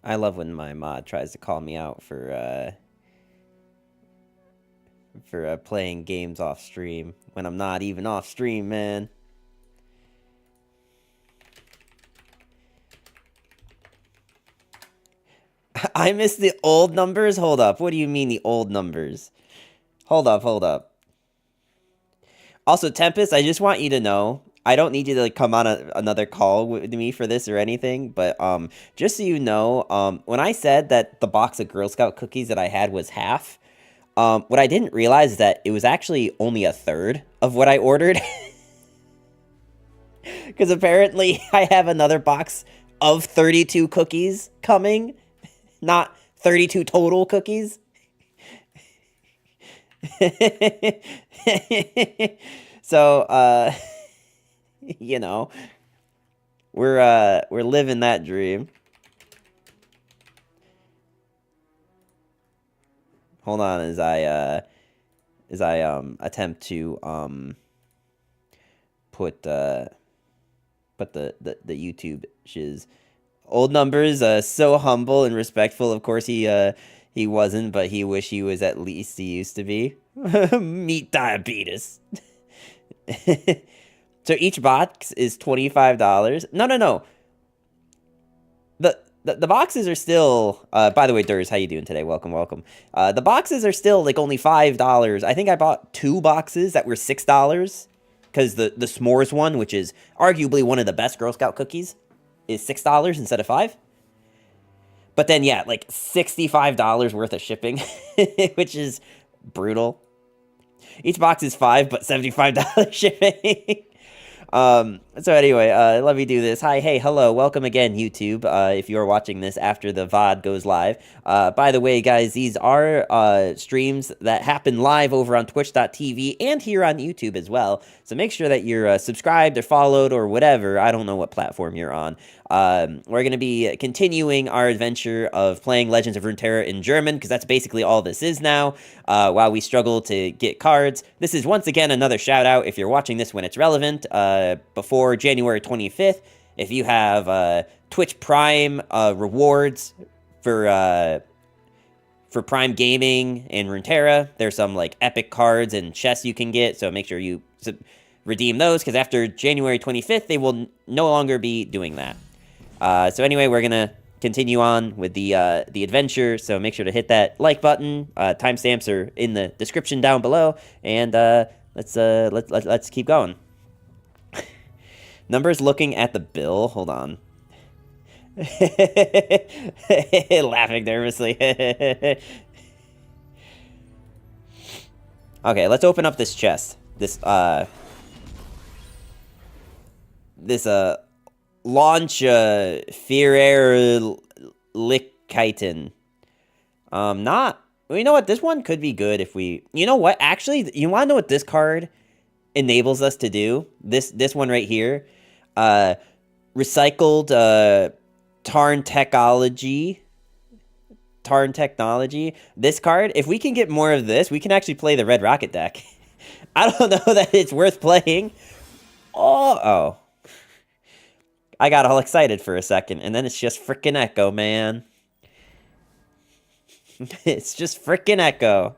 I love when my mod tries to call me out for playing games off stream when I'm not even off stream, man. I miss the old numbers? Hold up. What do you mean the old numbers? Hold up, hold up. Also, Tempest, I just want you to know, I don't need you to like come on another call with me for this or anything, but just so you know, when I said that the box of Girl Scout cookies that I had was half, what I didn't realize is that it was actually only a third of what I ordered. Because apparently I have another box of 32 cookies coming, not 32 total cookies. So, you know, we're living that dream. Hold on as I attempt to put the YouTube shiz. Old numbers, so humble and respectful. Of course he wasn't, but he wish he was at least he used to be. Meet diabetes. So each box is $25. No. The boxes are still, by the way, Durs, how you doing today? Welcome. The boxes are still, like, only $5. I think I bought 2 boxes that were $6, because the s'mores one, which is arguably one of the best Girl Scout cookies, is $6 instead of 5. But then, yeah, like, $65 worth of shipping, which is brutal. Each box is 5, but $75 shipping. So anyway, let me do this. Hi, hey, hello, welcome again, YouTube, if you're watching this after the VOD goes live. By the way, guys, these are, streams that happen live over on twitch.tv and here on YouTube as well. So make sure that you're, subscribed or followed or whatever. I don't know what platform you're on. We're going to be continuing our adventure of playing Legends of Runeterra in German, because that's basically all this is now, while we struggle to get cards. This is once again another shout out if you're watching this when it's relevant, before January 25th. If you have Twitch Prime rewards for Prime Gaming and Runeterra, there's some like epic cards and chests you can get, so make sure you redeem those, because after January 25th, they will no longer be doing that. So anyway, we're gonna continue on with the adventure, so make sure to hit that like button. Timestamps are in the description down below, and let's keep going. Numbers looking at the bill. Hold on. Laughing nervously. Okay, let's open up this chest. This launch Lickiten. Not, you know what, this one could be good if we, you know what, actually, you want to know what this card enables us to do? This one right here, recycled Tarn Technology. This card, if we can get more of this, we can actually play the Red Rocket deck. I don't know that it's worth playing. Oh. I got all excited for a second, and then it's just frickin' Echo, man. It's just frickin' Echo.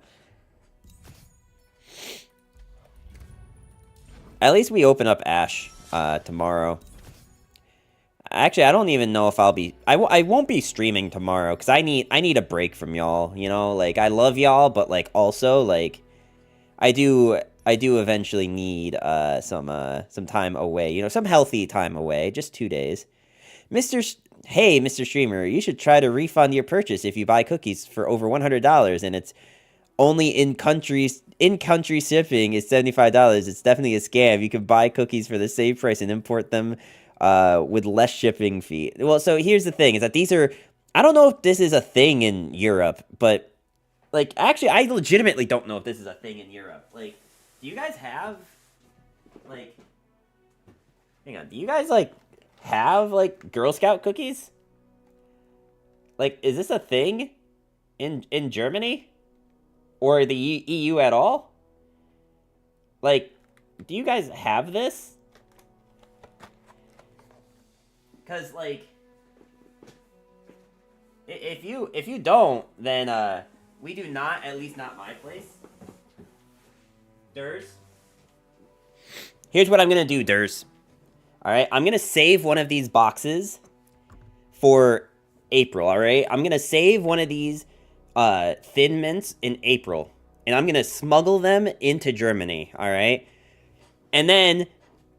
At least we open up Ash tomorrow. Actually, I don't even know if I'll be... I won't be streaming tomorrow, because I need a break from y'all, you know? Like, I love y'all, but, like, also, like, I do eventually need some time away, you know, some healthy time away, just 2 days. Hey, Mr. Streamer, you should try to refund your purchase if you buy cookies for over $100, and it's only in-country shipping is $75. It's definitely a scam. You can buy cookies for the same price and import them with less shipping fee. Well, so here's the thing, is that these are... I don't know if this is a thing in Europe, but... Like, actually, I legitimately don't know if this is a thing in Europe. Like, do you guys have... Like... Hang on, do you guys, like, have, like, Girl Scout cookies? Like, is this a thing in Germany? Or the EU at all? Like, do you guys have this? Because, like... If you don't, then we do not, at least not my place. Durs. Here's what I'm gonna do, Durs. Alright, I'm gonna save one of these boxes for April, alright? I'm gonna save one of these Thin Mints in April. And I'm gonna smuggle them into Germany, alright? And then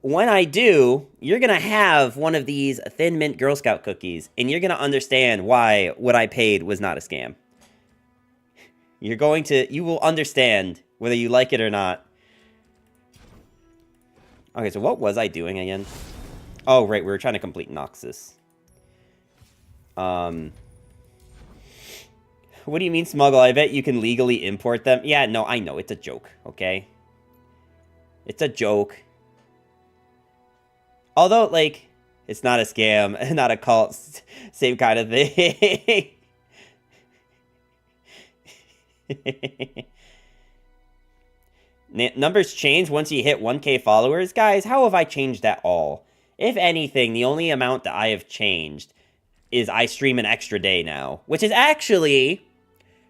when I do, you're gonna have one of these Thin Mint Girl Scout cookies, and you're gonna understand why what I paid was not a scam. You will understand whether you like it or not. Okay, so what was I doing again? Oh, right, we were trying to complete Noxus. What do you mean smuggle? I bet you can legally import them. Yeah, no, I know, it's a joke, okay? It's a joke. Although, like, it's not a scam, not a cult, same kind of thing. Numbers change once you hit 1K followers. Guys, how have I changed at all? If anything, the only amount that I have changed is I stream an extra day now, which is actually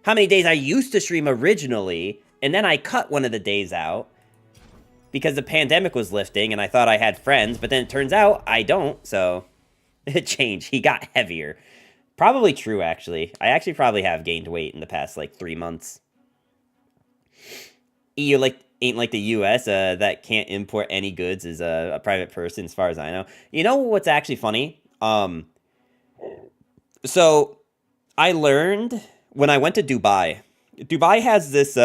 how many days I used to stream originally, and then I cut one of the days out because the pandemic was lifting and I thought I had friends, but then it turns out I don't, so it changed. He got heavier. Probably true, actually. I actually probably have gained weight in the past, like, 3 months. EU, like, ain't like the US that can't import any goods as a private person, as far as I know. You know what's actually funny? So, I learned when I went to Dubai. Dubai has this,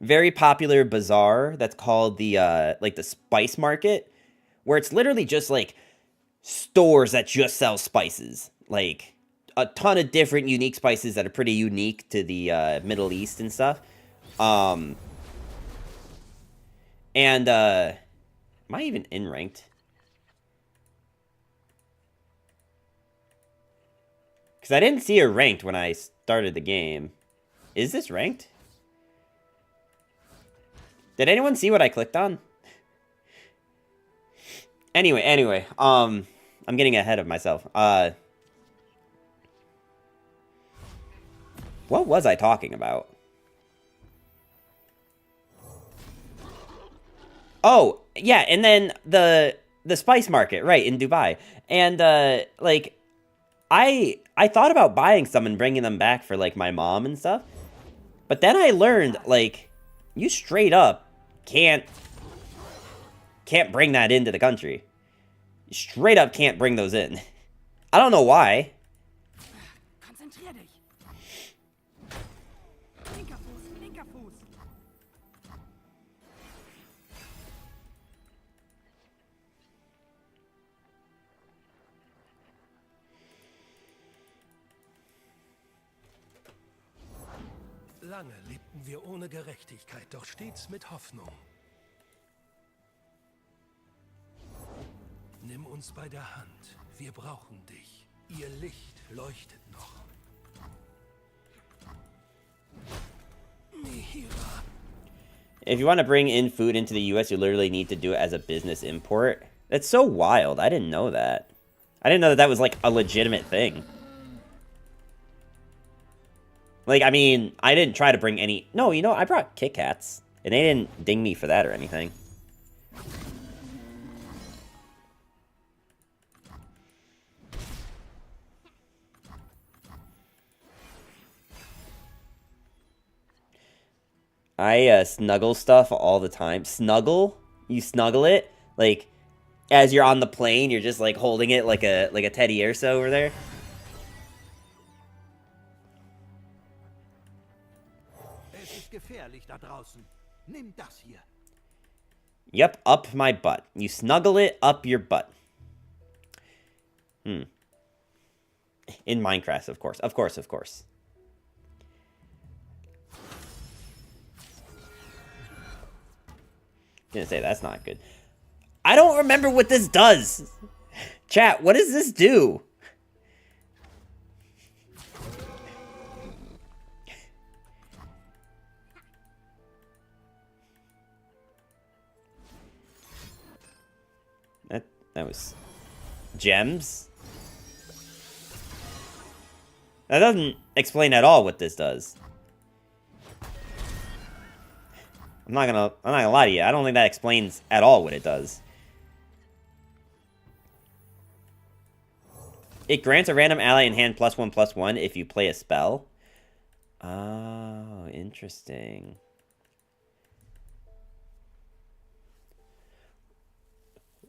very popular bazaar that's called the, like, the spice market, where it's literally just, like, stores that just sell spices. Like, a ton of different unique spices that are pretty unique to the, Middle East and stuff. Am I even in ranked? Because I didn't see a ranked when I started the game. Is this ranked? Did anyone see what I clicked on? Anyway, I'm getting ahead of myself. What was I talking about? Oh, yeah, and then the spice market, right, in Dubai. And, like, I thought about buying some and bringing them back for, like, my mom and stuff. But then I learned, like, you straight up can't bring that into the country. You straight up can't bring those in. I don't know why. Lange lebten wir ohne Gerechtigkeit, doch stets mit Hoffnung. Nimm uns bei der Hand. Wir brauchen dich. Ihr Licht leuchtet noch. Mihira. If you want to bring in food into the US, you literally need to do it as a business import. That's so wild. I didn't know that. I didn't know that that was, like, a legitimate thing. Like, I mean, I didn't try to bring any... No, you know, I brought Kit Kats. And they didn't ding me for that or anything. I snuggle stuff all the time. Snuggle? You snuggle it? Like, as you're on the plane, you're just, like, holding it like a teddy urso over there. Es ist gefährlich da draußen. Nimm das hier. Yep, up my butt. You snuggle it up your butt. In Minecraft, of course. Of course. Gonna say that's not good. I don't remember what this does. Chat, what does this do? That was gems. That doesn't explain at all what this does. I'm not gonna lie to you. I don't think that explains at all what it does. It grants a random ally in hand +1/+1 if you play a spell. Oh, interesting.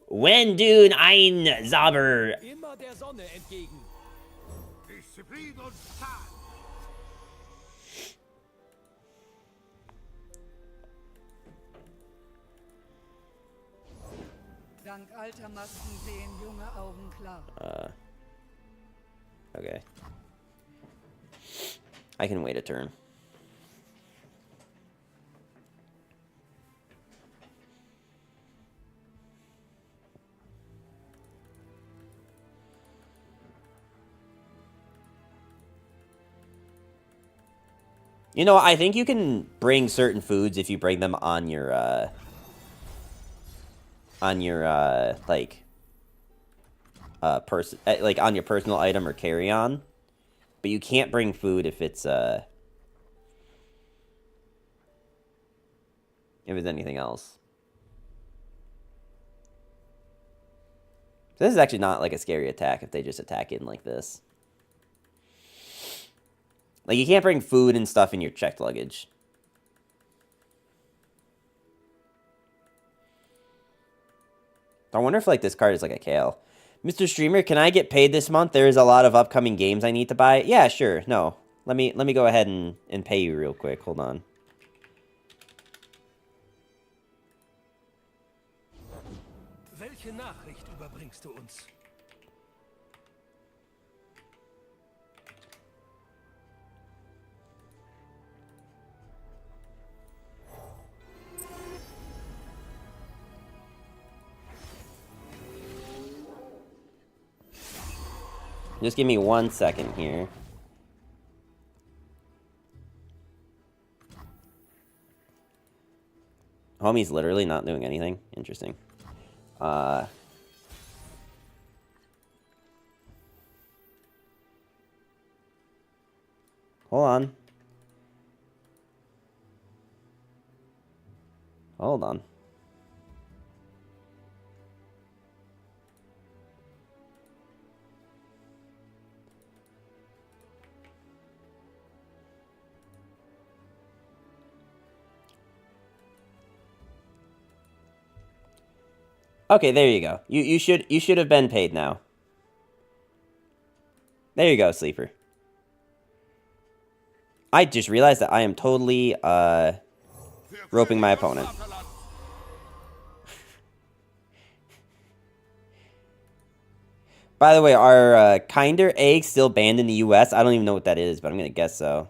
Wenn du ein Zauber. Immer der Sonne entgegen. Disziplin und Tat. Dank alter Masken sehen junge Augen klar. Okay. I can wait a turn. You know, I think you can bring certain foods if you bring them on your, like, like, on your personal item or carry-on. But you can't bring food if it's anything else. So this is actually not, like, a scary attack if they just attack in like this. Like, you can't bring food and stuff in your checked luggage. I wonder if, like, this card is like a Kale. Mr. Streamer, can I get paid this month? There's a lot of upcoming games I need to buy. Yeah, sure. No. Let me go ahead and pay you real quick. Hold on. Welche Nachricht überbringst du uns? Just give me 1 second here. Homie's literally not doing anything. Interesting. Hold on. Hold on. Okay, there you go. You should have been paid now. There you go, Sleeper. I just realized that I am totally roping my opponent. By the way, are kinder eggs still banned in the US? I don't even know what that is, but I'm gonna guess so.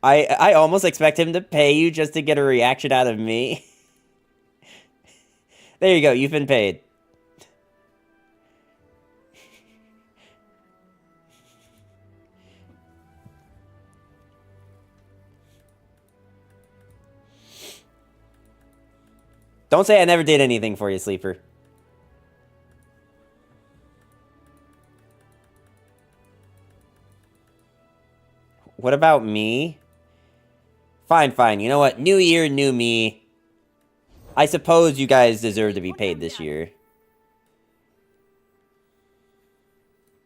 I almost expect him to pay you just to get a reaction out of me. There you go, you've been paid. Don't say I never did anything for you, Sleeper. What about me? Fine, fine. You know what? New year, new me. I suppose you guys deserve to be paid this year.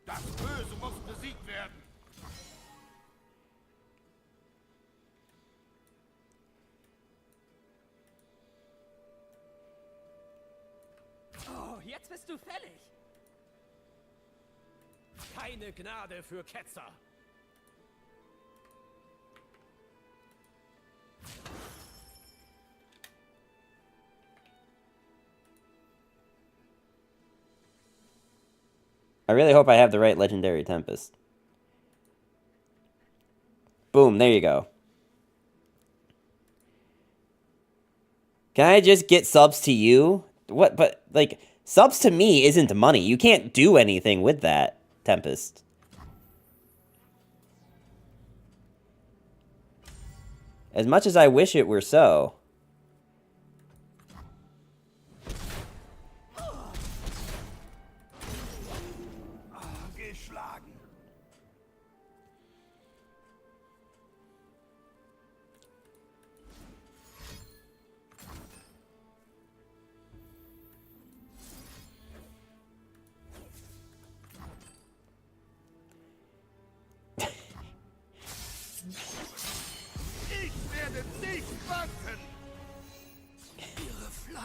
Das Böse muss besiegt werden. Oh, jetzt bist du fällig. Keine Gnade für Ketzer. I really hope I have the right Legendary Tempest. Boom, there you go. Can I just get subs to you? What, but, like, subs to me isn't money. You can't do anything with that, Tempest. As much as I wish it were so. Geschlagen.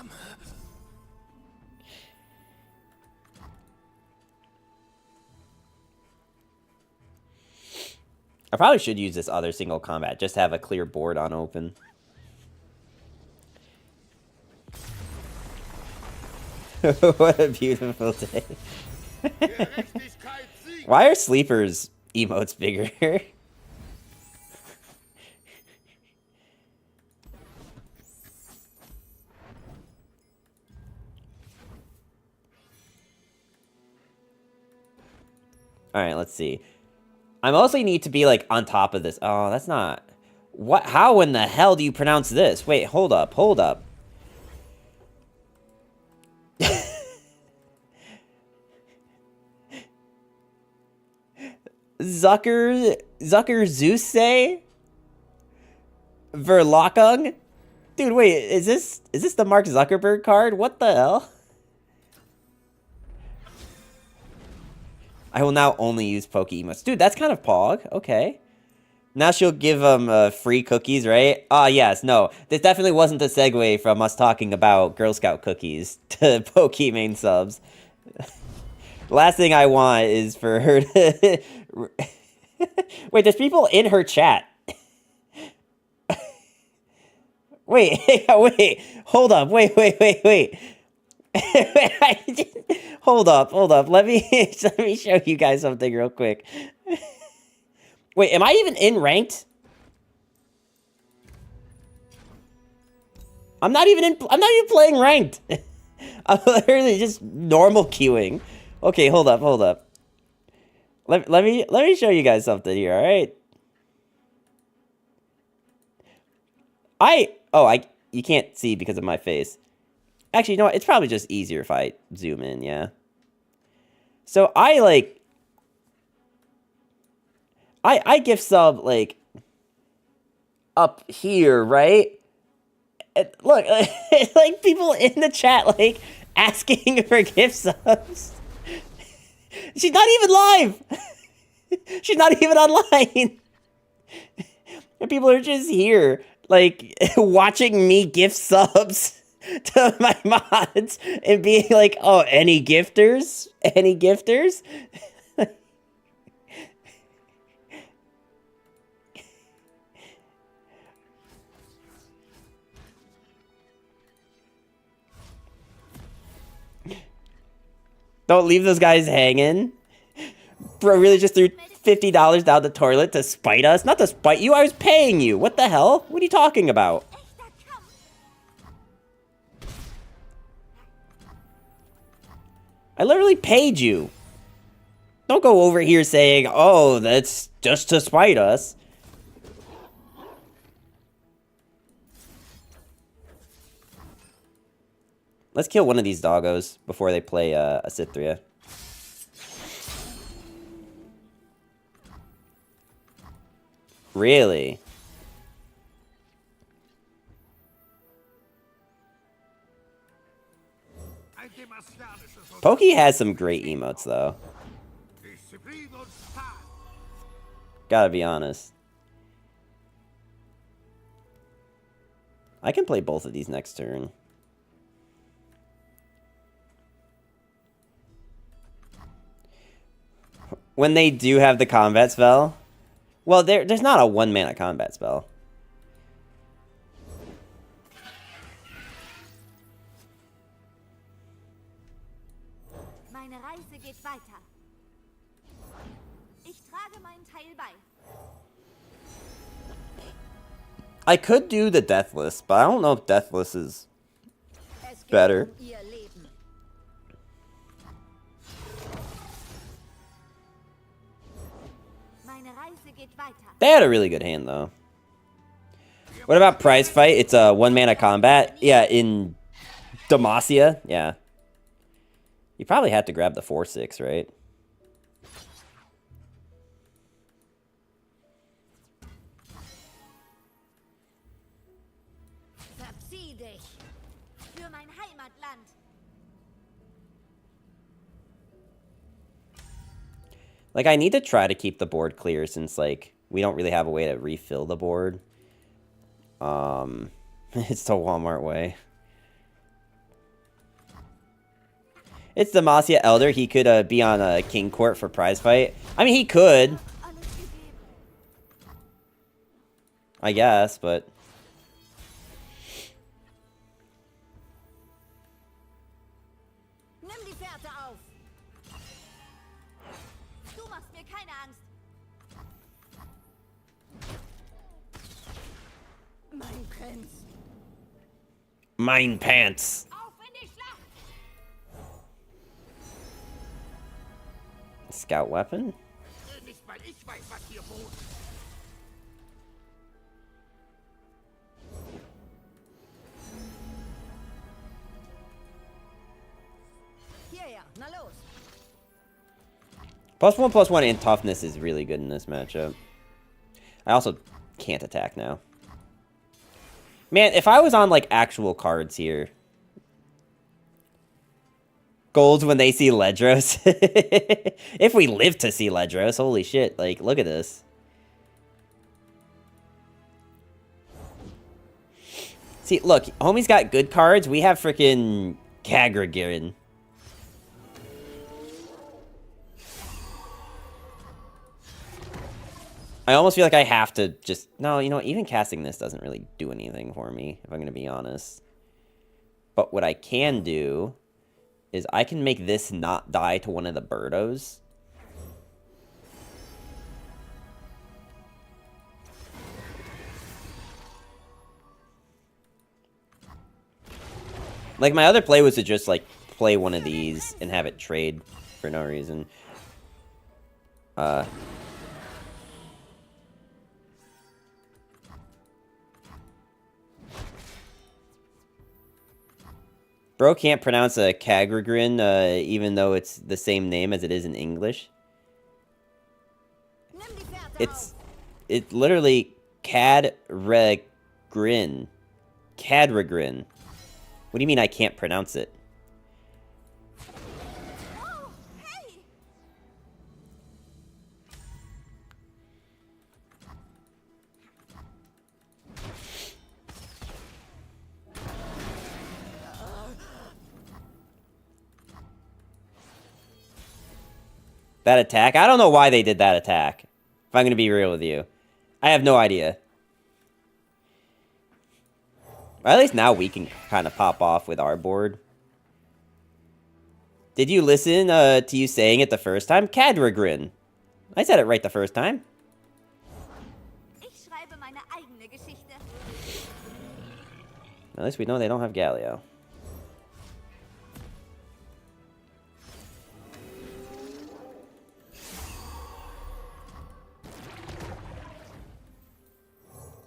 Dame. I probably should use this other single combat, just to have a clear board on open. What a beautiful day. Why are sleepers emotes bigger? Alright, let's see. I mostly need to be, like, on top of this. Oh, that's not... What? How in the hell do you pronounce this? Wait, hold up, hold up. Zucker Zeus Verlockung? Dude, wait, is this the Mark Zuckerberg card? What the hell? I will now only use Poke emotes. Dude, that's kind of pog. Okay. Now she'll give them free cookies, right? Ah, yes, no. This definitely wasn't the segue from us talking about Girl Scout cookies to Pokemon subs. Last thing I want is for her to... Wait, there's people in her chat. Wait, wait. Hold up. Wait. Hold up. Let me show you guys something real quick. Wait, am I even in ranked? I'm not even playing ranked. I'm literally just normal queuing. Okay, hold up. Let me show you guys something here, all right? You can't see because of my face. Actually, you know what? It's probably just easier if I zoom in, yeah. So I gift sub, like, up here, right? And look, it's like people in the chat, like, asking for gift subs. She's not even live! She's not even online! And people are just here, like, watching me gift subs to my mods and being like, oh, any gifters? Any gifters? Don't leave those guys hanging. Bro really just threw $50 down the toilet to spite us? Not to spite you, I was paying you. What the hell? What are you talking about? I literally paid you. Don't go over here saying, oh, that's just to spite us. Let's kill one of these doggos before they play a Cithria. Really? Pokey has some great emotes, though. Gotta be honest. I can play both of these next turn. When they do have the combat spell. Well, there's not a 1-mana combat spell. Meine Reise geht weiter. Ich trage meinen Teil bei. I could do the Deathless, but I don't know if Deathless is better. Ihr Leben. Meine Reise geht weiter. They had a really good hand, though. What about Prize Fight? It's a 1-mana combat. Yeah, in Demacia. Yeah. You probably have to grab the 4/6, right? Verzieh dich. Für mein Heimatland. Like, I need to try to keep the board clear since, like, we don't really have a way to refill the board. It's the Walmart way. It's Demacia Elder. He could be on a King Court for prize fight. I mean, he could, Alles gegeben. I guess, but... Nimm die Fährte auf. Du machst mir keine Angst. Mein Prinz. Mine pants. Auf in die Schlacht. Scout weapon? Nicht, weil ich weiß, was hier wohnt. Hierher, na los. +1/+1 and toughness is really good in this matchup. I also can't attack now. Man, if I was on, like, actual cards here... Golds when they see Ledros. If we live to see Ledros, holy shit. Like, look at this. See, look, homie's got good cards. We have freaking Kagrigirin. I almost feel like I have to just... No, you know what? Even casting this doesn't really do anything for me, if I'm going to be honest. But what I can do is I can make this not die to one of the Birdos. Like, my other play was to just, like, play one of these and have it trade for no reason. Bro can't pronounce a Kagrigirin, even though it's the same name as it is in English. Nimm die Fährte It's literally Cadregrin. Cadregrin. What do you mean I can't pronounce it? auf. Oh, hey. That attack? I don't know why they did that attack. If I'm going to be real with you. I have no idea. Or at least now we can kind of pop off with our board. Did you listen to you saying it the first time? Cadregrin. I said it right the first time. Ich schreibe meine eigene Geschichte. At least we know they don't have Galio.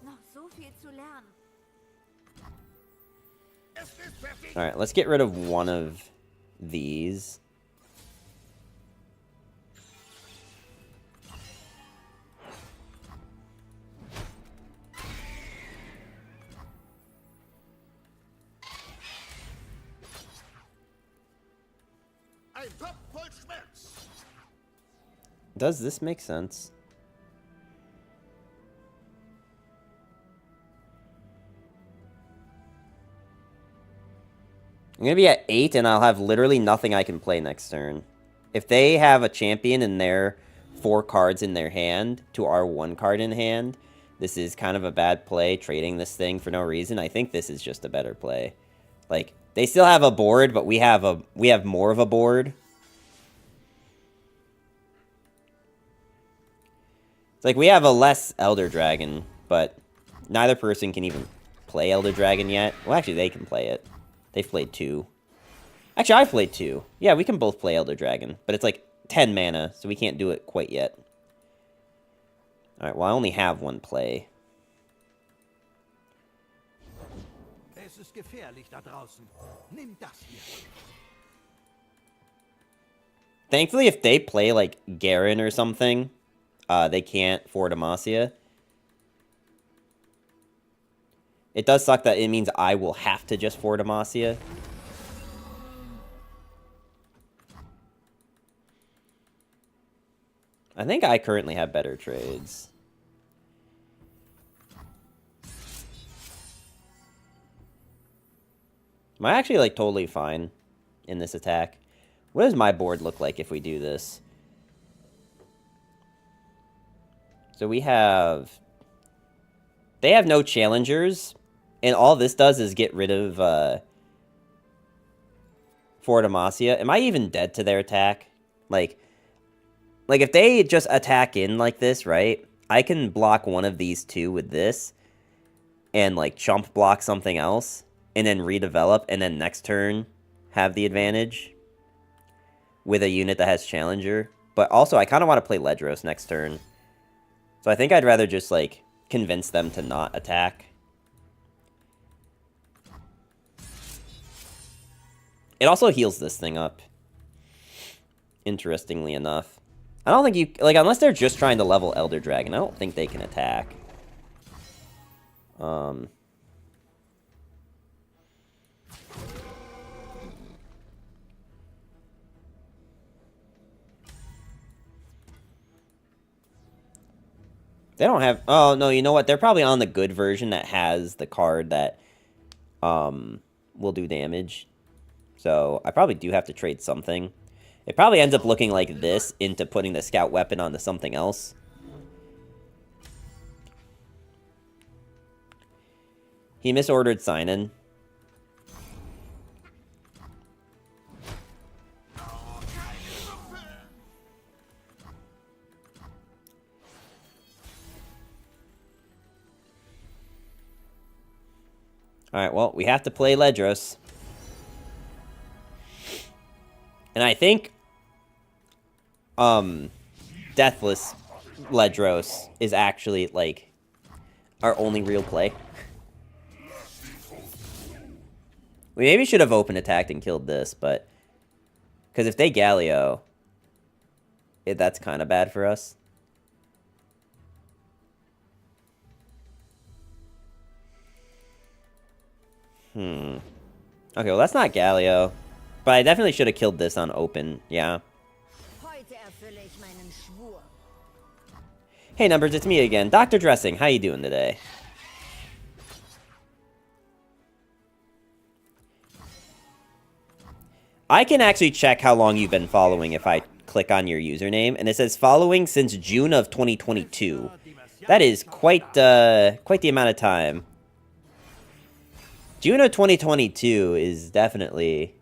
Noch so viel zu lernen. Alright, let's get rid of one of these. Ein Topf voll Schmerz. Does this make sense? I'm gonna be at 8 and I'll have literally nothing I can play next turn. If they have a champion and they're 4 cards in their hand to our 1 card in hand, this is kind of a bad play, trading this thing for no reason. I think this is just a better play. Like, they still have a board, but we have more of a board. It's like we have a less Elder Dragon, but neither person can even play Elder Dragon yet. Well, actually, they can play it. They've played 2. Actually, I've played 2. Yeah, we can both play Elder Dragon, but it's like 10 mana, so we can't do it quite yet. Alright, well, I only have 1 play. Es ist gefährlich da draußen. Nimm das hier. Thankfully, if they play, like, Garen or something, they can't for Demacia. It does suck that it means I will have to just for Demacia. I think I currently have better trades. Am I actually, like, totally fine in this attack? What does my board look like if we do this? So we have... They have no challengers, and all this does is get rid of Fort Amasia. Am I even dead to their attack? Like if they just attack in like this, right? I can block one of these two with this, and like chump block something else, and then redevelop, and then next turn have the advantage with a unit that has challenger. But also, I kind of want to play Ledros next turn. So I think I'd rather just, like, convince them to not attack. It also heals this thing up. Interestingly enough. I don't think you... Like, unless they're just trying to level Elder Dragon, I don't think they can attack. They don't have... Oh, no, you know what? They're probably on the good version that has the card that will do damage. So, I probably do have to trade something. It probably ends up looking like this into putting the scout weapon onto something else. He misordered sign-in. Alright, well, we have to play Ledros. And I think Deathless Ledros is actually, like, our only real play. We maybe should have open attacked and killed this, but... Because if they Galio, that's kind of bad for us. Okay, well, that's not Galio. But I definitely should have killed this on open, yeah. Hey, Numbers, it's me again. Dr. Dressing, how you doing today? I can actually check how long you've been following if I click on your username, and it says following since June of 2022. That is quite the amount of time. June of 2022 is definitely...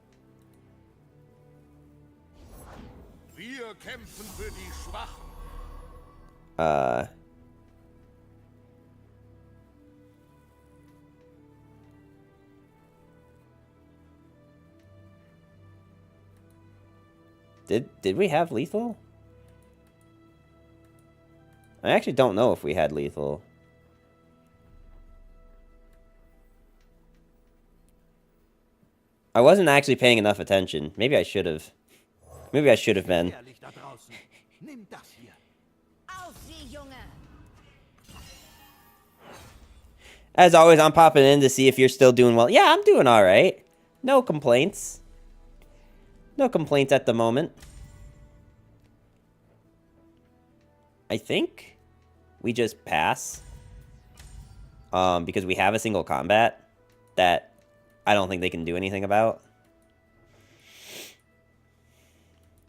Did we have lethal? I actually don't know if we had lethal. I wasn't actually paying enough attention. Maybe I should have. Maybe I should have been. As always, I'm popping in to see if you're still doing well. Yeah, I'm doing all right. No complaints. No complaints at the moment. I think we just pass. Because we have a single combat that I don't think they can do anything about.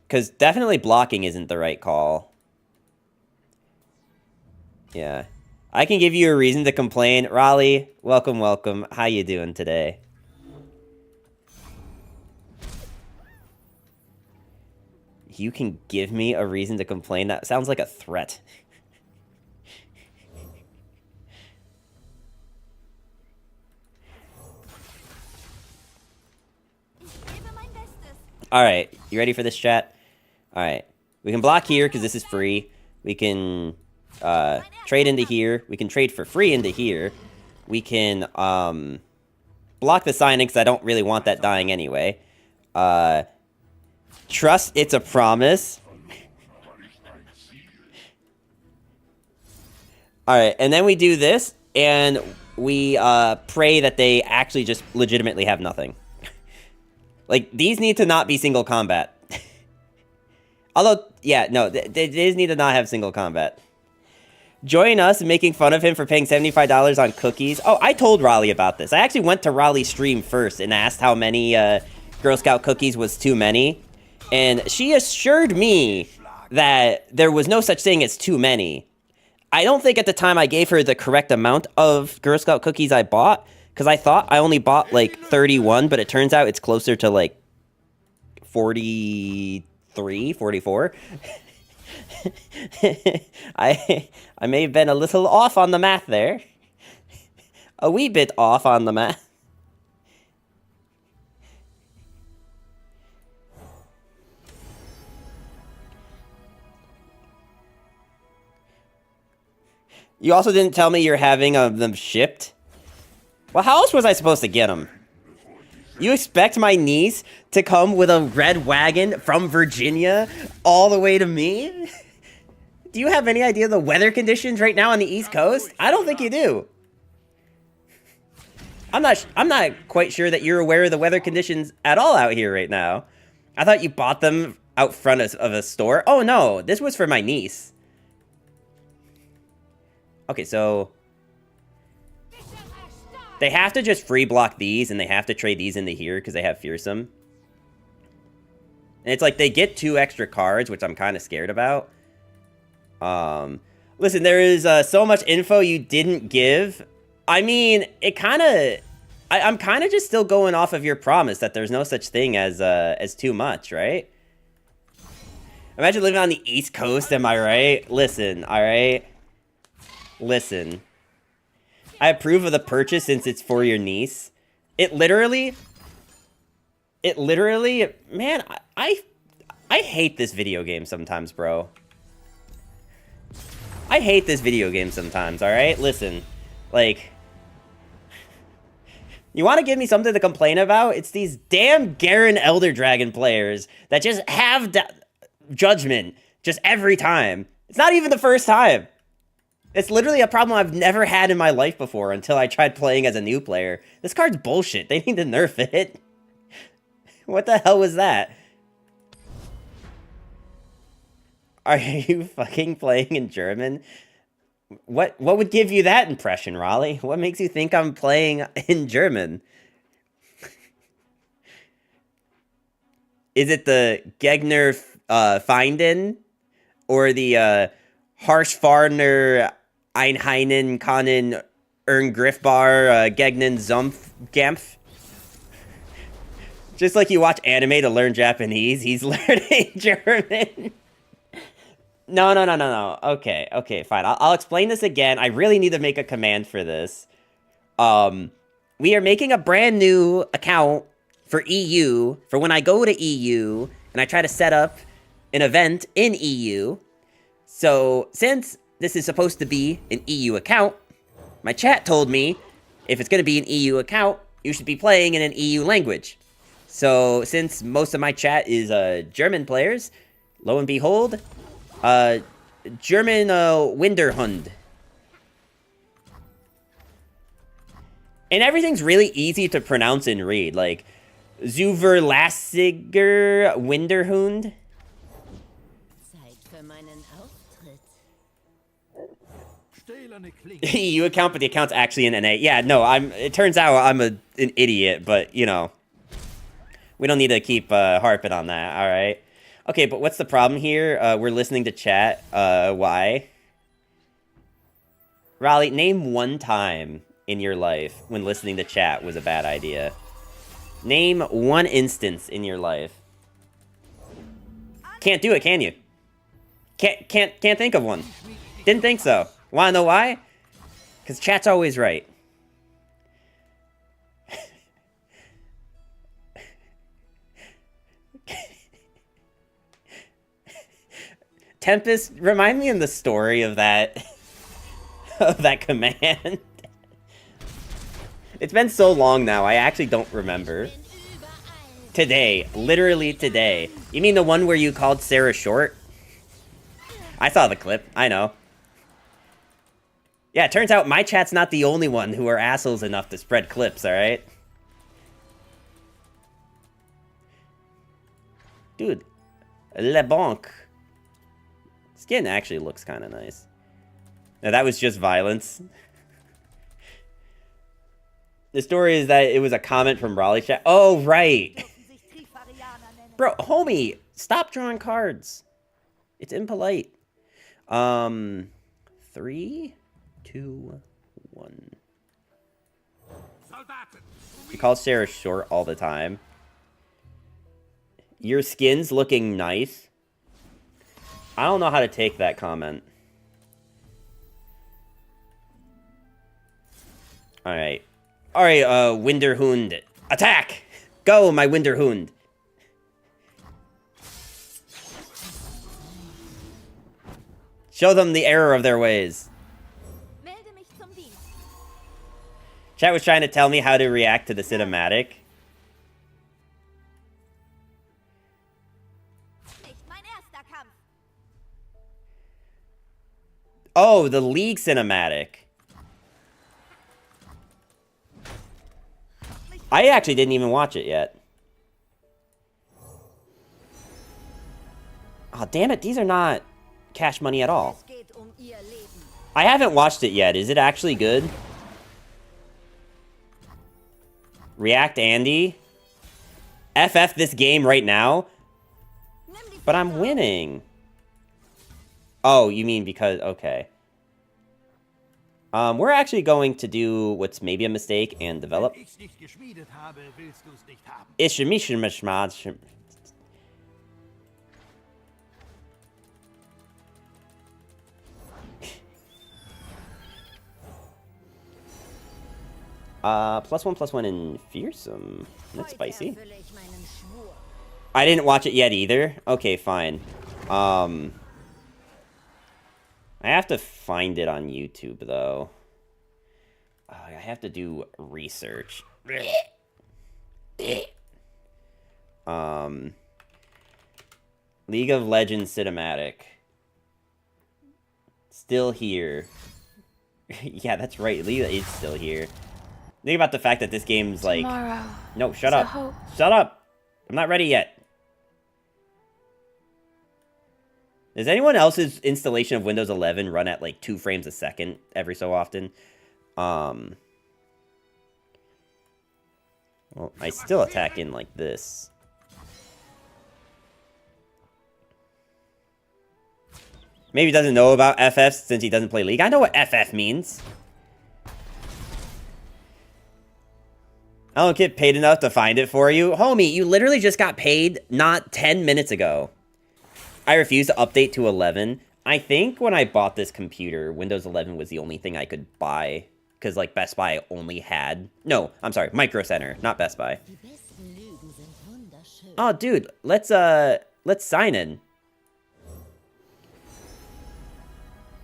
Because definitely blocking isn't the right call. Yeah. I can give you a reason to complain. Raleigh, welcome, welcome. How you doing today? You can give me a reason to complain? That sounds like a threat. Alright, you ready for this, chat? Alright. We can block here because this is free. We can trade into here. We can trade for free into here. We can block the signing because I don't really want that dying anyway. Trust it's a promise. Alright, and then we do this, and we pray that they actually just legitimately have nothing. Like, these need to not be single combat. Although, yeah, no, these need to not have single combat. Join us in making fun of him for paying $75 on cookies. Oh, I told Raleigh about this. I actually went to Raleigh's stream first and asked how many Girl Scout cookies was too many. And she assured me that there was no such thing as too many. I don't think at the time I gave her the correct amount of Girl Scout cookies I bought, because I thought I only bought like 31, but it turns out it's closer to like 43, 44. I may have been a little off on the math there. A wee bit off on the math. You also didn't tell me you're having them shipped? Well, how else was I supposed to get them? You expect my niece to come with a red wagon from Virginia all the way to me? Do you have any idea the weather conditions right now on the East Coast? I don't think you do. I'm not quite sure that you're aware of the weather conditions at all out here right now. I thought you bought them out front of a store. Oh no, this was for my niece. Okay, so they have to just free block these, and they have to trade these into here because they have Fearsome. And it's like they get 2 extra cards, which I'm kind of scared about. Listen, there is so much info you didn't give. I mean, it kind of... I'm kind of just still going off of your promise that there's no such thing as too much, right? Imagine living on the East Coast, am I right? Listen, all right? Listen, I approve of the purchase since it's for your niece. It literally, man, I hate this video game sometimes, bro. I hate this video game sometimes, all right? Listen, like, you want to give me something to complain about? It's these damn Garen Elder Dragon players that just have judgment just every time. It's not even the first time. It's literally a problem I've never had in my life before until I tried playing as a new player. This card's bullshit. They need to nerf it. What the hell was that? Are you fucking playing in German? What would give you that impression, Raleigh? What makes you think I'm playing in German? Is it the Gnar Finden? Or the Harshfarner Einheinen Kanen Erngrifbar Gegnen Zumpf Gampf? Just like you watch anime to learn Japanese, he's learning German. No. Okay, fine. I'll explain this again. I really need to make a command for this. We are making a brand new account for EU, for when I go to EU, and I try to set up an event in EU. So, since this is supposed to be an EU account, my chat told me, if it's going to be an EU account, you should be playing in an EU language. So, since most of my chat is German players, lo and behold, German Winterhund. And everything's really easy to pronounce and read, like Zuverlassiger Winterhund. EU account, but the account's actually an NA. Yeah, no, it turns out I'm an idiot, but, you know, we don't need to keep harping on that, all right? Okay, but what's the problem here? We're listening to chat. Why? Raleigh, name one time in your life when listening to chat was a bad idea. Name one instance in your life. Can't do it, can you? Can't think of one. Didn't think so. Wanna know why? Because chat's always right. Tempest, remind me of the story of that command. It's been so long now, I actually don't remember. Today, literally today. You mean the one where you called Sarah short? I saw the clip, I know. Yeah, it turns out my chat's not the only one who are assholes enough to spread clips, alright? Dude, Le Bonk. Skin actually looks kind of nice. Now, that was just violence. The story is that it was a comment from Raleigh chat. Oh, right. Bro, homie, Stop drawing cards. It's impolite. 3, 2, 1. You call Sarah short all the time. Your skin's looking nice. I don't know how to take that comment. Alright. Alright, Winterhund. Attack! Go, my Winterhund. Show them the error of their ways. Melde mich zum Dienst. Chat was trying to tell me how to react to the cinematic. Nicht mein erster Kampf. Oh, the League cinematic. I actually didn't even watch it yet. Oh, damn it. These are not cash money at all. Es geht ihr Leben. I haven't watched it yet. Is it actually good? React Andy? FF this game right now? Nimm die But I'm Finger. winning. Oh, you mean because... Okay. We're actually going to do what's maybe a mistake and develop. Wenn ich's nicht geschmiedet habe, willst du's nicht haben. Ishimishimishmaj. +1/+1 in fearsome. That's Heute spicy. erfülle ich meinen Schwur. I didn't watch it yet either. Okay, fine. I have to find it on YouTube though. I have to do research. League of Legends cinematic. Still here. Yeah, that's right. League is still here. Think about the fact that this game's like... Tomorrow. No, shut is a up. hope. Shut up. I'm not ready yet. Does anyone else's installation of Windows 11 run at like 2 frames a second every so often? Well, I still attack in like this. Maybe he doesn't know about FF since he doesn't play League. I know what FF means. I don't get paid enough to find it for you. Homie, you literally just got paid not 10 minutes ago. I refuse to update to 11. I think when I bought this computer, Windows 11 was the only thing I could buy. Because, like, Best Buy only had... No, I'm sorry. Micro Center, not Best Buy. Oh, dude. Let's sign in.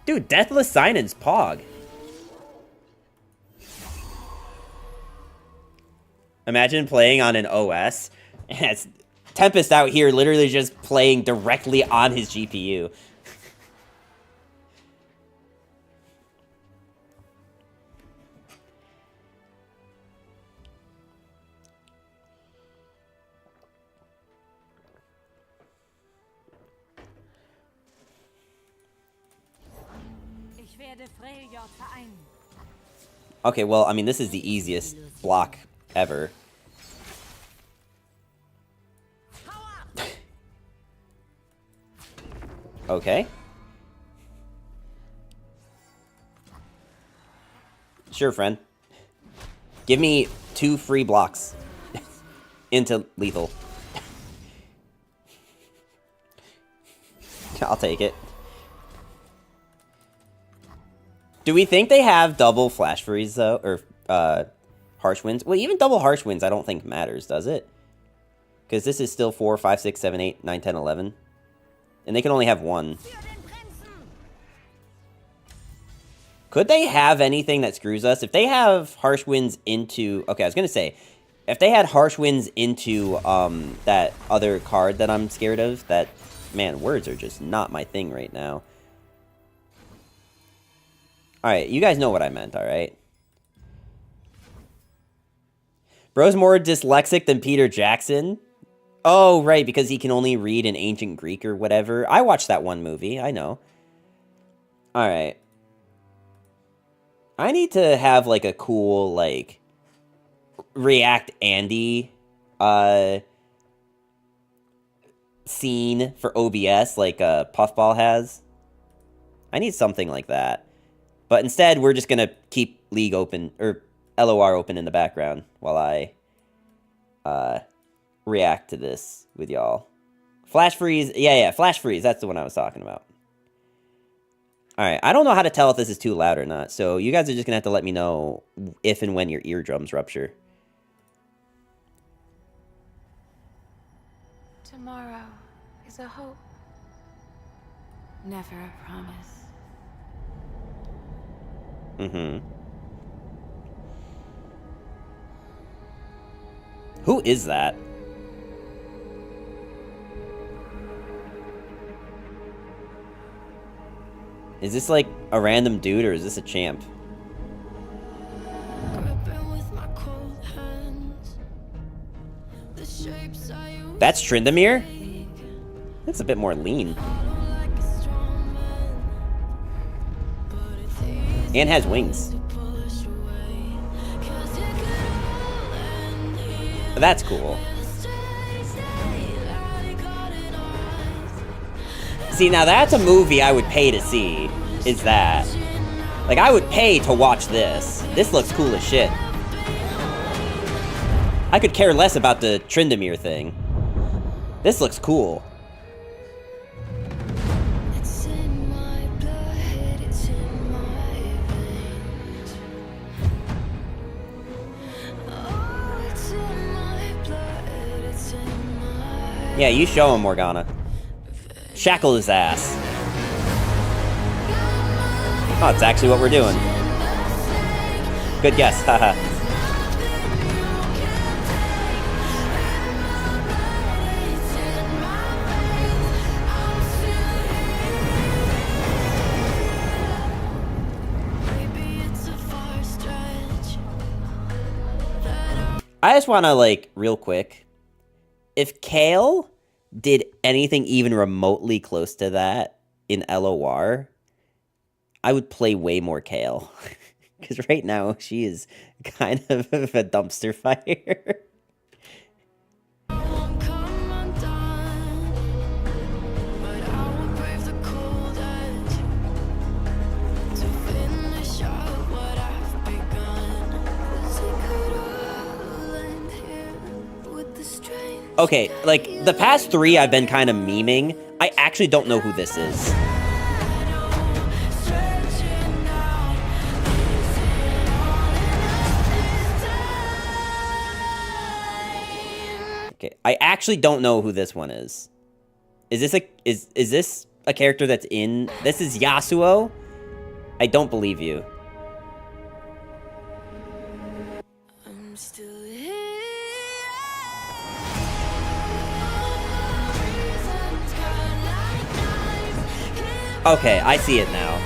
Dude, Deathless Sign-In's Pog. Imagine playing on an OS. And it's Tempest out here literally just playing directly on his GPU. Ich werde Freljord vereinen. Okay, well, I mean, this is the easiest block ever. Okay. Sure, friend. Give me 2 free blocks into lethal. I'll take it. Do we think they have double flash freeze though, or harsh winds? Well, even double harsh winds I don't think matters, does it? Because this is still 4, 5, 6, 7, 8, 9, 10, 11. And they can only have 1. Could they have anything that screws us? If they have harsh winds into... Okay, I was going to say, if they had harsh winds into that other card that I'm scared of, that... Man, words are just not my thing right now. Alright, you guys know what I meant, alright? Bro's more dyslexic than Peter Jackson? Oh, right, because he can only read in ancient Greek or whatever. I watched that one movie, I know. Alright. I need to have, like, a cool, like, React Andy, scene for OBS like Puffball has. I need something like that. But instead, we're just gonna keep League open, or LOR open in the background while I react to this with y'all. Flash freeze, yeah, flash freeze, that's the one I was talking about. Alright, I don't know how to tell if this is too loud or not, so you guys are just gonna have to let me know if and when your eardrums rupture. Tomorrow is a hope, never a promise. Mm-hmm. Who is that? Is this like a random dude or is this a champ? That's Tryndamere? That's a bit more lean. And has wings. That's cool. See, now that's a movie I would pay to see, is that. Like, I would pay to watch this. This looks cool as shit. I could care less about the Tryndamere thing. This looks cool. It's in my blood, it's in my veins. Oh, it's in my blood, it's in my Yeah, you show him, Morgana. Shackle his ass. Oh, it's actually what we're doing. Good guess, haha. I just want to, like, real quick, if Kale did anything even remotely close to that in LOR, I would play way more Kale. Because right now, she is kind of a dumpster fire. Okay, like, the past 3 I've been kind of memeing. I actually don't know who this is. Okay, I actually don't know who this one is. Is this a character that's in... This is Yasuo? I don't believe you. I'm still here. Okay, I see it now.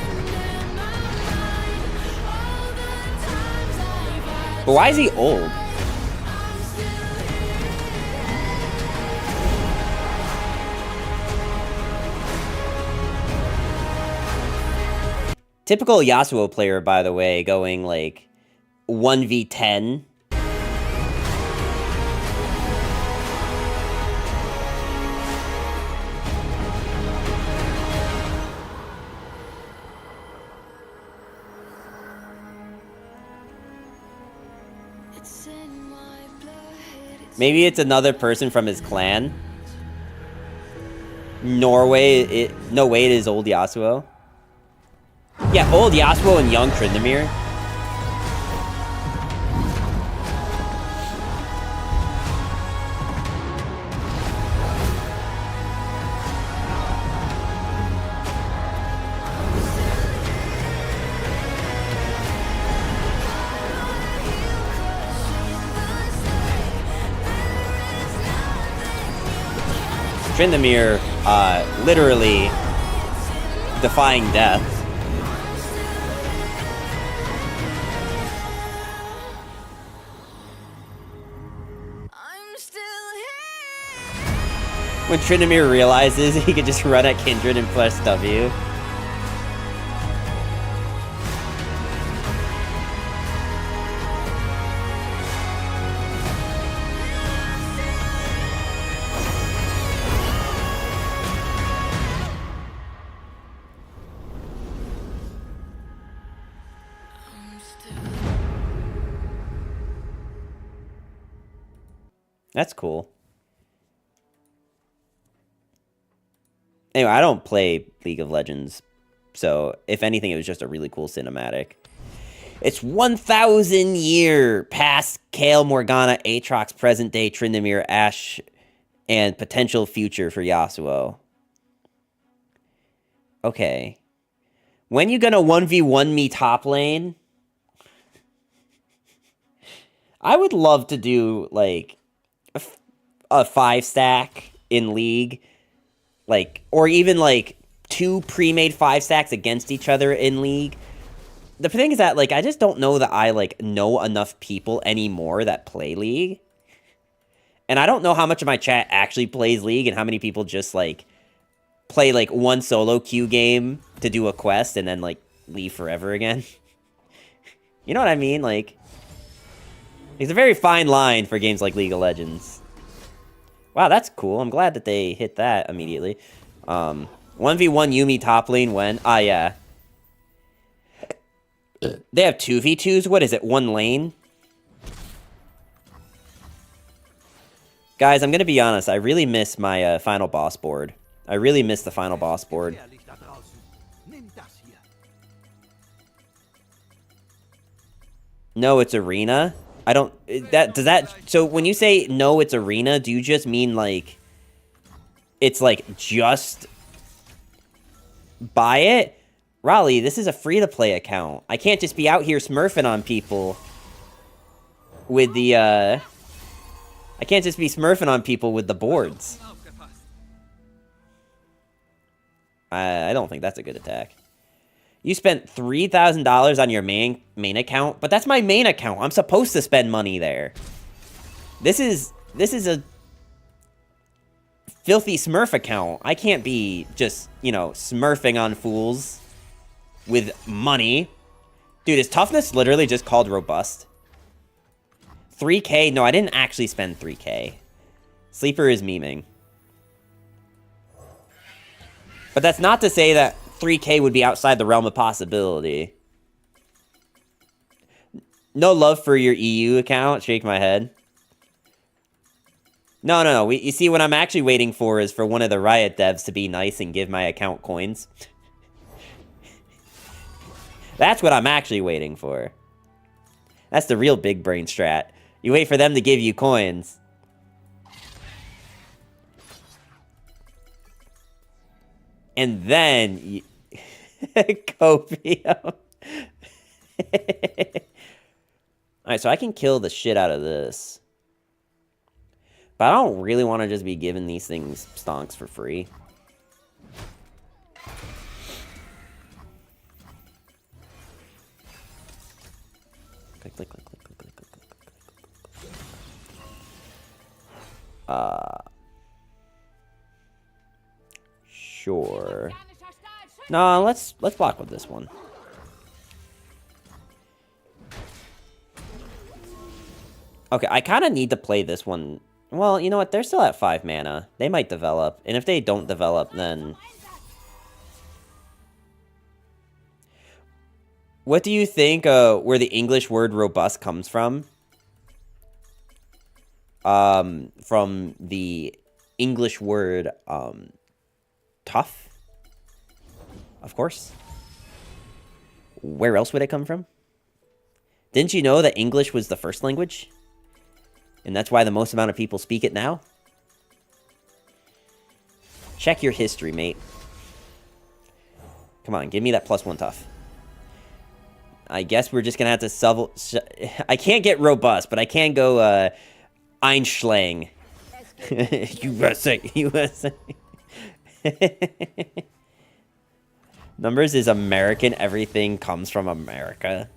But why is he old? Typical Yasuo player, by the way, going like 1v10. Maybe it's another person from his clan. Norway, no way it is old Yasuo. Yeah, old Yasuo and young Tryndamere. Tryndamere, literally defying death. When Tryndamere realizes he could just run at Kindred and press W. That's cool. Anyway, I don't play League of Legends, so if anything, it was just a really cool cinematic. It's 1,000 year past Kael, Morgana, Aatrox, present day, Tryndamere, Ashe, and potential future for Yasuo. Okay. When you gonna 1v1 me top lane? I would love to do, like, a 5-stack in League. Like, or even, like, 2 pre-made 5-stacks against each other in League. The thing is that, like, I just don't know that I, like, know enough people anymore that play League. And I don't know how much of my chat actually plays League and how many people just, like, play, like, one solo queue game to do a quest and then, like, leave forever again. You know what I mean? Like, it's a very fine line for games like League of Legends. Wow, that's cool. I'm glad that they hit that immediately. 1v1 Yuumi top lane when? Ah, yeah. They have 2v2s? What is it, 1 lane? Guys, I'm gonna be honest. I really miss my final boss board. I really miss the final boss board. Gefährlich da draußen. Nimm das hier. No, it's arena? I don't... Does that... So, when you say, no, it's arena, do you just mean, like... It's, like, just... buy it? Raleigh, this is a free-to-play account. I can't just be out here smurfing on people... with the, I can't just be smurfing on people with the boards. I don't think that's a good attack. You spent $3,000 on your main account, but that's my main account. I'm supposed to spend money there. This is a filthy smurf account. I can't be just, you know, smurfing on fools with money. Dude, is toughness literally just called robust? 3K? No, I didn't actually spend 3K. Sleeper is memeing. But that's not to say that 3K would be outside the realm of possibility. No love for your EU account? Shake my head. No. You see, what I'm actually waiting for is for one of the Riot devs to be nice and give my account coins. That's what I'm actually waiting for. That's the real big brain strat. You wait for them to give you coins. And then you... Copium. Alright, so I can kill the shit out of this. But I don't really want to just be giving these things stonks for free. Click, click, click, click, click, click, click, click, click, click. Sure. No, let's block with this one. Okay, I kind of need to play this one. Well, you know what? They're still at 5 mana. They might develop. And if they don't develop, then... What do you think where the English word robust comes from? From the English word, tough? Of course. Where else would it come from? Didn't you know that English was the first language? And that's why the most amount of people speak it now? Check your history, mate. Come on, give me that +1 tough. I guess we're just gonna have to I can't get robust, but I can go, Einschläng. USA. Numbers is American. Everything comes from America.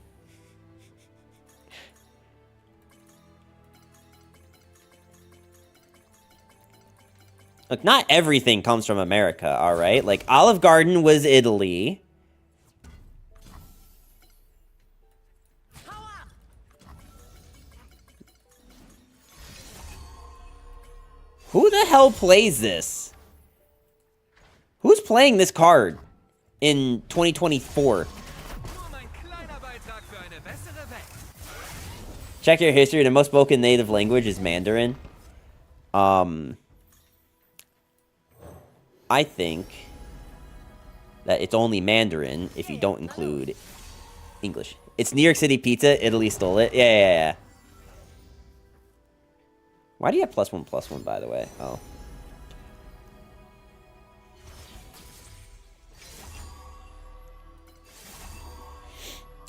Look, not everything comes from America, alright? Like, Olive Garden was Italy. Who the hell plays this? Who's playing this card in 2024? Check your history. The most spoken native language is Mandarin. I think that it's only Mandarin if you don't include English. It's New York City pizza. Italy stole it. Yeah. Why do you have +1/+1, by the way? Oh.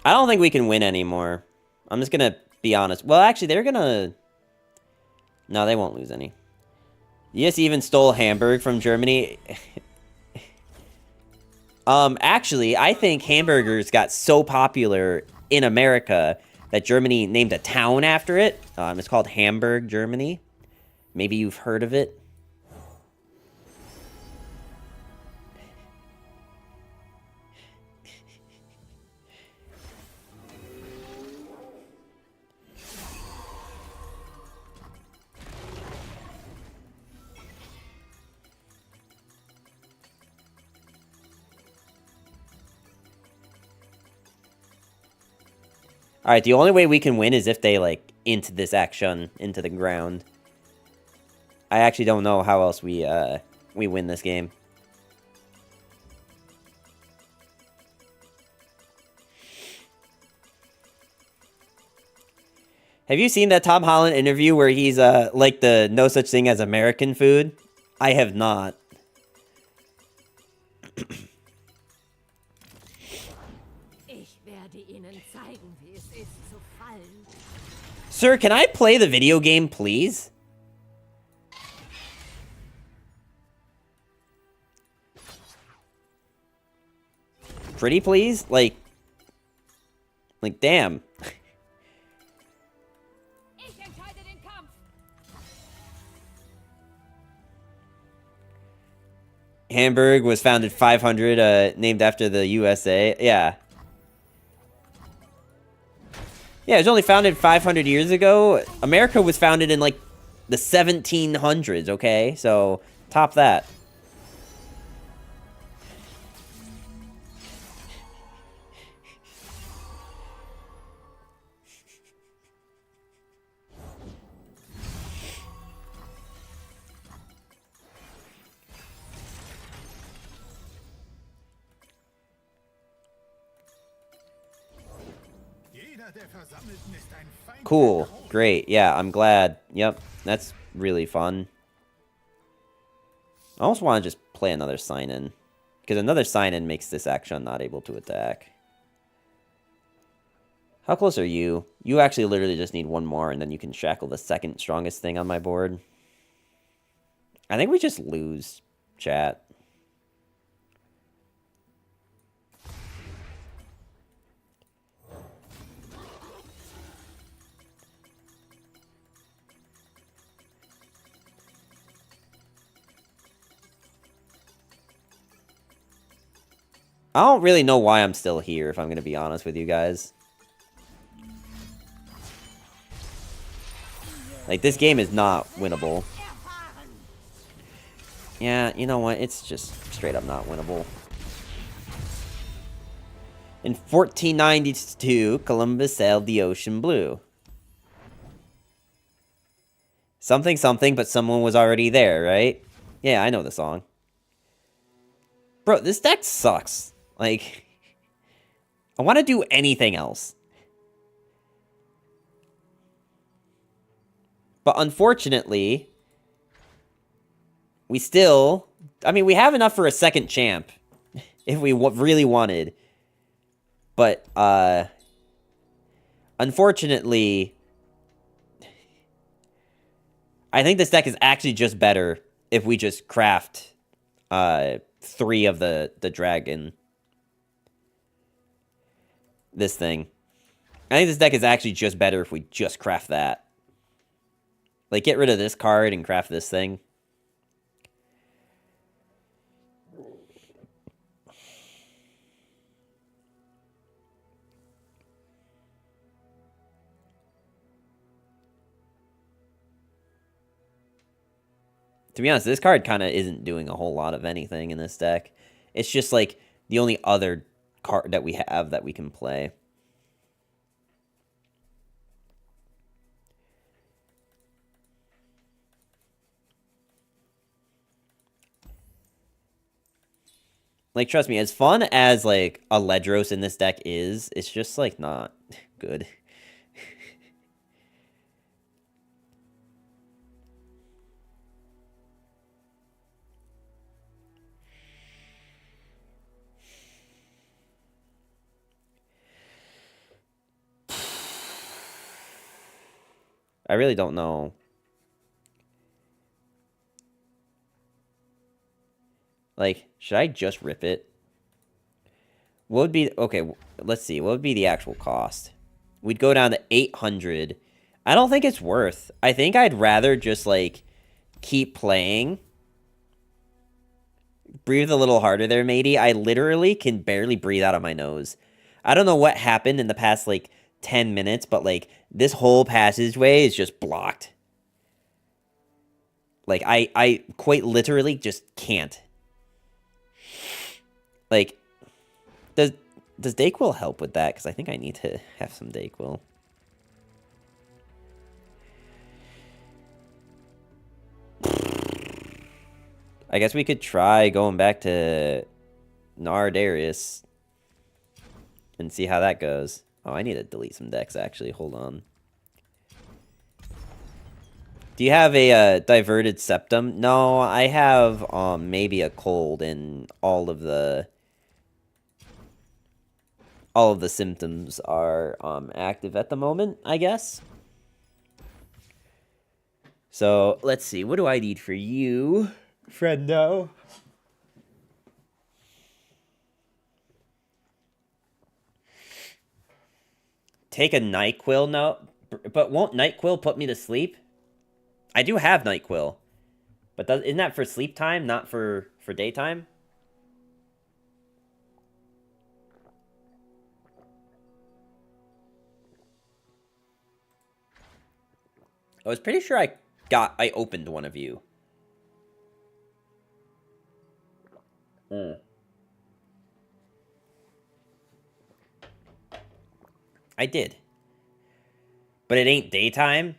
I don't think we can win anymore. I'm just gonna be honest. Well, actually, they're gonna... No, they won't lose any. US even stole Hamburg from Germany. Actually, I think hamburgers got so popular in America that Germany named a town after it. It's called Hamburg, Germany. Maybe you've heard of it. Alright, the only way we can win is if they, like, into this action, into the ground. I actually don't know how else we win this game. Have you seen that Tom Holland interview where he's, like the no such thing as American food? I have not. Sir, can I play the video game, please? Pretty please? Like, damn. Hamburg was founded 500, named after the USA. Yeah. Yeah, it was only founded 500 years ago. America was founded in, like, the 1700s, okay? So, top that. Cool. Great. Yeah, I'm glad. Yep. That's really fun. I almost want to just play another sign-in. Because another sign-in makes this action not able to attack. How close are you? You actually literally just need one more, and then you can shackle the second strongest thing on my board. I think we just lose, chat. I don't really know why I'm still here, if I'm going to be honest with you guys. Like, this game is not winnable. Yeah, you know what? It's just straight up not winnable. In 1492, Columbus sailed the ocean blue. Something, something, but someone was already there, right? Yeah, I know the song. Bro, this deck sucks. Like, I want to do anything else. But unfortunately, we still... I mean, we have enough for a second champ. If we really wanted. But, unfortunately... I think this deck is actually just better if we just craft 3 of the dragon. This thing. I think this deck is actually just better if we just craft that. Like, get rid of this card and craft this thing. To be honest, this card kind of isn't doing a whole lot of anything in this deck. It's just, like, the only other card that we have that we can play. Like, trust me, as fun as, like, a Ledros in this deck is, it's just, like, not good. I really don't know. Like, should I just rip it? What would be... Okay, let's see. What would be the actual cost? We'd go down to 800. I don't think it's worth. I think I'd rather just, like, keep playing. Breathe a little harder there, matey. I literally can barely breathe out of my nose. I don't know what happened in the past, like, 10 minutes, but, like, this whole passageway is just blocked. Like, I quite literally just can't. Like, does Dayquil help with that? Because I think I need to have some Dayquil. I guess we could try going back to Gnar Darius and see how that goes. Oh, I need to delete some decks, actually. Hold on. Do you have a diverted septum? No, I have maybe a cold, and all of the symptoms are active at the moment, I guess. So let's see. What do I need for you, friendo? Take a NyQuil? No, but won't NyQuil put me to sleep? I do have NyQuil, but isn't that for sleep time, not for daytime? I was pretty sure I opened one of you. I did. But it ain't daytime?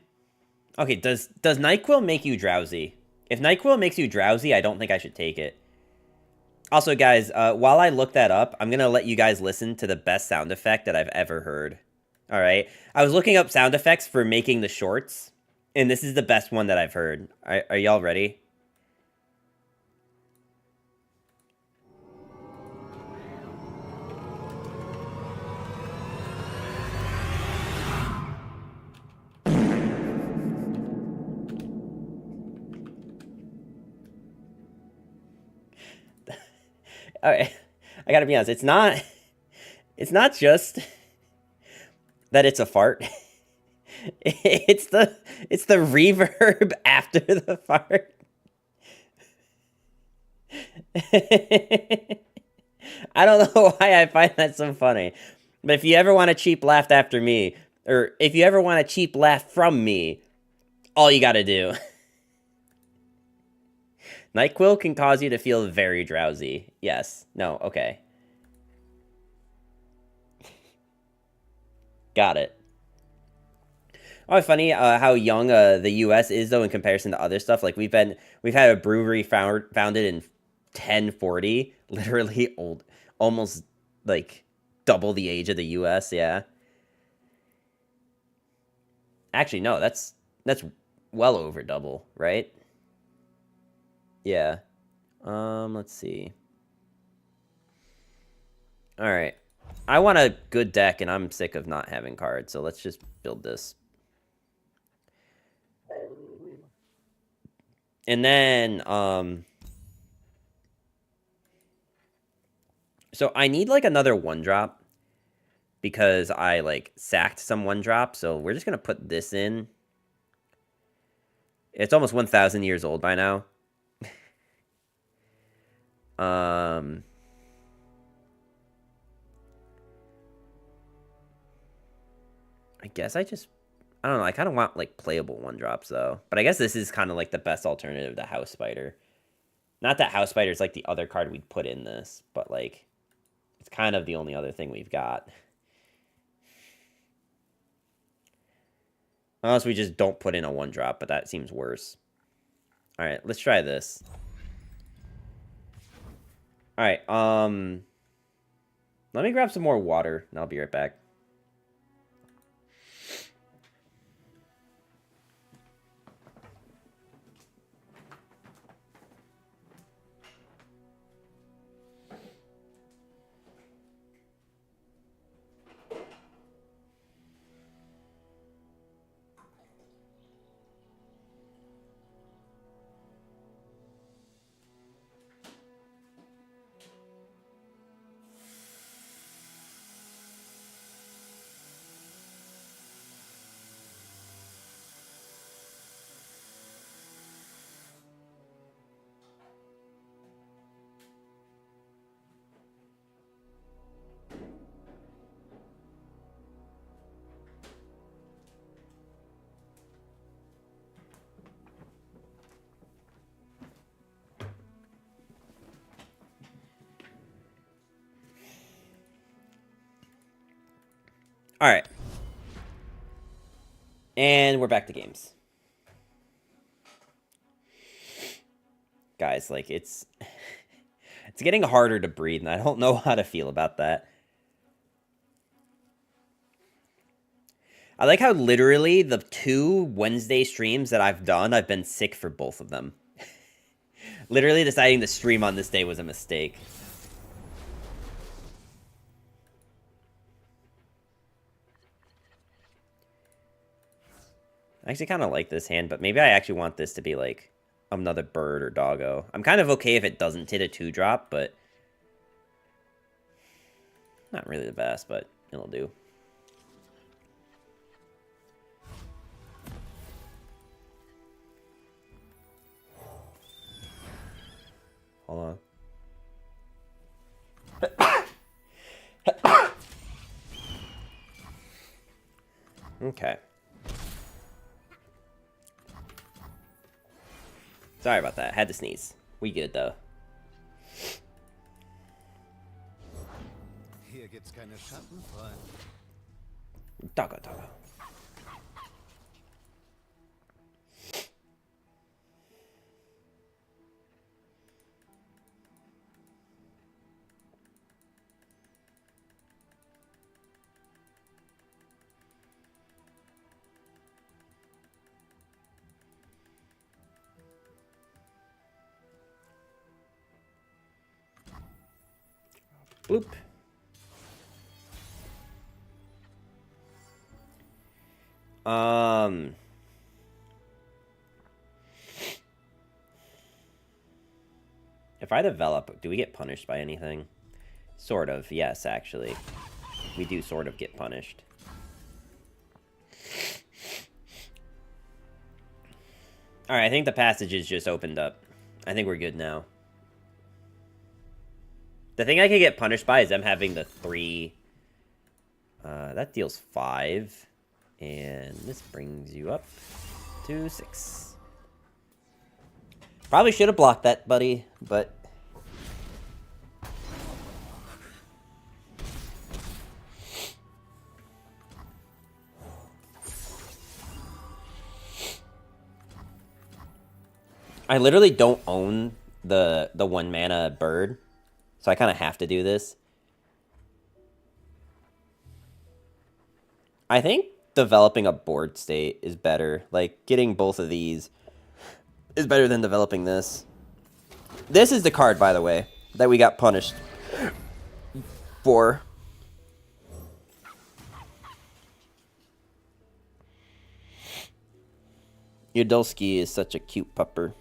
Okay, does NyQuil make you drowsy? If NyQuil makes you drowsy, I don't think I should take it. Also, guys, while I look that up, I'm going to let you guys listen to the best sound effect that I've ever heard. All right? I was looking up sound effects for making the shorts, and this is the best one that I've heard. Are y'all ready? All right. I gotta be honest. It's not just that it's a fart. It's the reverb after the fart. I don't know why I find that so funny. But if you ever want a cheap laugh after me, or if you ever want a cheap laugh from me, all you gotta do. NyQuil can cause you to feel very drowsy. Yes. No. Okay. Got it. Oh, funny how young the U.S. is though in comparison to other stuff. Like we've had a brewery founded in 1040, literally old, almost like double the age of the U.S. Yeah. Actually, no, that's well over double, right? Yeah. Let's see. All right. I want a good deck, and I'm sick of not having cards, so let's just build this. And then, so I need, like, another 1-drop, because I, like, sacked some 1-drop, so we're just gonna put this in. It's almost 1,000 years old by now. I guess I don't know, I kind of want, like, playable 1-drops, though. But I guess this is kind of, like, the best alternative to House Spider. Not that House Spider is, like, the other card we'd put in this, but, like, it's kind of the only other thing we've got. Unless we just don't put in a 1-drop, but that seems worse. Alright, let's try this. Alright, let me grab some more water, and I'll be right back. Alright. And we're back to games. Guys, like, it's getting harder to breathe, and I don't know how to feel about that. I like how literally the 2 Wednesday streams that I've done, I've been sick for both of them. Literally deciding to stream on this day was a mistake. I actually kind of like this hand, but maybe I actually want this to be like another bird or doggo. I'm kind of okay if it doesn't hit a 2-drop, but not really the best, but it'll do. Hold on. Okay. Sorry about that. Had to sneeze. We good, though. Hier gibt's keine Schatten, Freund. Doggo, doggo. Bloop. If I develop, do we get punished by anything? Sort of, yes, actually. We do sort of get punished. Alright, I think the passages just opened up. I think we're good now. The thing I could get punished by is them having the 3... that deals 5. And this brings you up to 6. Probably should have blocked that, buddy, but... I literally don't own the 1 mana bird, so I kind of have to do this. I think developing a board state is better. Like, getting both of these is better than developing this. This is the card, by the way, that we got punished for. Yudolski is such a cute pupper.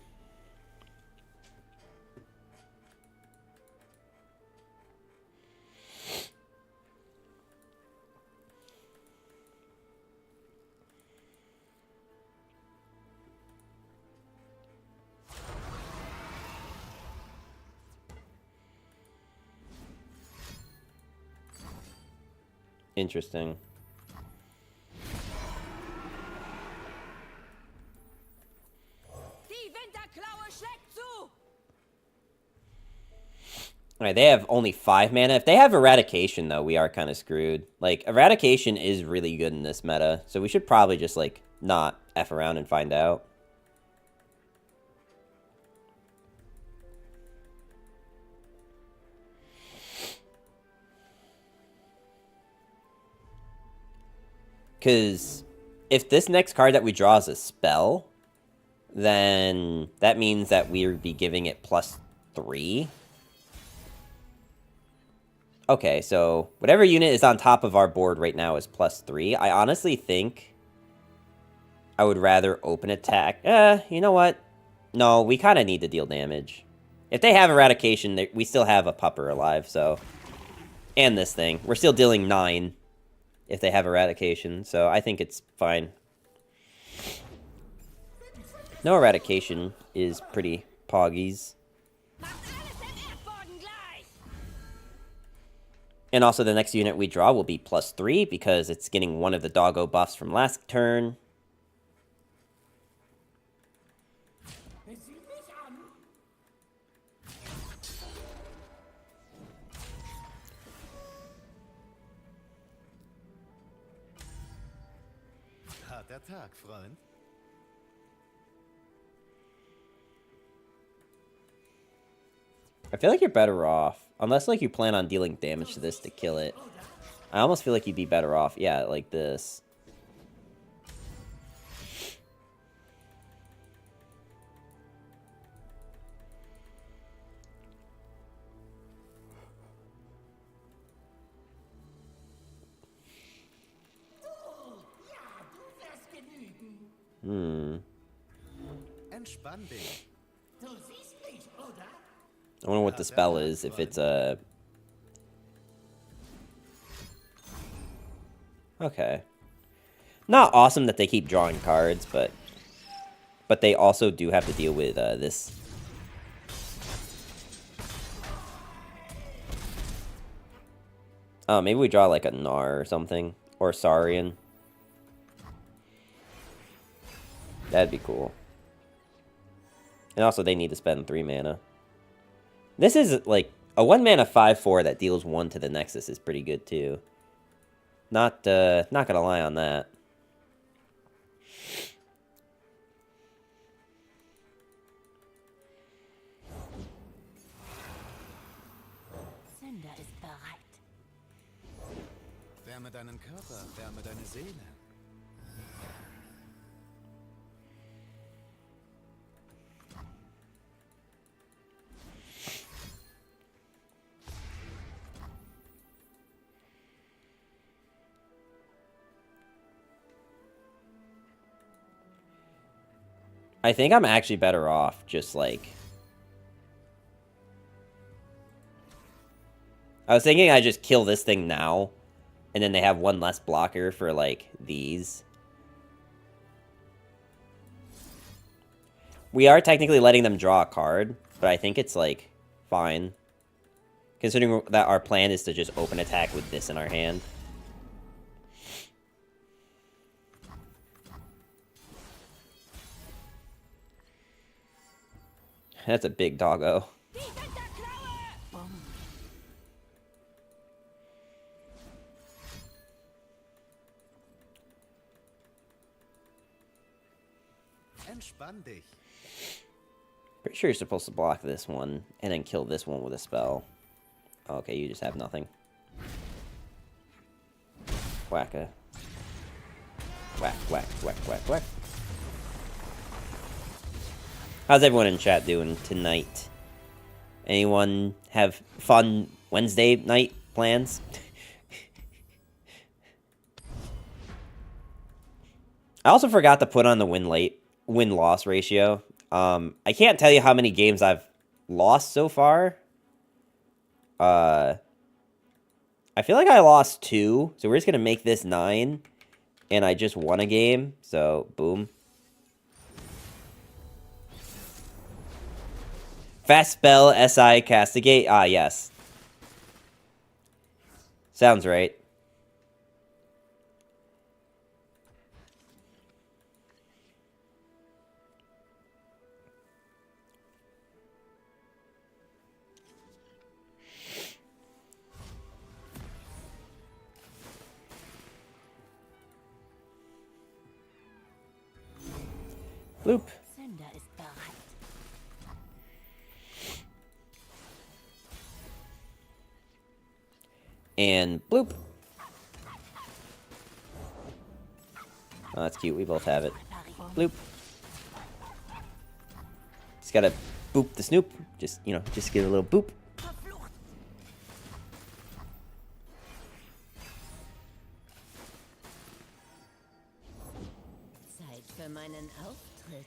Interesting. Alright, they have only 5 mana. If they have Eradication, though, we are kind of screwed. Like, Eradication is really good in this meta, so we should probably just, like, not F around and find out. Because if this next card that we draw is a spell, then that means that we would be giving it +3. Okay, so whatever unit is on top of our board right now is +3. I honestly think I would rather open attack. You know what? No, we kind of need to deal damage. If they have Eradication, we still have a pupper alive, so... And this thing. We're still dealing 9 if they have Eradication, so I think it's fine. No Eradication is pretty poggies. And also the next unit we draw will be +3 because it's getting one of the doggo buffs from last turn. Harter Tag, Freund. I feel like you're better off. Unless, like, you plan on dealing damage to this to kill it. I almost feel like you'd be better off. Yeah, like this. Entspann dich. I wonder what the spell is, if it's a... Okay. Not awesome that they keep drawing cards, but they also do have to deal with this. Oh, maybe we draw like a Gnar or something. Or Saurian. That'd be cool. And also they need to spend 3 mana. This is like a 1 mana 5/4 that deals 1 to the Nexus is pretty good too. Not gonna lie on that. Sünder ist bereit. Wärme deinen Körper, wärme deine Seele. I think I'm actually better off just like... I was thinking I just kill this thing now, and then they have 1 less blocker for like these. We are technically letting them draw a card, but I think it's like fine. Considering that our plan is to just open attack with this in our hand. That's a big doggo. Entspann dich. Pretty sure you're supposed to block this one and then kill this one with a spell. Okay, you just have nothing. Whacka. Whack, whack, whack, whack, whack. How's everyone in chat doing tonight? Anyone have fun Wednesday night plans? I also forgot to put on the win-loss ratio. I can't tell you how many games I've lost so far. I feel like I lost 2, so we're just gonna make this 9, and I just won a game, so boom. Fast spell, SI, castigate. Ah, yes. Sounds right. Bloop. Sünder ist bereit. And bloop. Oh, that's cute. We both have it. Bloop. Just gotta boop the snoop. Just, you know, just get a little boop. Zeit für meinen Auftritt.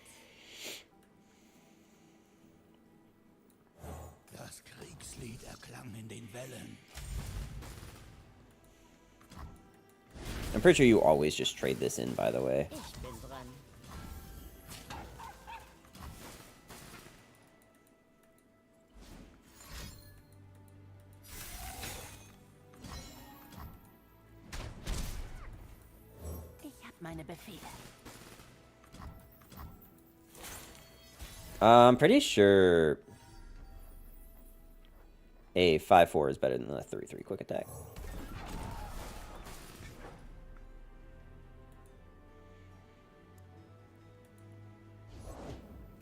Das Kriegslied erklang in den Wellen. I'm pretty sure you always just trade this in, by the way. Ich bin dran. Ich hab meine Befehle. I'm pretty sure a 5-4 is better than a 3-3 quick attack.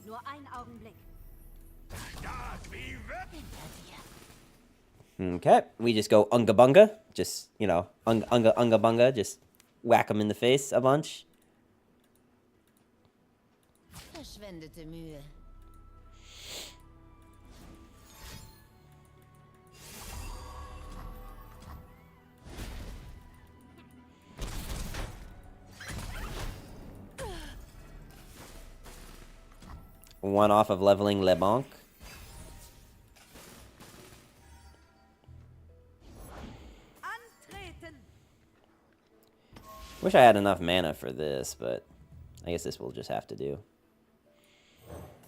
Nur ein Augenblick. Okay, we just go unga bunga. Just, you know, unga bunga. Just whack them in the face a bunch. Verschwendete Mühe. One off of leveling LeBlanc. Antreten! Wish I had enough mana for this, but I guess this will just have to do.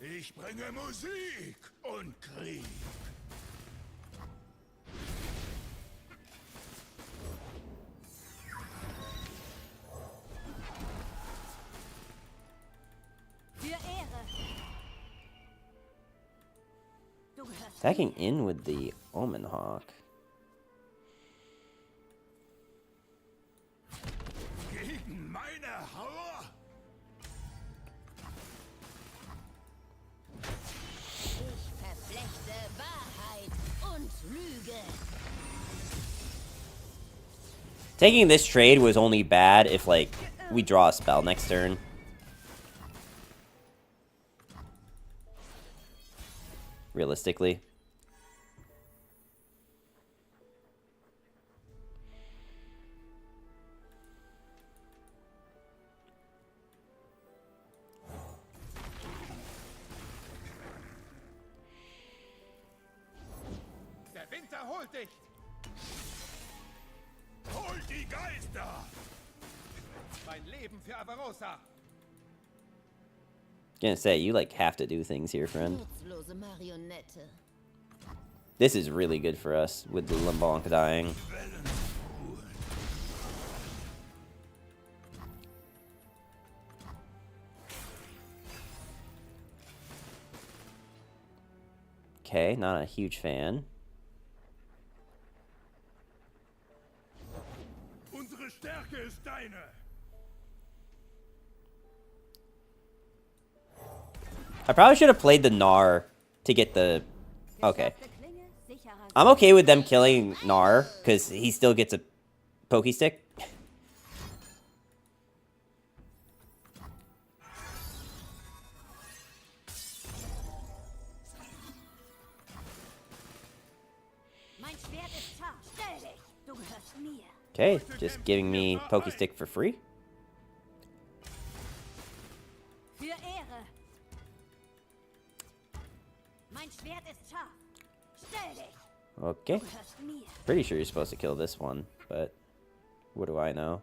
Ich bringe Musik und Krieg. Für Ehre! Du gehörst Attacking in with the Omen Hawk. Gegen meine Hauer. Ich verflechte Wahrheit und Lüge. Taking this trade was only bad if, like, we draw a spell next turn. Realistically. Der Winter holt dich. Holt die Geister. Mein Leben für Avarosa. Gonna say, you, like, have to do things here, friend. Nutzlose Marionette. This is really good for us with the LeBlanc dying. Okay, not a huge fan. Unsere Stärke ist deine. I probably should have played the Gnar to get the... Okay. I'm okay with them killing Gnar, because he still gets a pokey stick. Mein Schwert ist scharf. Stell dich. Du gehörst mir. Okay, just giving me pokey stick for free. Für Ehre! Mein Schwert ist scharf. Stell dich. Okay. Du gehörst mir. Pretty sure you're supposed to kill this one, but what do I know?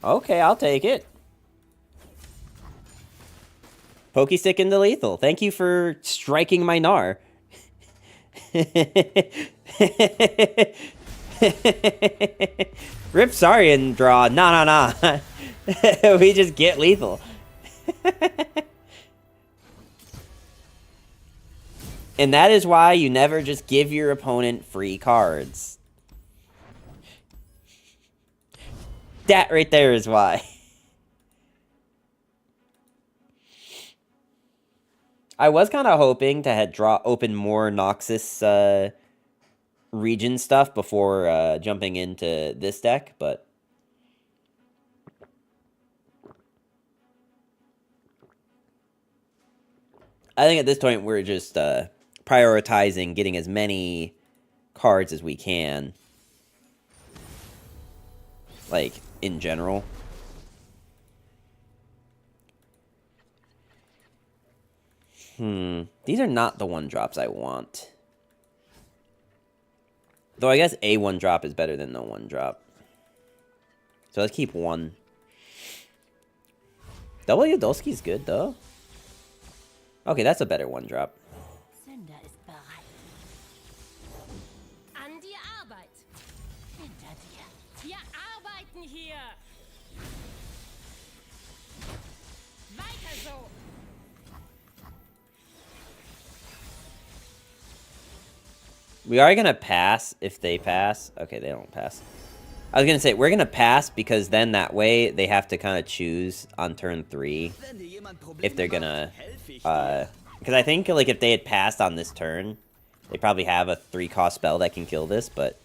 Okay, I'll take it. Pokey stick into lethal. Thank you for striking my Gnar. Rip sorry and draw. Nah. We just get lethal. And that is why you never just give your opponent free cards. That right there is why. I was kind of hoping to open more Noxus region stuff before jumping into this deck, but I think at this point we're just prioritizing getting as many cards as we can, like, in general. These are not the 1-drops I want. Though I guess a 1-drop is better than no 1-drop. So let's keep 1. Double Yodolski's good, though. Okay, that's a better 1-drop. Sünder ist bereit. An die Arbeit. Hinter dir. Wir arbeiten hier. Weiter so. We are going to pass if they pass. Okay, they don't pass. I was going to say, we're going to pass because then that way they have to kind of choose on turn 3 if they're going to... Because I think, like, if they had passed on this turn, they probably have a 3-cost spell that can kill this, but...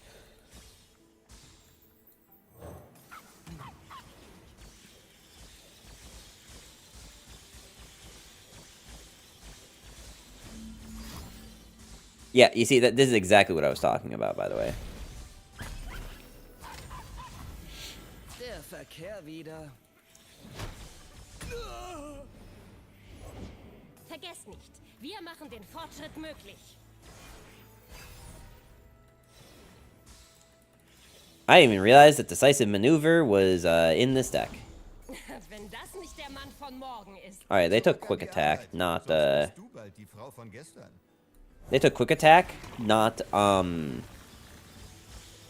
Yeah, you see, this is exactly what I was talking about, by the way. Der Verkehr wieder. Vergesst nicht, wir machen den Fortschritt möglich. I didn't even realize that Decisive Maneuver was in this deck. Wenn das nicht der Mann von morgen ist. Alright, they took Quick Attack, not, Du bald die Frau von gestern. They took Quick Attack, not,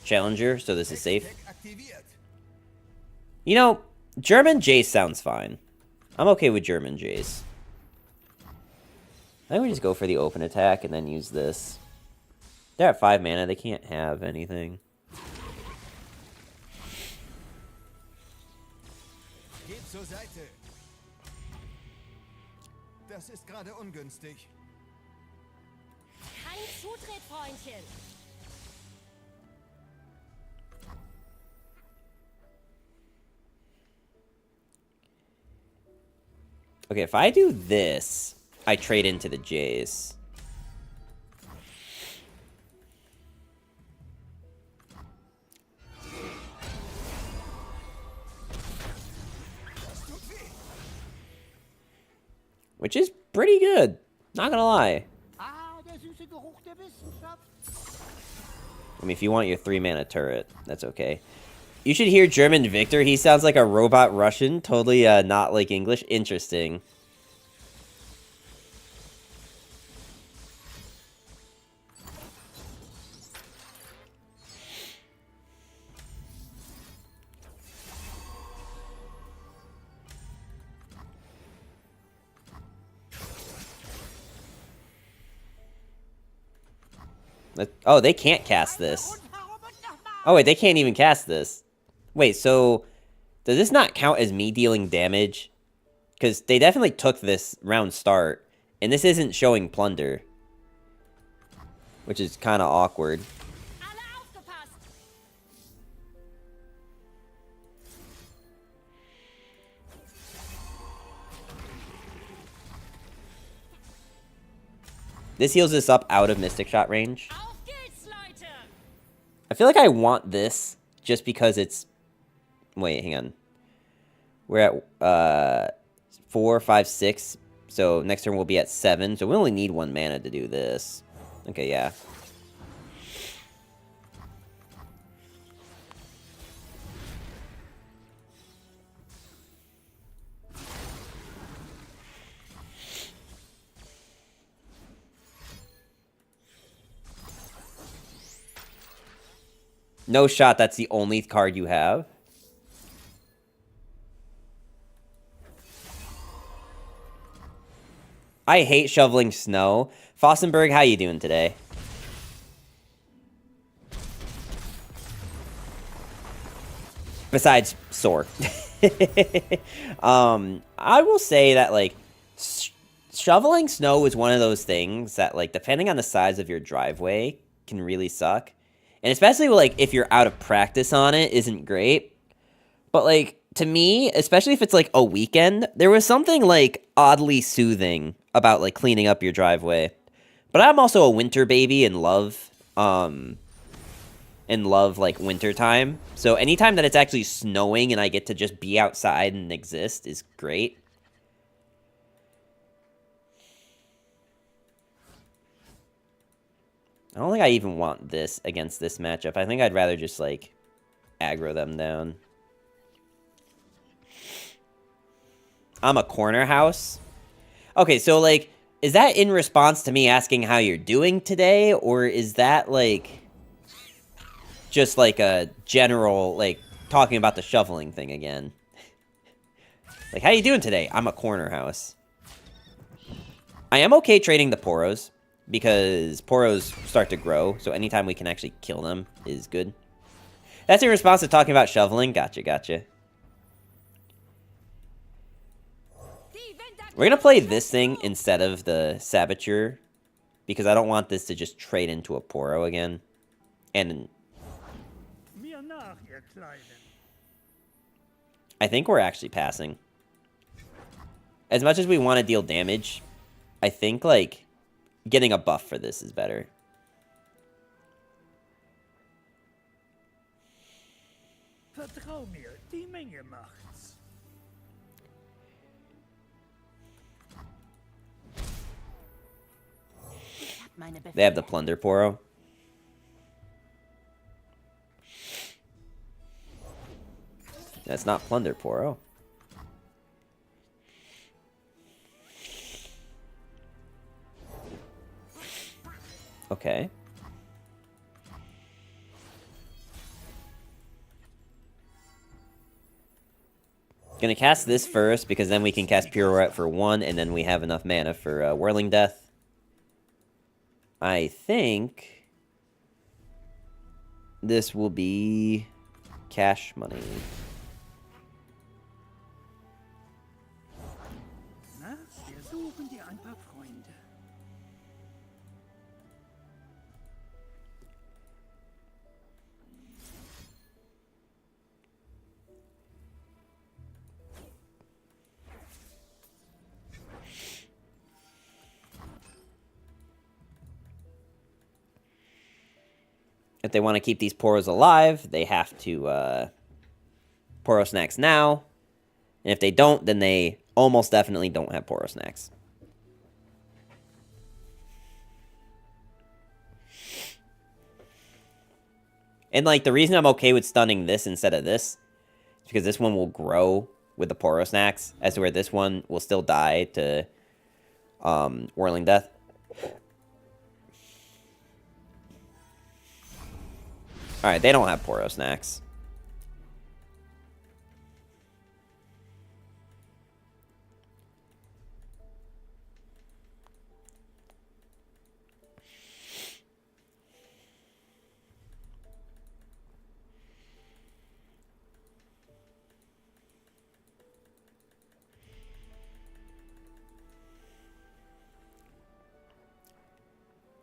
Challenger, so this is safe. You know, German Jace sounds fine. I'm okay with German Jace. I think we just go for the open attack and then use this. They're at 5 mana, they can't have anything. Geh zur Seite. Das ist gerade ungünstig. Kein Zutritt, Freundchen. Okay, if I do this, I trade into the Jays. Which is pretty good, not gonna lie. Der süße Geruch der Wissenschaft. I mean, if you want your 3-mana turret, that's okay. You should hear German Victor. He sounds like a robot Russian. Totally not like English. Interesting. Oh, they can't cast this. Oh, wait, they can't even cast this. Wait, so does this not count as me dealing damage? Because they definitely took this round start, and this isn't showing plunder. Which is kind of awkward. Alle aufgepasst. This heals us up out of Mystic Shot range. Auf geht's, Leute. I feel like I want this just because it's... Wait, hang on. We're at 4, 5, 6. So next turn we'll be at 7. So we only need 1 mana to do this. Okay, yeah. No shot, that's the only card you have. I hate shoveling snow. Fossenberg, how you doing today? Besides sore. I will say that, like, shoveling snow is one of those things that, like, depending on the size of your driveway, can really suck. And especially, like, if you're out of practice on it, isn't great. But, like, to me, especially if it's, like, a weekend, there was something, like, oddly soothing about, like, cleaning up your driveway. But I'm also a winter baby and love, like, winter time. So anytime that it's actually snowing and I get to just be outside and exist is great. I don't think I even want this against this matchup. I think I'd rather just, like, aggro them down. I'm a corner house. Okay, so, like, is that in response to me asking how you're doing today? Or is that, like, just, like, a general, like, talking about the shoveling thing again? Like, how you doing today? I'm a corner house. I am okay trading the poros, because poros start to grow, so anytime we can actually kill them is good. That's in response to talking about shoveling? Gotcha, gotcha. We're gonna play this thing instead of the Saboteur, because I don't want this to just trade into a poro again. And I think we're actually passing. As much as we want to deal damage, I think, like, getting a buff for this is better. Vertrau mir, die Menge macht's. They have the Plunder Poro. That's not Plunder Poro. Okay. Gonna cast this first, because then we can cast Pirouette for 1, and then we have enough mana for Whirling Death. I think this will be cash money. Na, wir suchen dir ein paar Freunde. If they want to keep these Poros alive, they have to Poro Snacks now. And if they don't, then they almost definitely don't have Poro Snacks. And, like, the reason I'm okay with stunning this instead of this is because this one will grow with the Poro Snacks, as to where this one will still die to Whirling Death. Alright, they don't have Poro Snacks.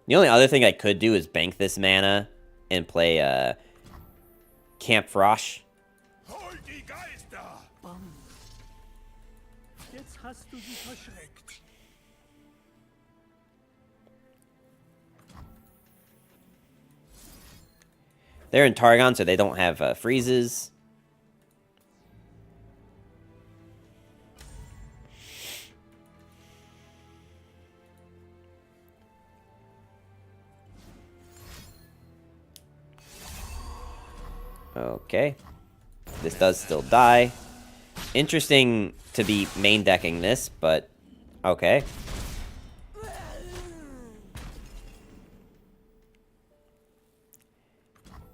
The only other thing I could do is bank this mana and play Camp Frosh. Hol die Geister! Jetzt hast du sie verschreckt. They're in Targon, so they don't have freezes. Okay. This does still die. Interesting to be main decking this, but okay.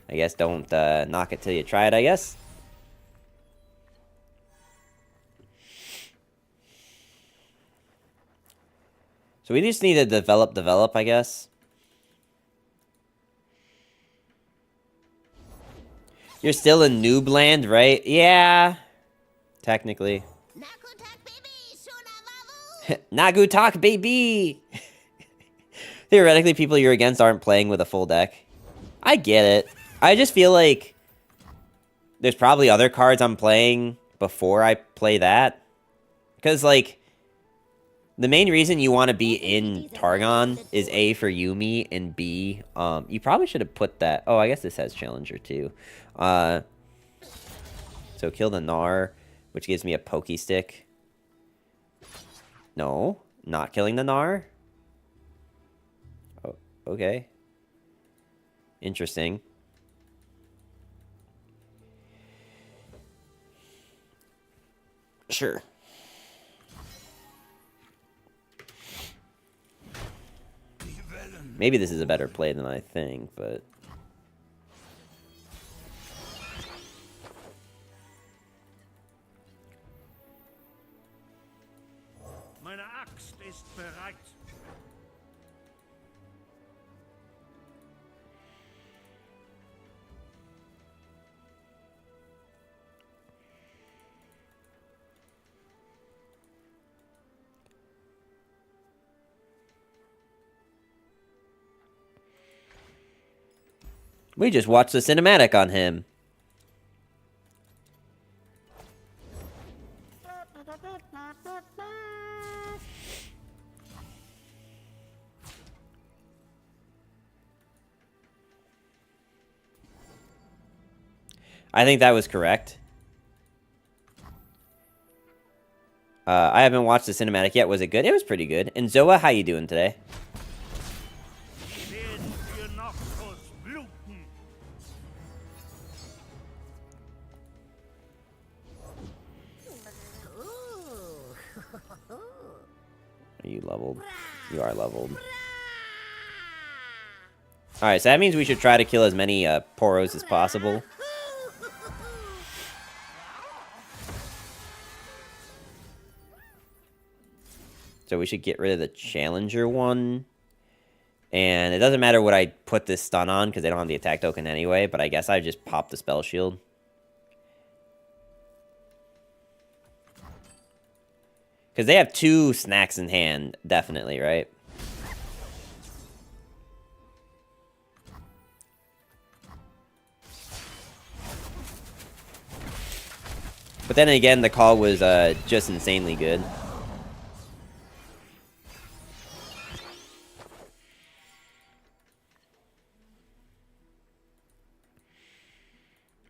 I guess don't knock it till you try it, I guess. So we just need to develop, I guess. You're still in noob land, right? Yeah. Technically. Nagu talk, baby! Theoretically, people you're against aren't playing with a full deck. I get it. I just feel like there's probably other cards I'm playing before I play that. Because, like, the main reason you want to be in Targon is A, for Yumi, and B, you probably should have put that... Oh, I guess this has Challenger, too. So, kill the Gnar, which gives me a Pokey Stick. No, not killing the Gnar. Oh, okay. Interesting. Sure. Maybe this is a better play than I think, but... Meine Axt ist bereit. We just watched the cinematic on him. I think that was correct. I haven't watched the cinematic yet. Was it good? It was pretty good. And Zoa, how you doing today? Werden wir noch kurz bluten. Are you leveled? You are leveled. Alright, so that means we should try to kill as many Poros as possible. So we should get rid of the Challenger one. And it doesn't matter what I put this stun on, because they don't have the attack token anyway, but I guess I just pop the Spell Shield. Because they have 2 snacks in hand, definitely, right? But then again, the call was just insanely good.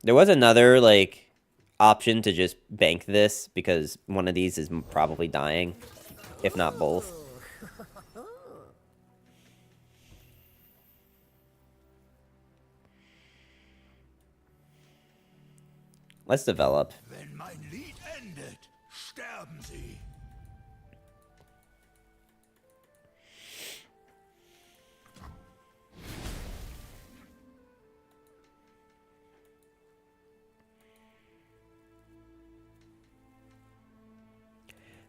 There was another, like, option to just bank this, because one of these is probably dying, if not both. Let's develop. Wenn mein Lied endet, sterben sie.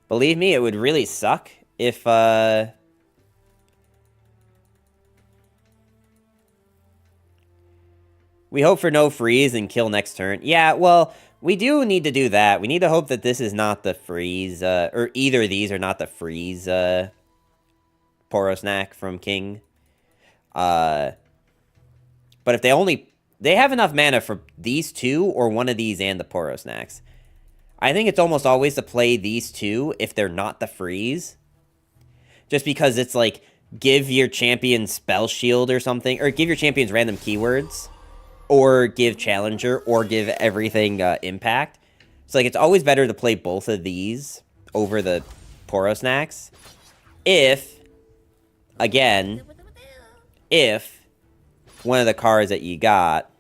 Believe me, it would really suck if, we hope for no freeze and kill next turn. Yeah, well, we do need to do that. We need to hope that this is not the freeze, or either of these are not the freeze, Poro Snack from King. But if they have enough mana for these 2 or one of these and the Poro Snacks. I think it's almost always to play these 2 if they're not the freeze. Just because it's like, give your champion Spell Shield or something, or give your champions random keywords, or give Challenger, or give everything Impact. So like, it's always better to play both of these over the Poro Snacks. If, again, if one of the cards that you got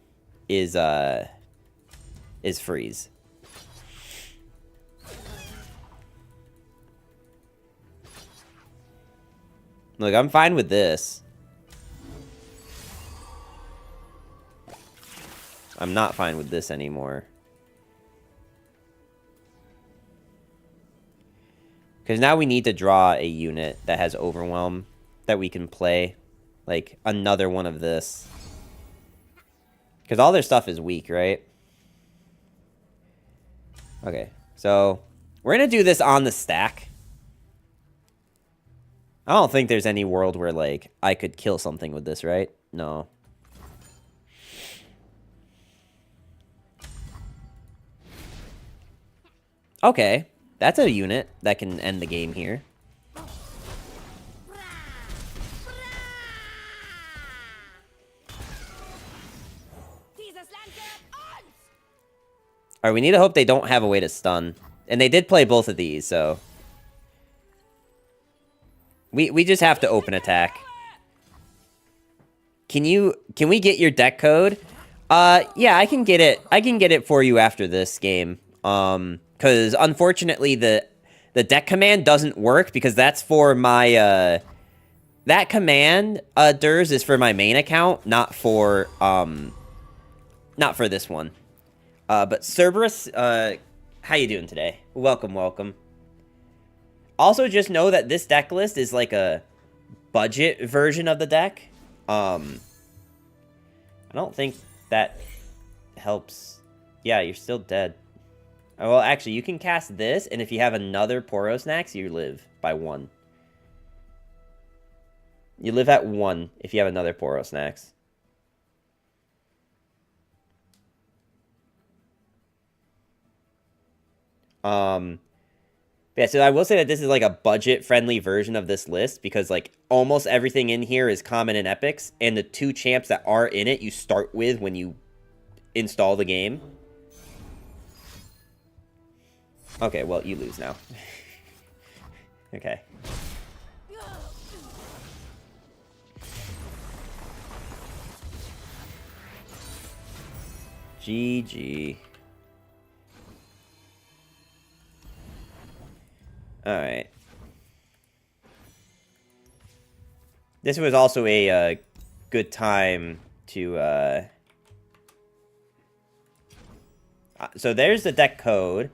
is freeze. Look, I'm fine with this. I'm not fine with this anymore. Because now we need to draw a unit that has Overwhelm that we can play. Like, another one of this. Because all their stuff is weak, right? Okay, so we're going to do this on the stack. I don't think there's any world where, like, I could kill something with this, right? No. Okay. That's a unit that can end the game here. Alright, we need to hope they don't have a way to stun. And they did play both of these, so... We just have to open attack. Can we get your deck code? Yeah, I can get it. I can get it for you after this game. Because unfortunately the deck command doesn't work because that's for my, that command, Durs, is for my main account, not for this one. But Cerberus, how you doing today? Welcome, welcome. Also, just know that this deck list is like a budget version of the deck. I don't think that helps. Yeah, you're still dead. Oh, well, actually, you can cast this, and if you have another Poro Snacks, you live by 1. You live at 1 if you have another Poro Snacks. Yeah, so I will say that this is like a budget-friendly version of this list because like almost everything in here is common and epics, and the 2 champs that are in it you start with when you install the game. Okay, well, you lose now. Okay. GG. Alright. This was also a good time to, so there's the deck code.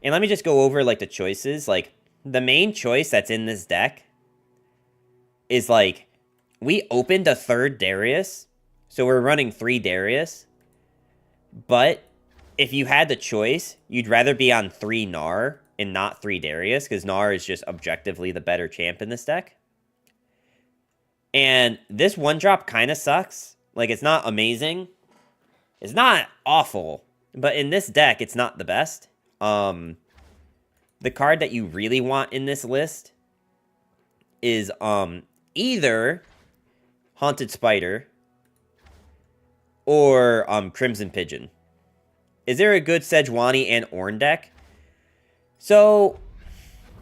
And let me just go over, like, the choices. Like, the main choice that's in this deck is, like, we opened a 3rd Darius. So we're running 3 Darius. But if you had the choice, you'd rather be on 3 Gnar and not 3 Darius, because Gnar is just objectively the better champ in this deck. And this 1-drop kind of sucks. Like, it's not amazing. It's not awful. But in this deck, it's not the best. The card that you really want in this list is, either Haunted Spider or, Crimson Pigeon. Is there a good Sejuani and Ornn deck? So,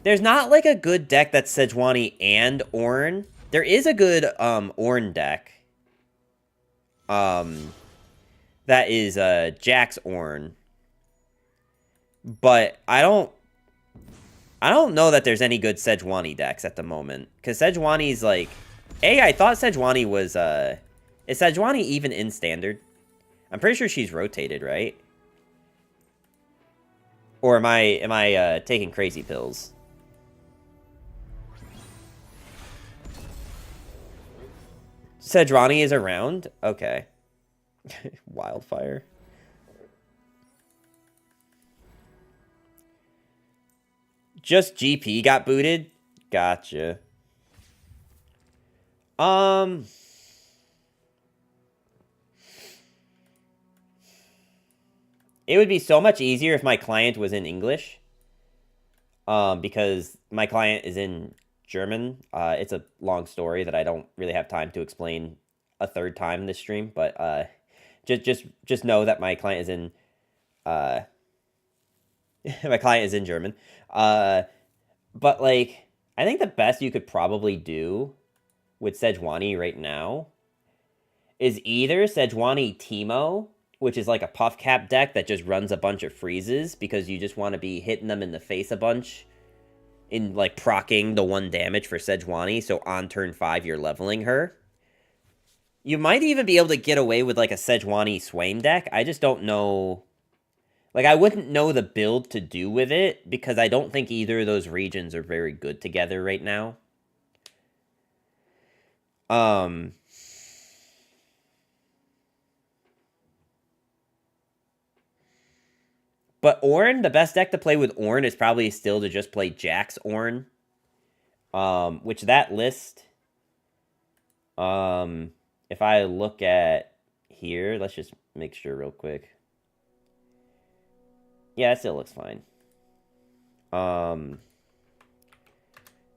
there's not, like, a good deck that's Sejuani and Ornn. There is a good, Ornn deck. That is, Jax Ornn. But I don't know that there's any good Sejuani decks at the moment. Because Sejuani's like... I thought Sejuani was, is Sejuani even in Standard? I'm pretty sure she's rotated, right? Or am I taking crazy pills? Sejuani is around? Okay. Wildfire. Just GP got booted? Gotcha. It would be so much easier if my client was in English. Because my client is in German. It's a long story that I don't really have time to explain a 3rd time in this stream, but just know that my client is in my client is in German. But, like, I think the best you could probably do with Sejuani right now is either Sejuani Teemo, which is like a puff cap deck that just runs a bunch of freezes because you just want to be hitting them in the face a bunch in, like, proccing the 1 damage for Sejuani, so on turn 5 you're leveling her. You might even be able to get away with, like, a Sejuani Swain deck. I just don't know... Like, I wouldn't know the build to do with it, because I don't think either of those regions are very good together right now. But Ornn, the best deck to play with Ornn is probably still to just play Jax Ornn. Which that list, if I look at here, let's just make sure real quick. Yeah, it still looks fine.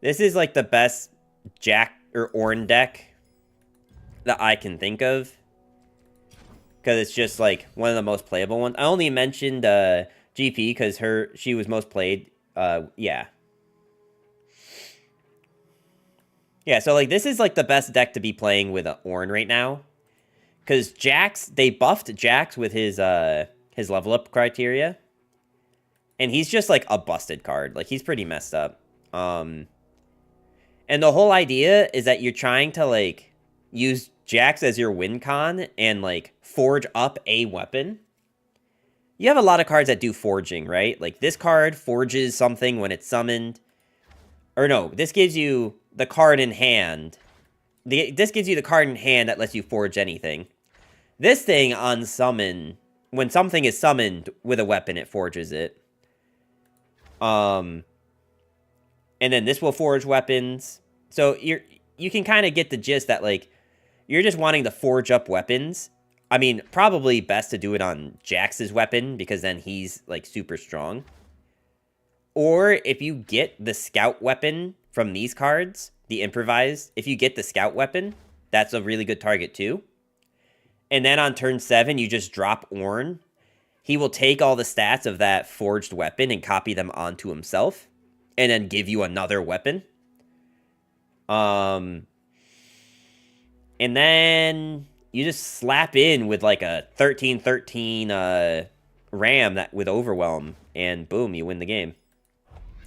This is like the best Jack or Ornn deck that I can think of. Because it's just like one of the most playable ones. I only mentioned GP because she was most played. Yeah. Yeah, so like this is like the best deck to be playing with Ornn right now. Because Jax, they buffed Jax with his level up criteria. And he's just like a busted card. Like he's pretty messed up. And the whole idea is that you're trying to like use Jax as your win con and like forge up a weapon. You have a lot of cards that do forging, right? Like this card forges something when it's summoned. Or no, this gives you the card in hand. This gives you the card in hand that lets you forge anything. This thing on summon, when something is summoned with a weapon, it forges it. And then this will forge weapons. So you can kind of get the gist that like you're just wanting to forge up weapons. I mean, probably best to do it on Jax's weapon because then he's like super strong. Or if you get the scout weapon from these cards, the improvised, if you get the scout weapon, that's a really good target too. And then on turn 7, you just drop Ornn. He will take all the stats of that forged weapon and copy them onto himself. And then give you another weapon. And then you just slap in with like a 13-13 ram that with overwhelm. And boom, you win the game.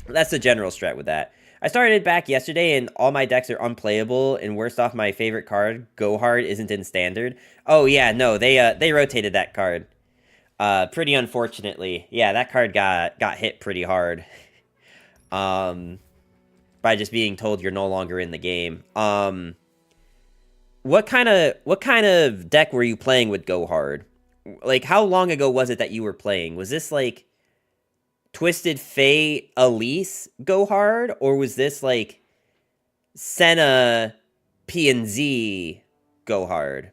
That's the general strat with that. I started back yesterday and all my decks are unplayable. And worst off, my favorite card, Go Hard, isn't in standard. Oh yeah, no, they rotated that card. Pretty unfortunately. Yeah, that card got hit pretty hard. By just being told you're no longer in the game. What kind of deck were you playing with Go Hard? Like, how long ago was it that you were playing? Was this like Twisted Fate Elise Go Hard, or was this like Senna P&Z Go Hard?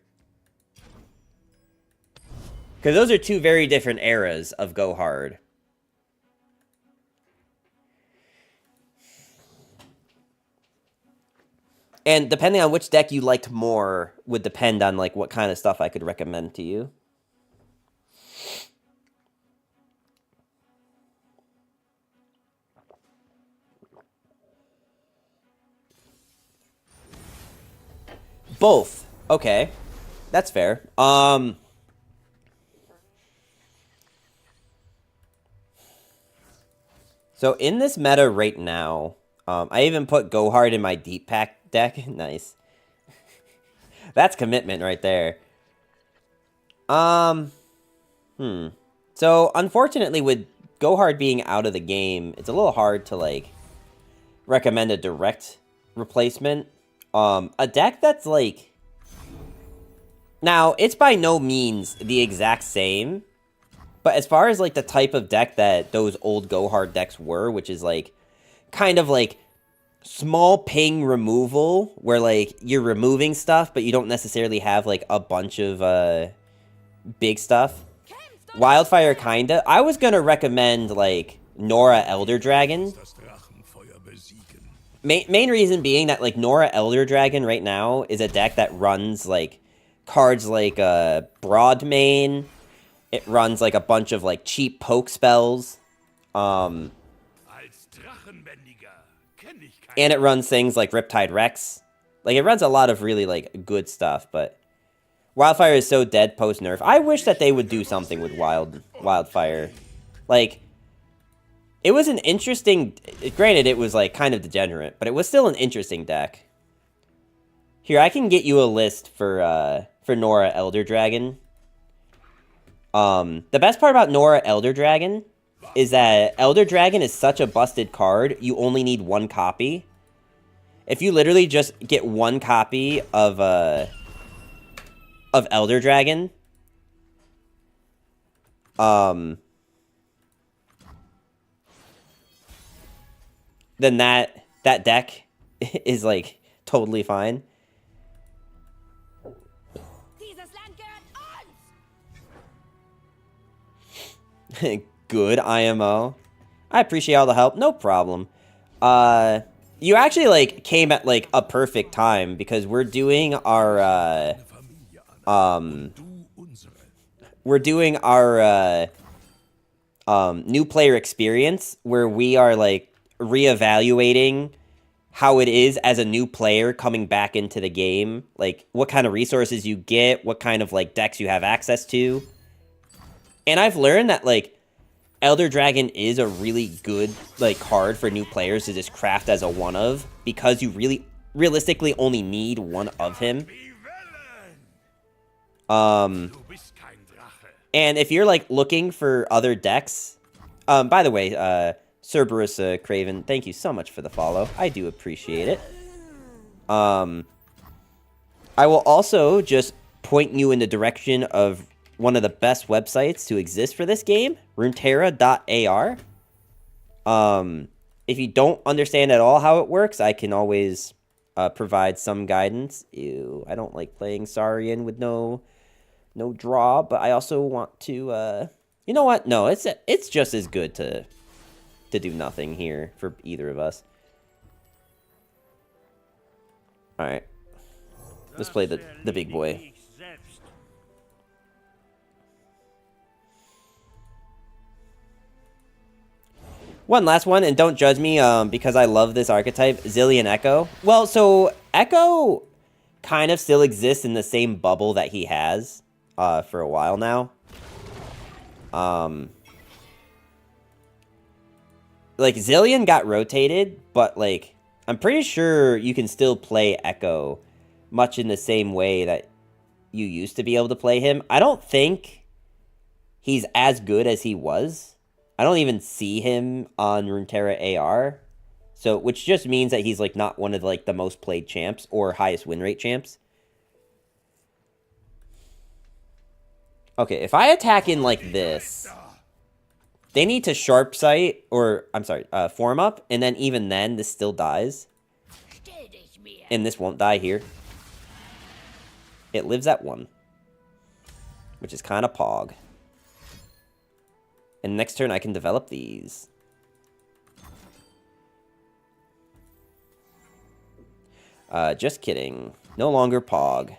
Because those are two very different eras of Go Hard. And depending on which deck you liked more would depend on like what kind of stuff I could recommend to you. Both. Okay. That's fair. So in this meta right now, I even put Go Hard in my deep pack deck. Nice. That's commitment right there. So unfortunately with Go Hard being out of the game, it's a little hard to like recommend a direct replacement. A deck that's like, now it's by no means the exact same, but as far as like the type of deck that those old Go Hard decks were, which is like kind of like small ping removal where like you're removing stuff but you don't necessarily have like a bunch of big stuff. Wildfire kinda. I was gonna recommend like Nora Elder Dragon. Main reason being that like Nora Elder Dragon right now is a deck that runs like cards like Broadmane. It runs like a bunch of like cheap poke spells. And it runs things like Riptide Rex. Like it runs a lot of really like good stuff, but Wildfire is so dead post nerf. I wish that they would do something with Wildfire. Like it was an interesting, granted it was like kind of degenerate, but it was still an interesting deck. Here, I can get you a list for Nora Elder Dragon. The best part about Nora Elder Dragon is that Elder Dragon is such a busted card, you only need one copy. If you literally just get one copy of Elder Dragon, then that deck is like totally fine. Dieses Land gehört uns! Good IMO. I appreciate all the help. No problem. You actually like came at like a perfect time because we're doing our new player experience where we are like reevaluating how it is as a new player coming back into the game, like what kind of resources you get, what kind of like decks you have access to. And I've learned that like Elder Dragon is a really good like card for new players to just craft as a one of, because you really realistically only need one of him. And if you're like looking for other decks, by the way, Cerberus Craven, thank you so much for the follow. I do appreciate it. I will also just point you in the direction of one of the best websites to exist for this game, runeterra.ar. If you don't understand at all how it works, I can always provide some guidance. Ew, I don't like playing Saurian with no draw, but I also want to, you know what? No, it's just as good to do nothing here for either of us. All right, let's play the big boy. One last one, and don't judge me because I love this archetype, Zillion Echo. Well, so Echo kind of still exists in the same bubble that he has for a while now. Like, Zillion got rotated, but, like, I'm pretty sure you can still play Echo much in the same way that you used to be able to play him. I don't think he's as good as he was. I don't even see him on Runeterra AR. So, which just means that he's, like, not one of, like, the most played champs or highest win rate champs. Okay, if I attack in like this, they need to sharp sight, or, I'm sorry, form up, and then even then, this still dies. And this won't die here. It lives at 1. Which is kind of pog. And next turn, I can develop these. Just kidding. No longer pog.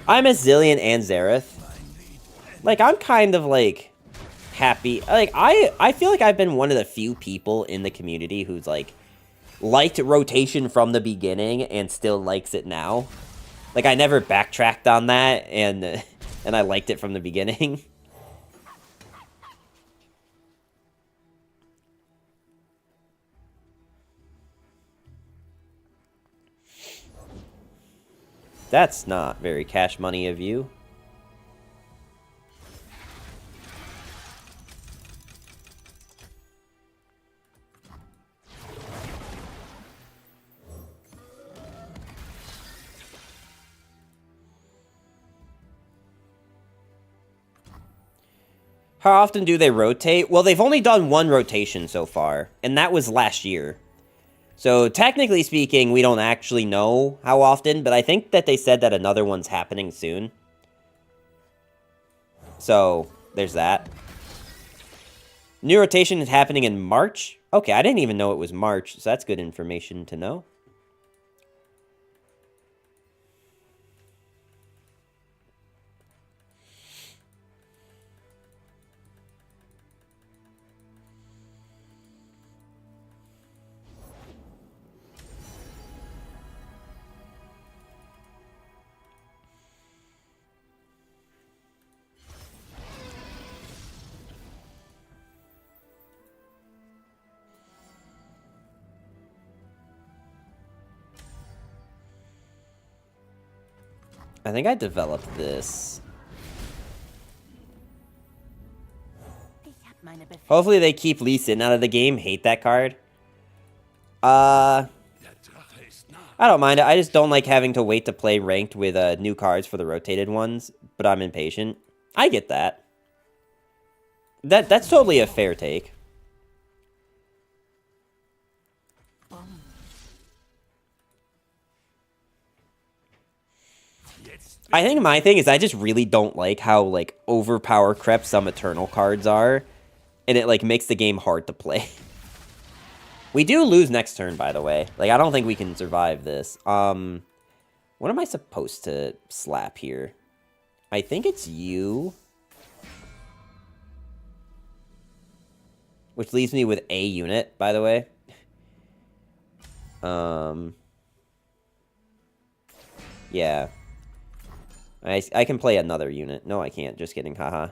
I'm a Zillion and Xerath. Like, I'm kind of, like, happy. Like, I feel like I've been one of the few people in the community who's, like, liked rotation from the beginning and still likes it now. Like, I never backtracked on that, and I liked it from the beginning. That's not very cash money of you. How often do they rotate? Well, they've only done one rotation so far, and that was last year. So, technically speaking, we don't actually know how often, but I think that they said that another one's happening soon. So, there's that. New rotation is happening in March? Okay, I didn't even know it was March, so that's good information to know. I think I developed this. Hopefully they keep Lee Sin out of the game. Hate that card. I don't mind it. I just don't like having to wait to play ranked with new cards for the rotated ones, but I'm impatient. I get that. That's totally a fair take. I think my thing is I just really don't like how, like, overpower crept some Eternal cards are. And it, like, makes the game hard to play. We do lose next turn, by the way. Like, I don't think we can survive this. What am I supposed to slap here? I think it's you. Which leaves me with a unit, by the way. Yeah. I can play another unit. No, I can't. Just kidding. Haha.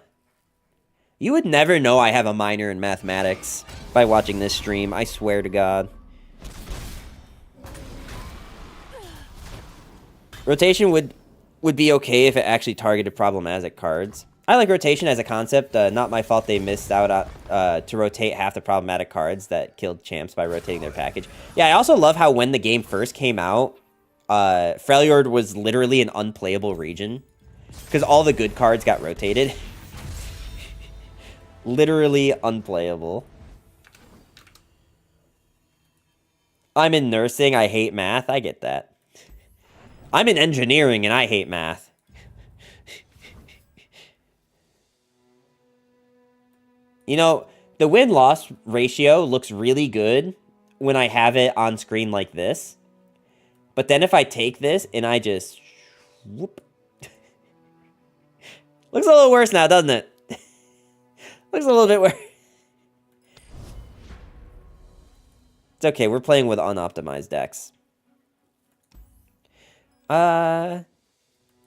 You would never know I have a minor in mathematics by watching this stream. I swear to God. Rotation would be okay if it actually targeted problematic cards. I like rotation as a concept. Not my fault they missed out to rotate half the problematic cards that killed champs by rotating their package. Yeah, I also love how when the game first came out, Freljord was literally an unplayable region. Because all the good cards got rotated. Literally unplayable. I'm in nursing, I hate math. I get that. I'm in engineering and I hate math. You know, the win-loss ratio looks really good when I have it on screen like this. But then if I take this and I just... Whoop. Looks a little worse now, doesn't it? Looks a little bit worse. It's okay, we're playing with unoptimized decks. No,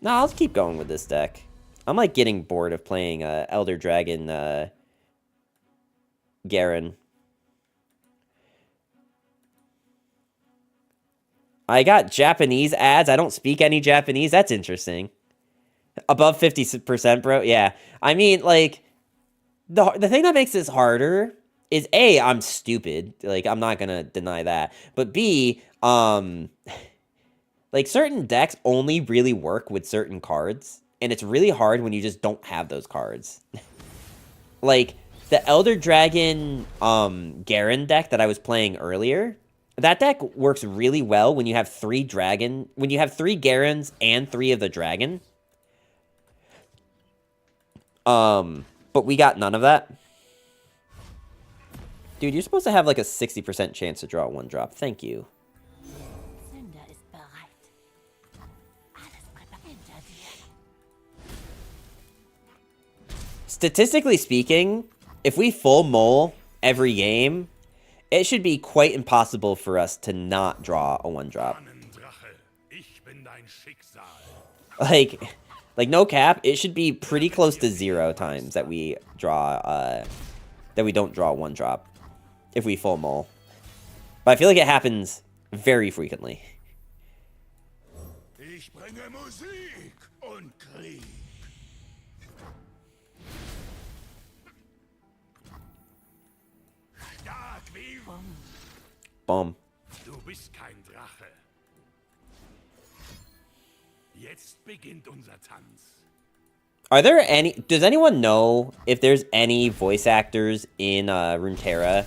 I'll keep going with this deck. I'm like getting bored of playing Elder Dragon Garen. I got Japanese ads. I don't speak any Japanese. That's interesting. Above 50%, bro. Yeah. I mean, like, the thing that makes this harder is A, I'm stupid. Like, I'm not gonna deny that. But B, like, certain decks only really work with certain cards. And it's really hard when you just don't have those cards. Like, the Elder Dragon Garen deck that I was playing earlier, that deck works really well when you have 3 Garens and 3 of the dragon. But we got none of that. Dude, you're supposed to have like a 60% chance to draw a 1-drop. Thank you. Statistically speaking, if we full mole every game, it should be quite impossible for us to not draw a 1-drop. Like no cap, it should be pretty close to 0 times that we draw, that we don't draw a 1-drop if we full mole. But I feel like it happens very frequently. Ich bringe Musik und Krieg. Stark wie Boom. Du bist kein Drache. Jetzt beginnt unser Tanz. Are there any... Does anyone know if there's any voice actors in Runeterra,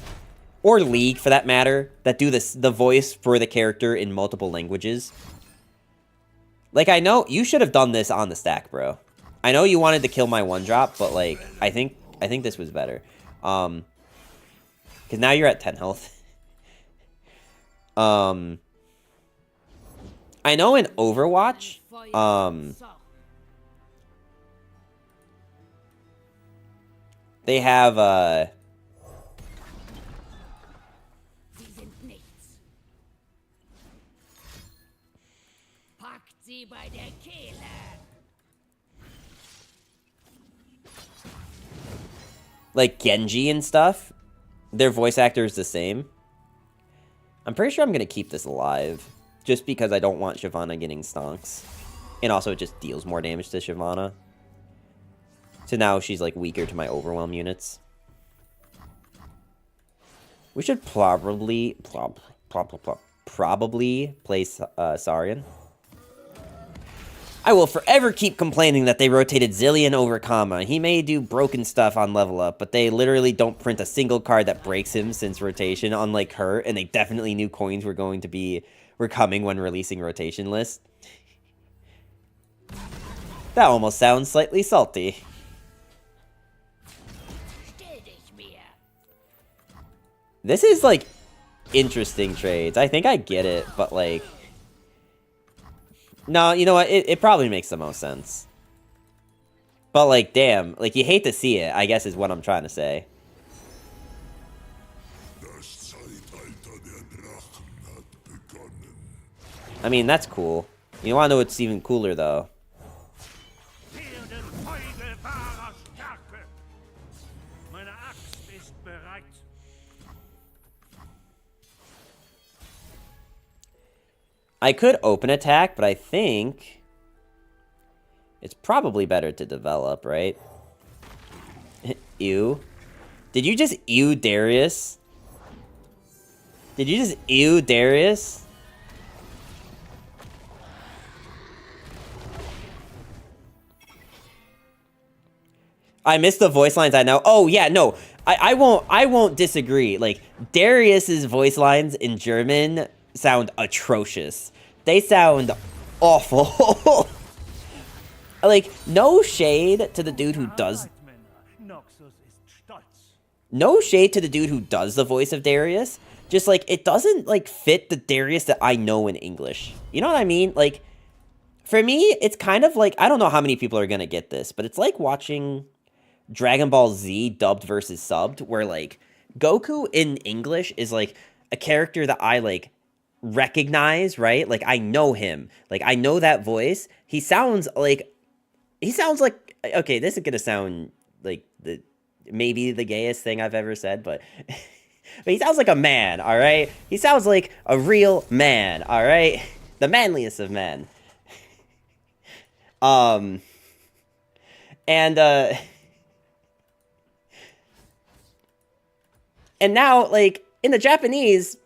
or League for that matter, that do the voice for the character in multiple languages? Like, I know you should have done this on the stack, bro. I know you wanted to kill my 1-drop, but like, I think this was better. Because now you're at 10 health. I know in Overwatch, they have, Sie sind nichts. Packt sie bei der Kehle. like Genji and stuff, their voice actor is the same. I'm pretty sure I'm going to keep this alive, just because I don't want Shyvana getting stonks. And also it just deals more damage to Shyvana. So now she's like weaker to my overwhelm units. We should probably play Saurian. I will forever keep complaining that they rotated Zillion over Kama. He may do broken stuff on level up, but they literally don't print a single card that breaks him since rotation, unlike her, and they definitely knew coins were coming when releasing rotation list. That almost sounds slightly salty. Stell dich mir. This is, like, interesting trades. I think I get it, but, like... No, you know what? It probably makes the most sense. But, like, damn. Like, you hate to see it, I guess is what I'm trying to say. I mean, that's cool. You wanna know what's even cooler, though? Meine Axt ist bereit. I could open attack, but I think... it's probably better to develop, right? Ew. Did you just ew Darius? Did you just ew Darius? I missed the voice lines, I know. Oh, yeah, no. I won't disagree. Like, Darius's voice lines in German sound atrocious. They sound awful. Like, no shade to the dude who does... Noxus ist stolz. No shade to the dude who does the voice of Darius. Just, like, it doesn't, like, fit the Darius that I know in English. You know what I mean? Like, for me, it's kind of like... I don't know how many people are gonna get this, but it's like watching Dragon Ball Z dubbed versus subbed, where, like, Goku in English is, like, a character that I, like, recognize, right? Like, I know him. Like, I know that voice. He sounds like... Okay, this is gonna sound like maybe the gayest thing I've ever said, but he sounds like a man, all right? He sounds like a real man, all right? The manliest of men. And now, like, in the Japanese,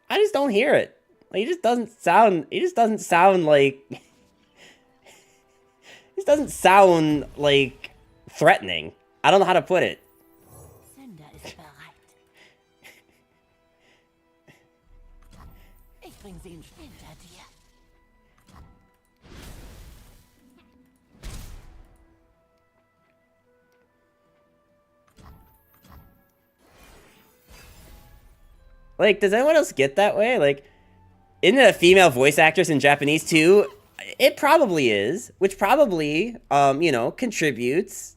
I just don't hear it. Like, it just doesn't sound like... This doesn't sound, like, threatening. I don't know how to put it. Sender ist bereit. Ich bring sie hinter dir. Like, does anyone else get that way? Like, isn't it a female voice actress in Japanese, too? It probably is, which probably, you know, contributes.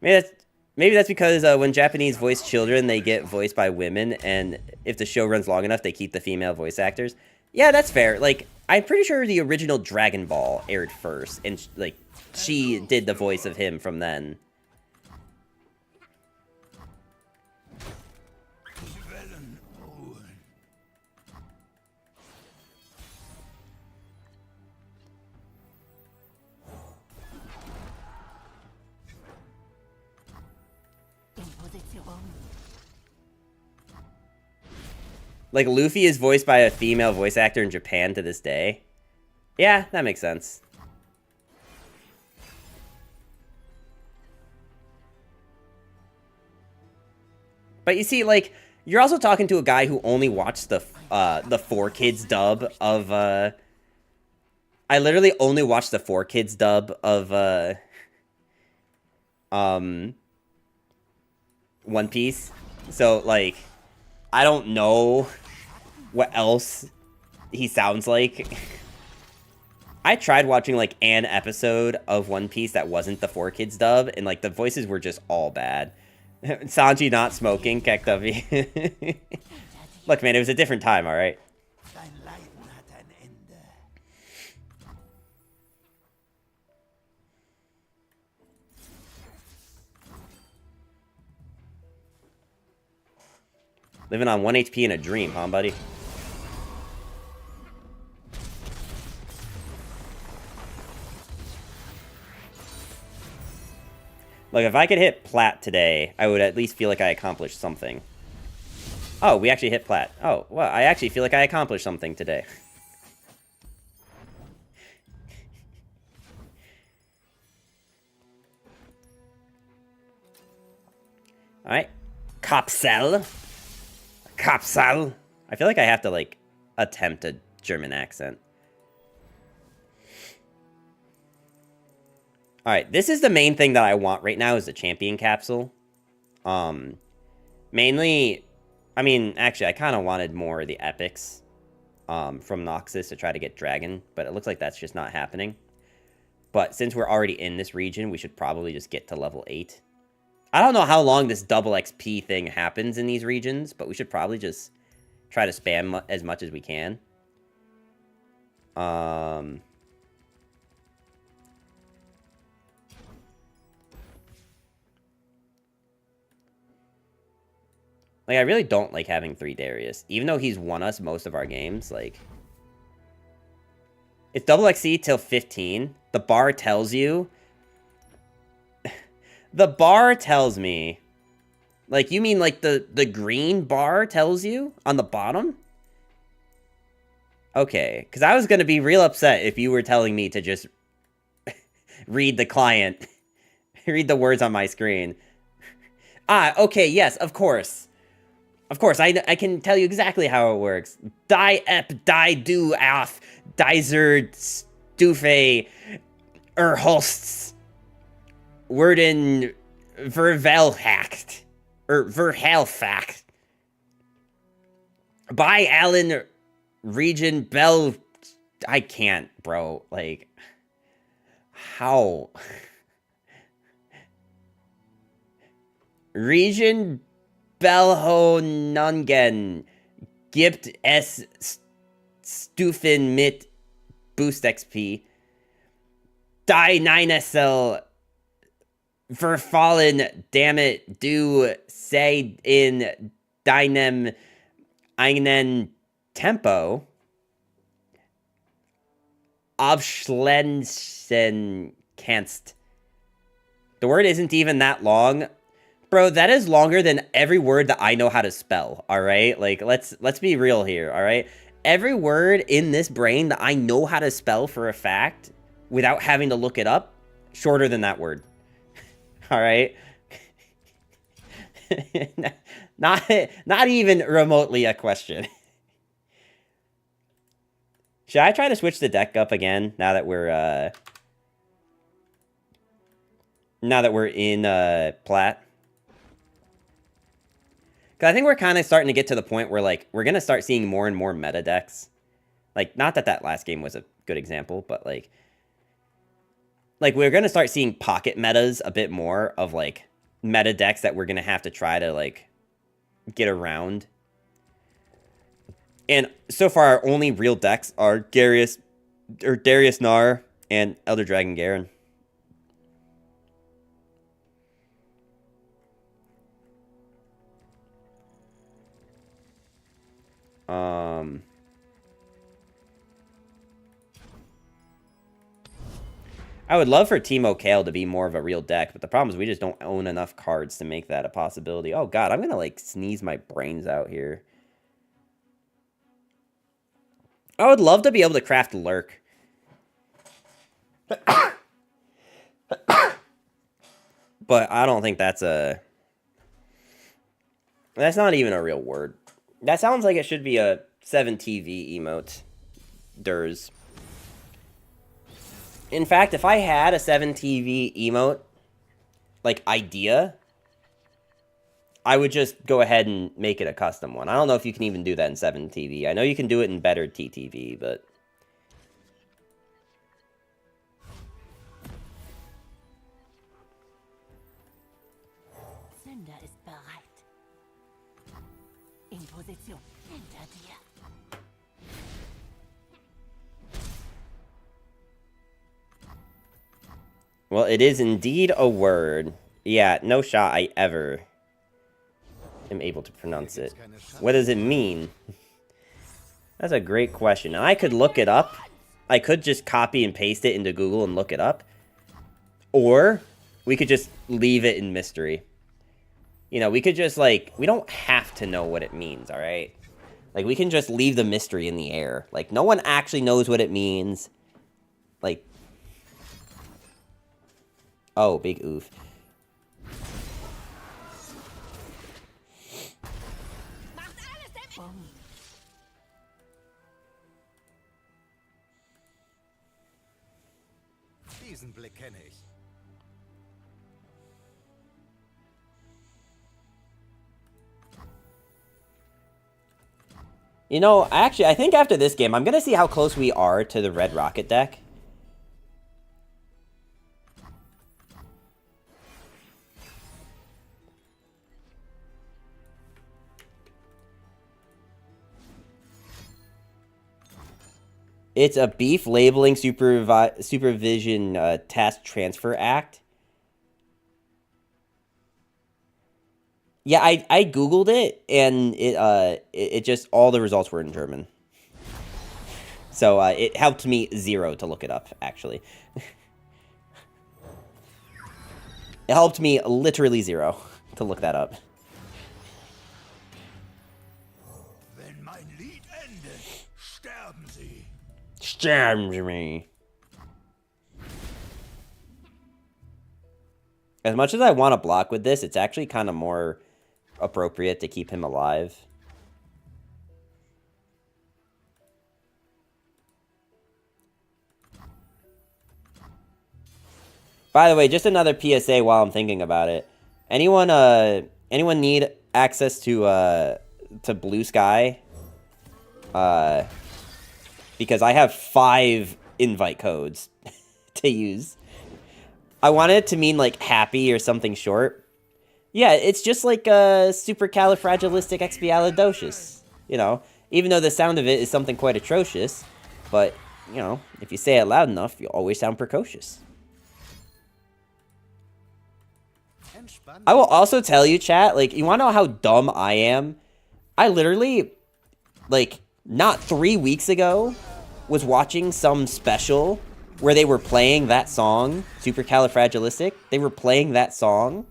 Maybe that's because when Japanese voice children, they get voiced by women, and if the show runs long enough, they keep the female voice actors. Yeah, that's fair. Like, I'm pretty sure the original Dragon Ball aired first, and, like, she did the voice of him from then. Like, Luffy is voiced by a female voice actor in Japan to this day. Yeah, that makes sense. But you see, like, you're also talking to a guy who only watched the 4Kids dub of, I literally only watched the 4Kids dub of, One Piece. So, like, I don't know what else he sounds like. I tried watching, like, an episode of One Piece that wasn't the 4Kids dub, and, like, the voices were just all bad. Sanji not smoking, Kektavi. Look, man, it was a different time, alright? Dein Leiden hat ein Ende. Living on 1 HP in a dream, huh, buddy? Look, if I could hit Plat today, I would at least feel like I accomplished something. Oh, we actually hit Plat. Oh, well, I actually feel like I accomplished something today. Alright. Kopsel. Kopsel. I feel like I have to, like, attempt a German accent. Alright, this is the main thing that I want right now is the champion capsule. Mainly, I mean, actually, I kind of wanted more of the epics from Noxus to try to get Dragon, but it looks like that's just not happening. But since we're already in this region, we should probably just get to level 8. I don't know how long this double XP thing happens in these regions, but we should probably just try to spam as much as we can. Like, I really don't like having 3 Darius. Even though he's won us most of our games, like... It's double XC till 15. The bar tells you... The bar tells me... Like, you mean like the green bar tells you on the bottom? Okay, because I was going to be real upset if you were telling me to just read the client. Read the words on my screen. Ah, okay, yes, of course. Of course, I can tell you exactly how it works. Die ep, die do af, dizer stufe, holsts, worden vervelhacht, verhelfacht. By Allen Region Bell. I can't, bro. Like, how? Region Belhonungen gibt es Stufen mit Boost XP. Die Ninesel verfallen, damn it, du say in deinem eigenen Tempo. Abschließen kannst. The word isn't even that long. Bro, that is longer than every word that I know how to spell, alright? Like, let's be real here, alright? Every word in this brain that I know how to spell for a fact, without having to look it up, shorter than that word. Alright? Not even remotely a question. Should I try to switch the deck up again, now that we're in, Plat? Because I think we're kind of starting to get to the point where, like, we're going to start seeing more and more meta decks. Like, not that that last game was a good example, but, like we're going to start seeing pocket metas a bit more of, like, meta decks that we're going to have to try to, like, get around. And so far, our only real decks are Darius Gnar and Elder Dragon Garen. I would love for Teemo Kale to be more of a real deck, but the problem is we just don't own enough cards to make that a possibility. Oh god, I'm gonna, like, sneeze my brains out here. I would love to be able to craft Lurk. But I don't think that's a... That's not even a real word. That sounds like it should be a 7TV emote. Durs. In fact, if I had a 7TV emote, like, idea, I would just go ahead and make it a custom one. I don't know if you can even do that in 7TV. I know you can do it in better TTV, but... Sünder ist bereit. In Position. Hinter dir. Well, it is indeed a word. Yeah, no shot I ever am able to pronounce it. What does it mean? That's a great question. And I could look it up. I could just copy and paste it into Google and look it up. Or we could just leave it in mystery. You know, we could just, like, we don't have to know what it means, alright? Like, we can just leave the mystery in the air. Like, no one actually knows what it means. Like... Oh, big oof. Diesen Blick kenne ich. You know, actually, I think after this game, I'm going to see how close we are to the red rocket deck. It's a beef labeling supervision task transfer act. Yeah, I Googled it, and it just, all the results were in German. So it helped me 0 to look it up, actually. It helped me literally 0 to look that up. Wenn mein Lied endet, sterben sie. Sterben me. As much as I want to block with this, it's actually kind of more appropriate to keep him alive. By the way, just another PSA while I'm thinking about it. Anyone need access to Blue Sky? Because I have 5 invite codes to use. I wanted it to mean like happy or something short. Yeah, it's just like supercalifragilisticexpialidocious. You know, even though the sound of it is something quite atrocious, but you know, if you say it loud enough, you always sound precocious. I will also tell you, chat, like, you want to know how dumb I am? I literally, like, not 3 weeks ago, was watching some special where they were playing that song, Supercalifragilistic. They were playing that song,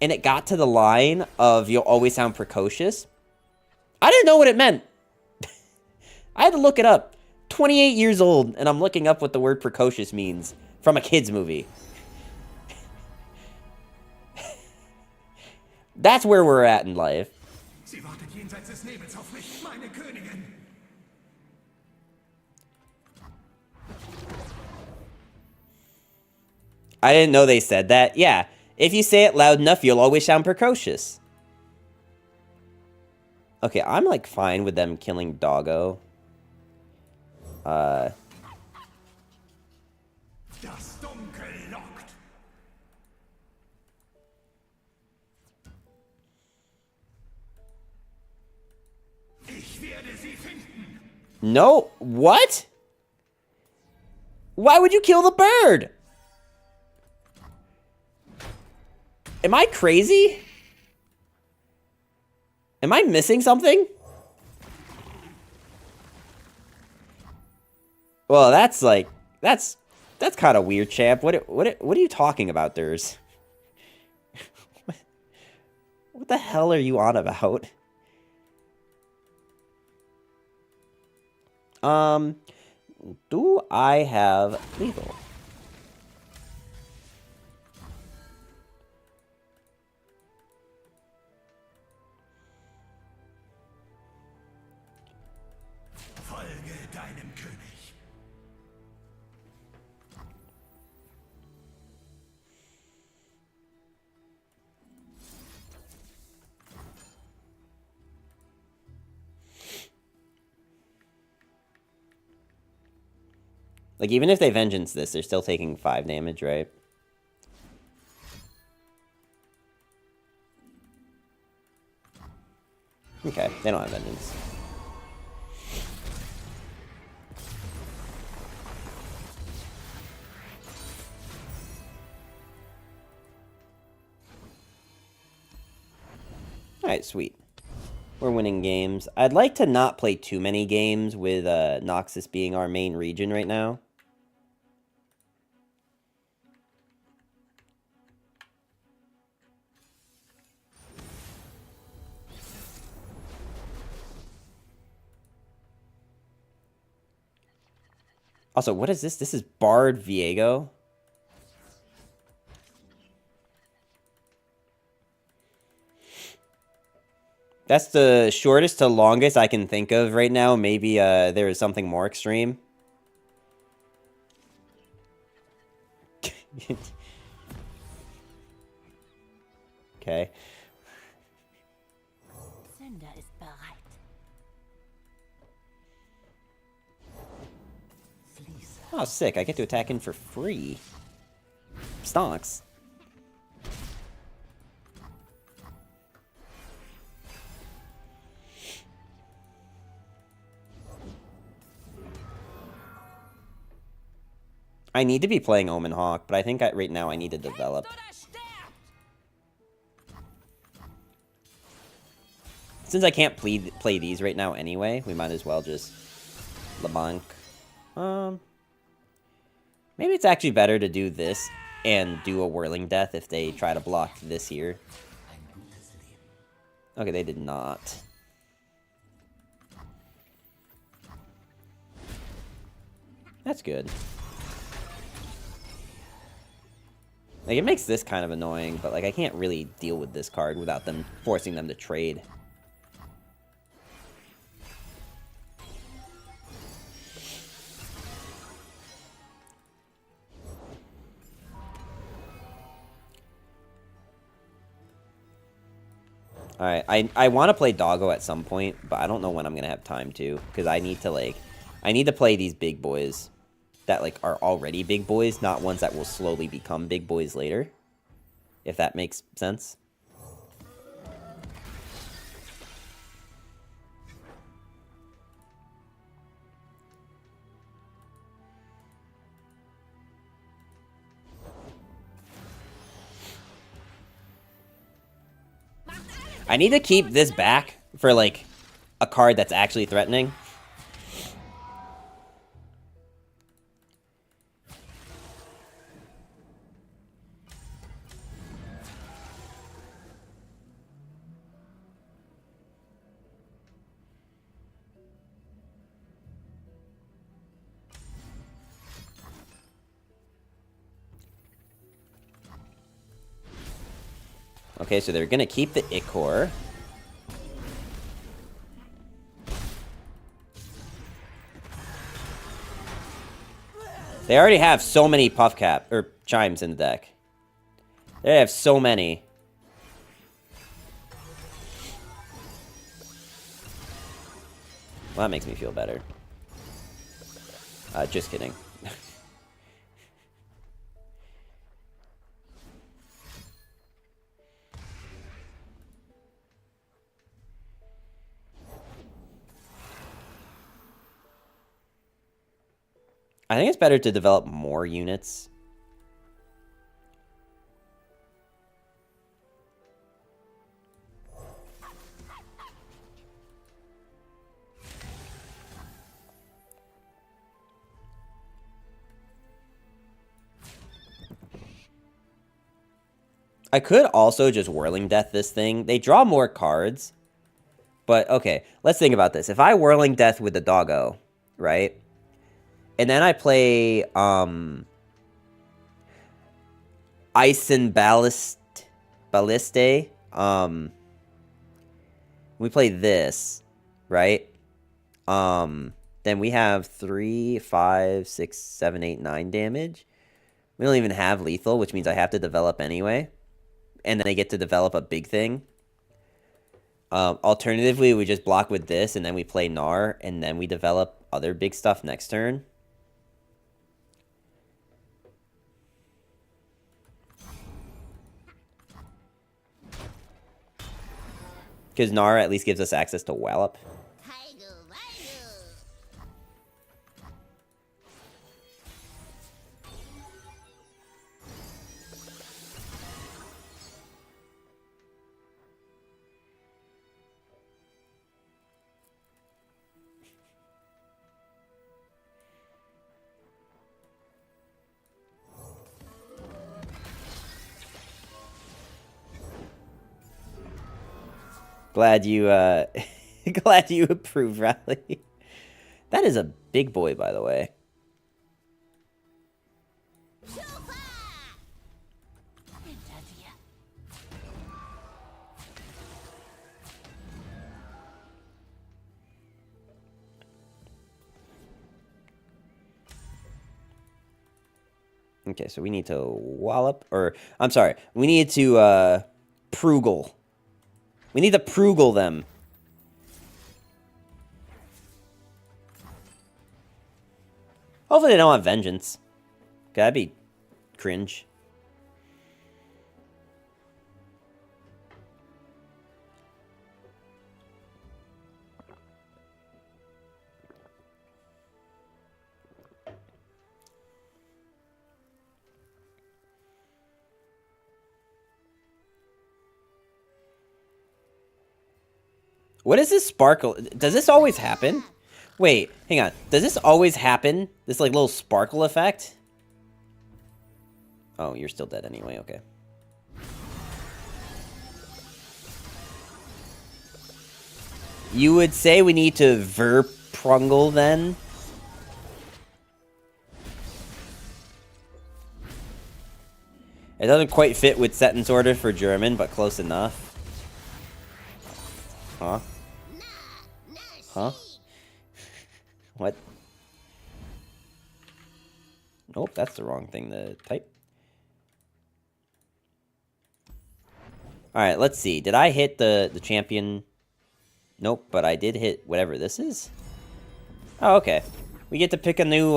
and it got to the line of, you'll always sound precocious. I didn't know what it meant. I had to look it up. 28 years old, and I'm looking up what the word precocious means from a kid's movie. That's where we're at in life. Sie wartet jenseits des Nebels auf mich, meine Königin. I didn't know they said that. Yeah, if you say it loud enough, you'll always sound precocious. Okay, I'm like fine with them killing Doggo. Das Dunkel lockt. Ich werde sie finden. No, what? Why would you kill the bird? Am I crazy? Am I missing something? Well, that's like, that's kind of weird, champ. What are you talking about, Durs? What the hell are you on about? Do I have lethal? Folge deinem König. Like, even if they vengeance this, they're still taking 5 damage, right? Okay, they don't have vengeance. Alright, sweet. We're winning games. I'd like to not play too many games with Noxus being our main region right now. Also, what is this? This is Bard Viego. That's the shortest to longest I can think of right now. Maybe there is something more extreme. Okay. Sünder ist bereit. Oh, sick. I get to attack him for free. Stonks. I need to be playing Omen Hawk, but I think right now I need to develop. Since I can't play these right now anyway, we might as well just LeBlanc. Maybe it's actually better to do this and do a Whirling Death if they try to block this here. Okay, they did not. That's good. Like, it makes this kind of annoying, but, like, I can't really deal with this card without them forcing them to trade. Alright, I want to play Doggo at some point, but I don't know when I'm going to have time to, because I need to, like, I need to play these big boys that, like, are already big boys, not ones that will slowly become big boys later, if that makes sense. I need to keep this back for, like, a card that's actually threatening. Okay, so they're gonna keep the Ichor. They already have so many Puff Cap, or Chimes in the deck. They have so many. Well, that makes me feel better. Just kidding. I think it's better to develop more units. I could also just Whirling Death this thing. They draw more cards. But, okay, let's think about this. If I Whirling Death with the Doggo, right? And then I play, Ice and Balliste. We play this, right? Then we have 3, 5, 6, 7, 8, 9 damage. We don't even have lethal, which means I have to develop anyway. And then I get to develop a big thing. Alternatively, we just block with this, and then we play Gnar, and then we develop other big stuff next turn. Because Gnar at least gives us access to Wallop. Glad you, glad you approve, Riley. That is a big boy, by the way. Okay, so we need to wallop, or, I'm sorry, we need to, Prugel. We need to Prugel them. Hopefully they don't have vengeance. That'd be cringe. What is this sparkle? Does this always happen? Wait, hang on. Does this always happen? This like little sparkle effect? Oh, you're still dead anyway, okay. You would say we need to verprungle then? It doesn't quite fit with sentence order for German, but close enough. Huh? Huh? What? Nope, that's the wrong thing to type. Alright, let's see. Did I hit the champion? Nope, but I did hit whatever this is. Oh, okay. We get to pick a new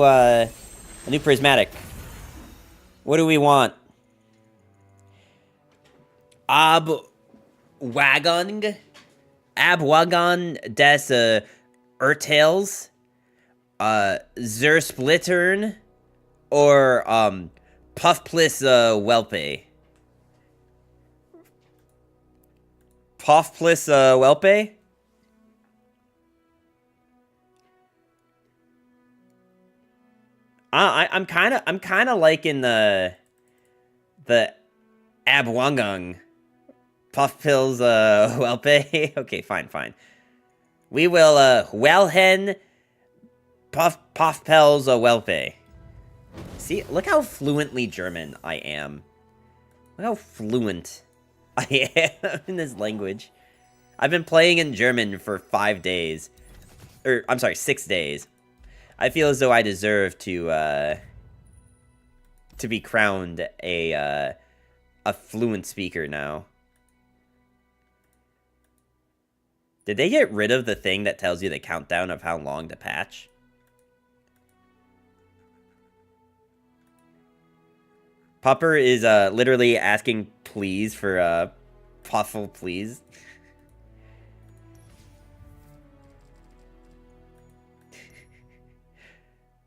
prismatic. What do we want? Abwagon des Urtales, Zersplittern, or Puffplis Welpe. Puffplis Welpe? I'm kind of liking the Abwangung. Puff pills, Welpe. Okay, fine. We will, Wellhen, Puff Pels, Welpe. See, look how fluently German I am. Look how fluent I am in this language. I've been playing in German for 5 days. Or, I'm sorry, 6 days. I feel as though I deserve to be crowned a fluent speaker now. Did they get rid of the thing that tells you the countdown of how long to patch? Pupper is literally asking please for Puffle please.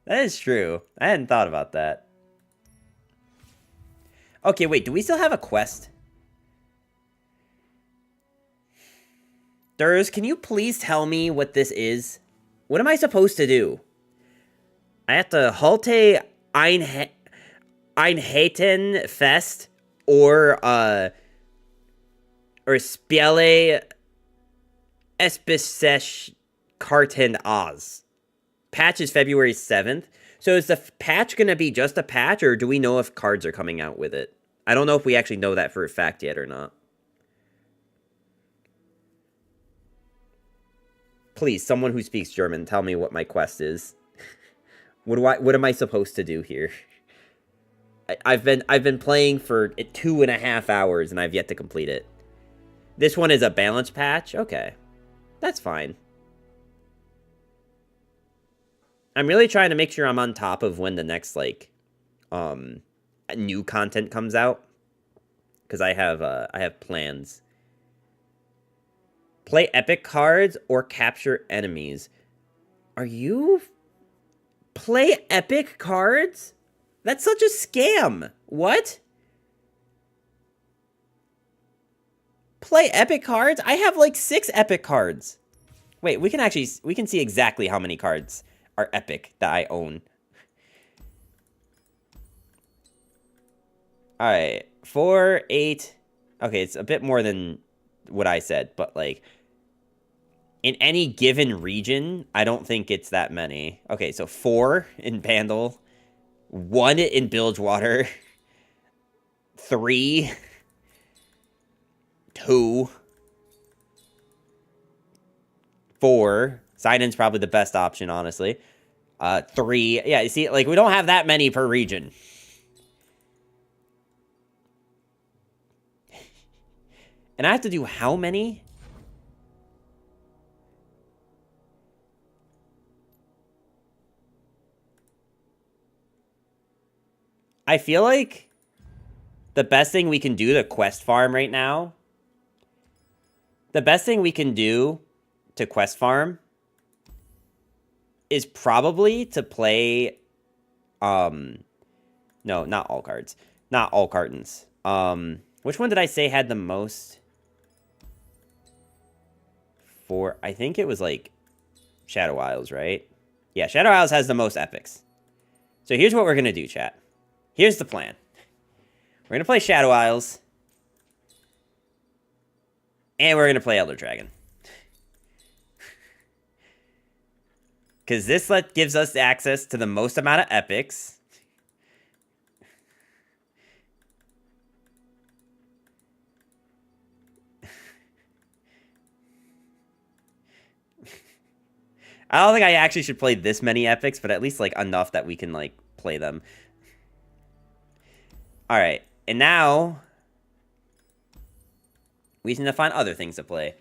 That is true. I hadn't thought about that. Okay, wait, do we still have a quest? Durs, can you please tell me what this is? What am I supposed to do? I have to Halte Einheiten Fest or Spiele Espisech Karten Oz. Patch is February 7th. So is the patch going to be just a patch, or do we know if cards are coming out with it? I don't know if we actually know that for a fact yet or not. Please, someone who speaks German, tell me what my quest is. What am I supposed to do here? I've been playing for 2.5 hours and I've yet to complete it. This one is a balance patch? Okay. That's fine. I'm really trying to make sure I'm on top of when the next, like, new content comes out. Because I have plans. Play epic cards or capture enemies. Are you... Play epic cards? That's such a scam. What? Play epic cards? I have like 6 epic cards. Wait, we can see exactly how many cards are epic that I own. Alright, 4, 8. Okay, it's a bit more than what I said, but like, in any given region, I don't think it's that many. Okay, so 4 in Pandal, 1 in Bilgewater, 3, 2, 4. Sidon's probably the best option, honestly. 3. Yeah, you see, like, we don't have that many per region. And I have to do how many? I feel like the best thing we can do to quest farm right now, the best thing we can do to quest farm is probably to play, no, not all cards. Not all cartons. Which one did I say had the most? I think it was like Shadow Isles, right? Yeah, Shadow Isles has the most epics. So here's what we're going to do, chat. Here's the plan. We're going to play Shadow Isles. And we're going to play Elder Dragon. Because this gives us access to the most amount of epics. I don't think I actually should play this many epics, but at least, like, enough that we can, like, play them. Alright, and now we need to find other things to play.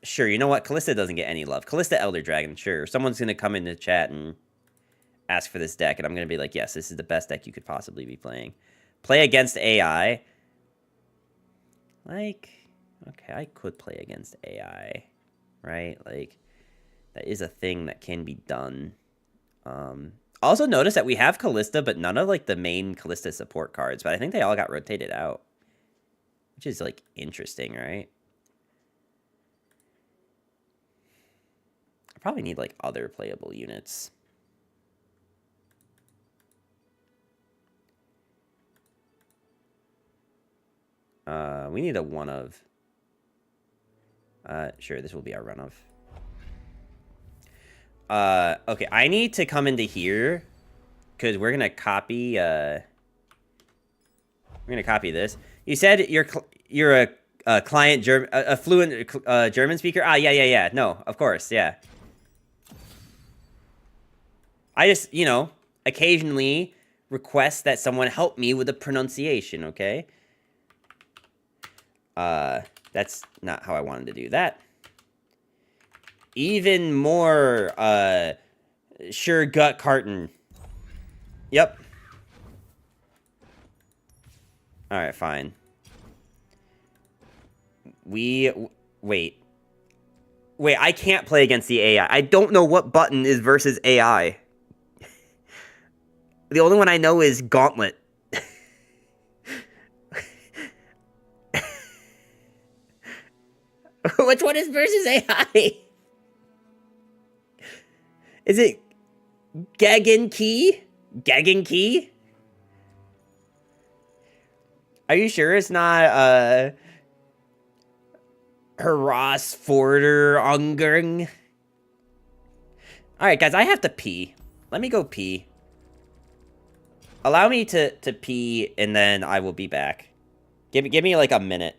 Sure, you know what? Callista doesn't get any love. Callista Elder Dragon, sure. Someone's going to come into chat and ask for this deck, and I'm going to be like, yes, this is the best deck you could possibly be playing. Play against AI. Like, okay, I could play against AI, right? Like, that is a thing that can be done. Also notice that we have Callista, but none of, like, the main Callista support cards. But I think they all got rotated out. Which is, like, interesting, right? I probably need, like, other playable units. We need a one of. Sure, this will be our run of. Okay, I need to come into here because we're gonna copy. We're gonna copy this. You said you're a client a fluent German speaker. Ah, yeah. No, of course, yeah. I just, you know, occasionally request that someone help me with the pronunciation. Okay. That's not how I wanted to do that. Even more, sure gut carton. Yep. Alright, fine. Wait, I can't play against the AI. I don't know what button is versus AI. The only one I know is Gauntlet. Which one is versus AI? Is it Gagan Key? Gagan Key? Are you sure it's not, Herausforder Ungering? Alright, guys, I have to pee. Let me go pee. Allow me to pee, and then I will be back. Give me, like, a minute.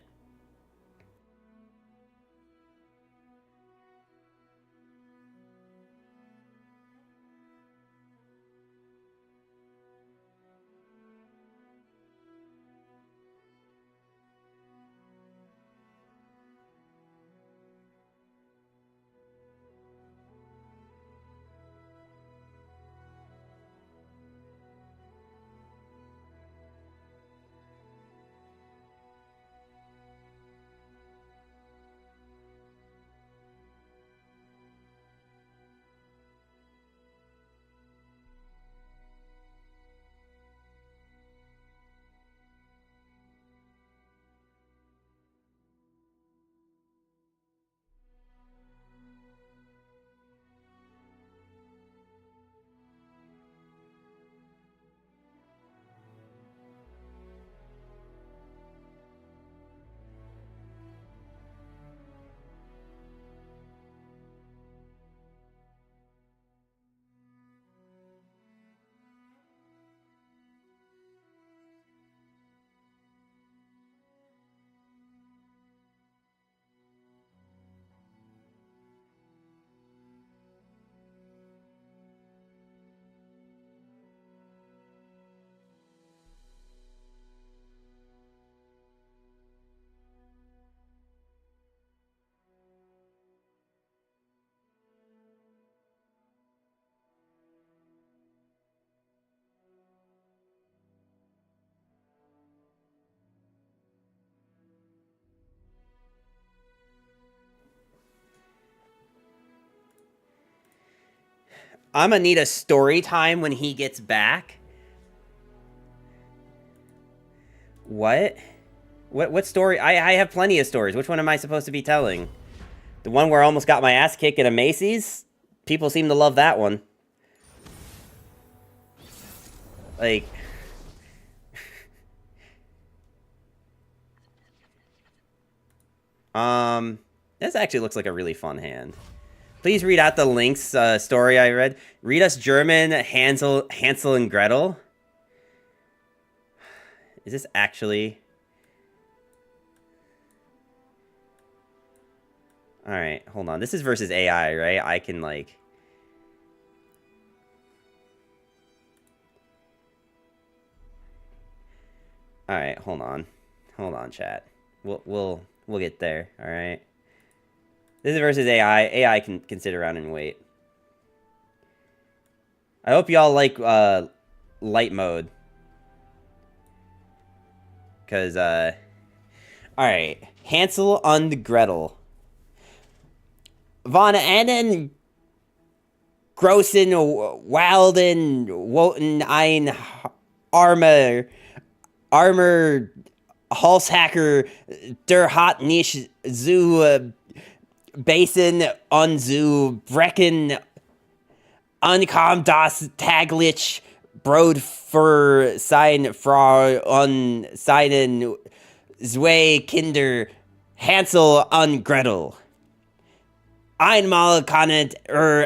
I'm gonna need a story time when he gets back. What? What story? I have plenty of stories. Which one am I supposed to be telling? The one where I almost got my ass kicked at a Macy's? People seem to love that one. Like... This actually looks like a really fun hand. Please read out the Link's story I read. Read us German Hansel and Gretel. Is this actually... Alright, hold on. This is versus AI, right? I can, like... Alright, hold on. Hold on, chat. We'll get there, alright? This is versus AI. AI can sit around and wait. I hope y'all like light mode. Because, alright. Hansel und Gretel. Von Annen Grossen Wilden Woten ein Armer Halshacker der hat nicht zu Basen unzu Brecken ankam das täglich Brot für sein Frau und seinen zwei Kinder Hansel und Gretel. Einmal kann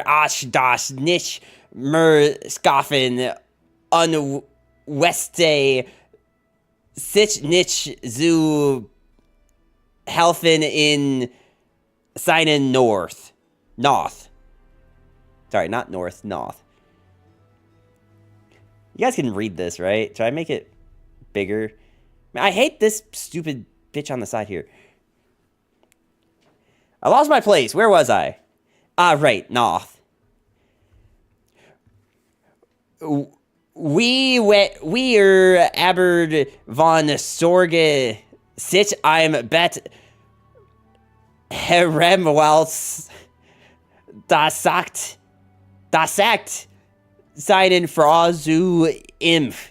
Asch das nicht mehr schaffen und Weste sich nicht zu helfen in seinen North. Sorry, not North, North. You guys can read this, right? Should I make it bigger? I hate this stupid bitch on the side here. I lost my place. Where was I? Ah, right, North. Wir aber von Sorge sich im Bett herumwälzt. Das sagt seinen Frau zu impf.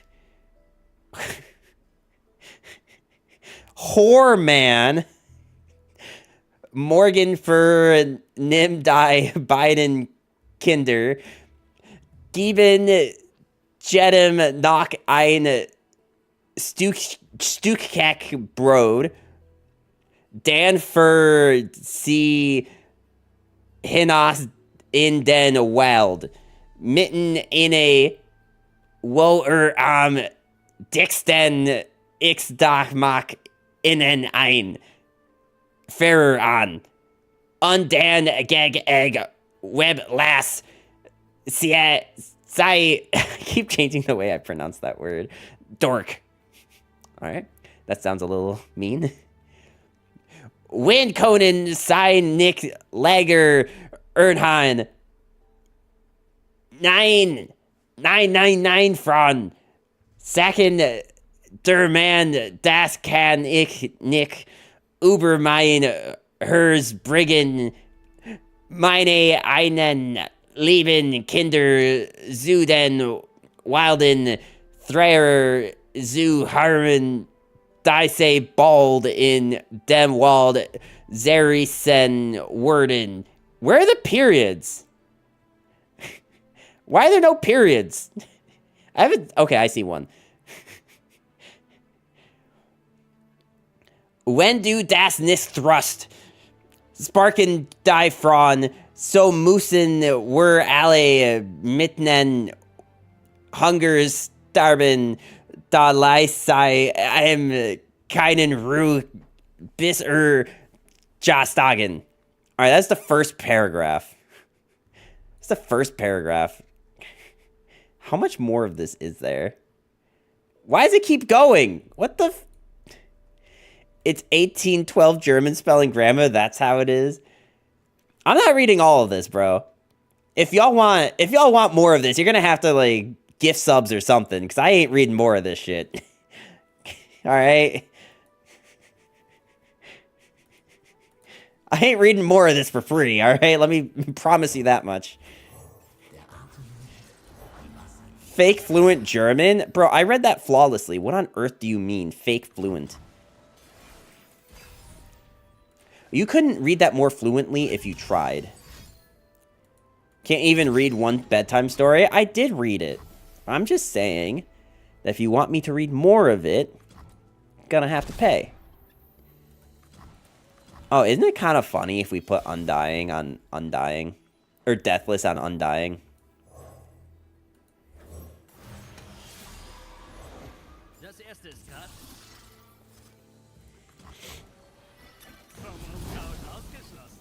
Whoreman. Morgen für nimm die beiden Kinder. Geben jedem noch ein Stückchen Brot. Dann für sie hinaus in den Wald. Mitten in wo am dicksten ich da mag innen ein. Fairer an. Und dann geg web lass sei I keep changing the way I pronounce that word. Dork. Alright. That sounds a little mean. When Conan sein Nick Lager Ernhan 9 von Sachen der Mann das kann ich nicht über mein Hers bringen meine einen lieben Kinder zu den wilden Threer zu harmen diese bald in dem Wald zerrissen worden. Where are the periods? Why are there no periods? I haven't... Okay, I see one. When du das nicht thrust, sparken die Frauen, so müssen wir alle mitten Hungers starben, da leist sei keinen Ruhe bis Jastagen. Alright, that's the first paragraph. That's the first paragraph. How much more of this is there? Why does it keep going? What the... It's 1812 German spelling grammar. That's how it is. I'm not reading all of this, bro. If y'all want more of this, you're gonna have to like gift subs or something, because I ain't reading more of this shit. All right. I ain't reading more of this for free. All right. Let me promise you that much. Der Atem Fake fluent German? Bro, I read that flawlessly. What on earth do you mean, fake fluent? You couldn't read that more fluently if you tried. Can't even read one bedtime story? I did read it. I'm just saying that if you want me to read more of it, you're gonna have to pay. Oh, isn't it kind of funny if we put Undying on Undying? Or Deathless on Undying? Das erste ist grad. Ausgeschlossen.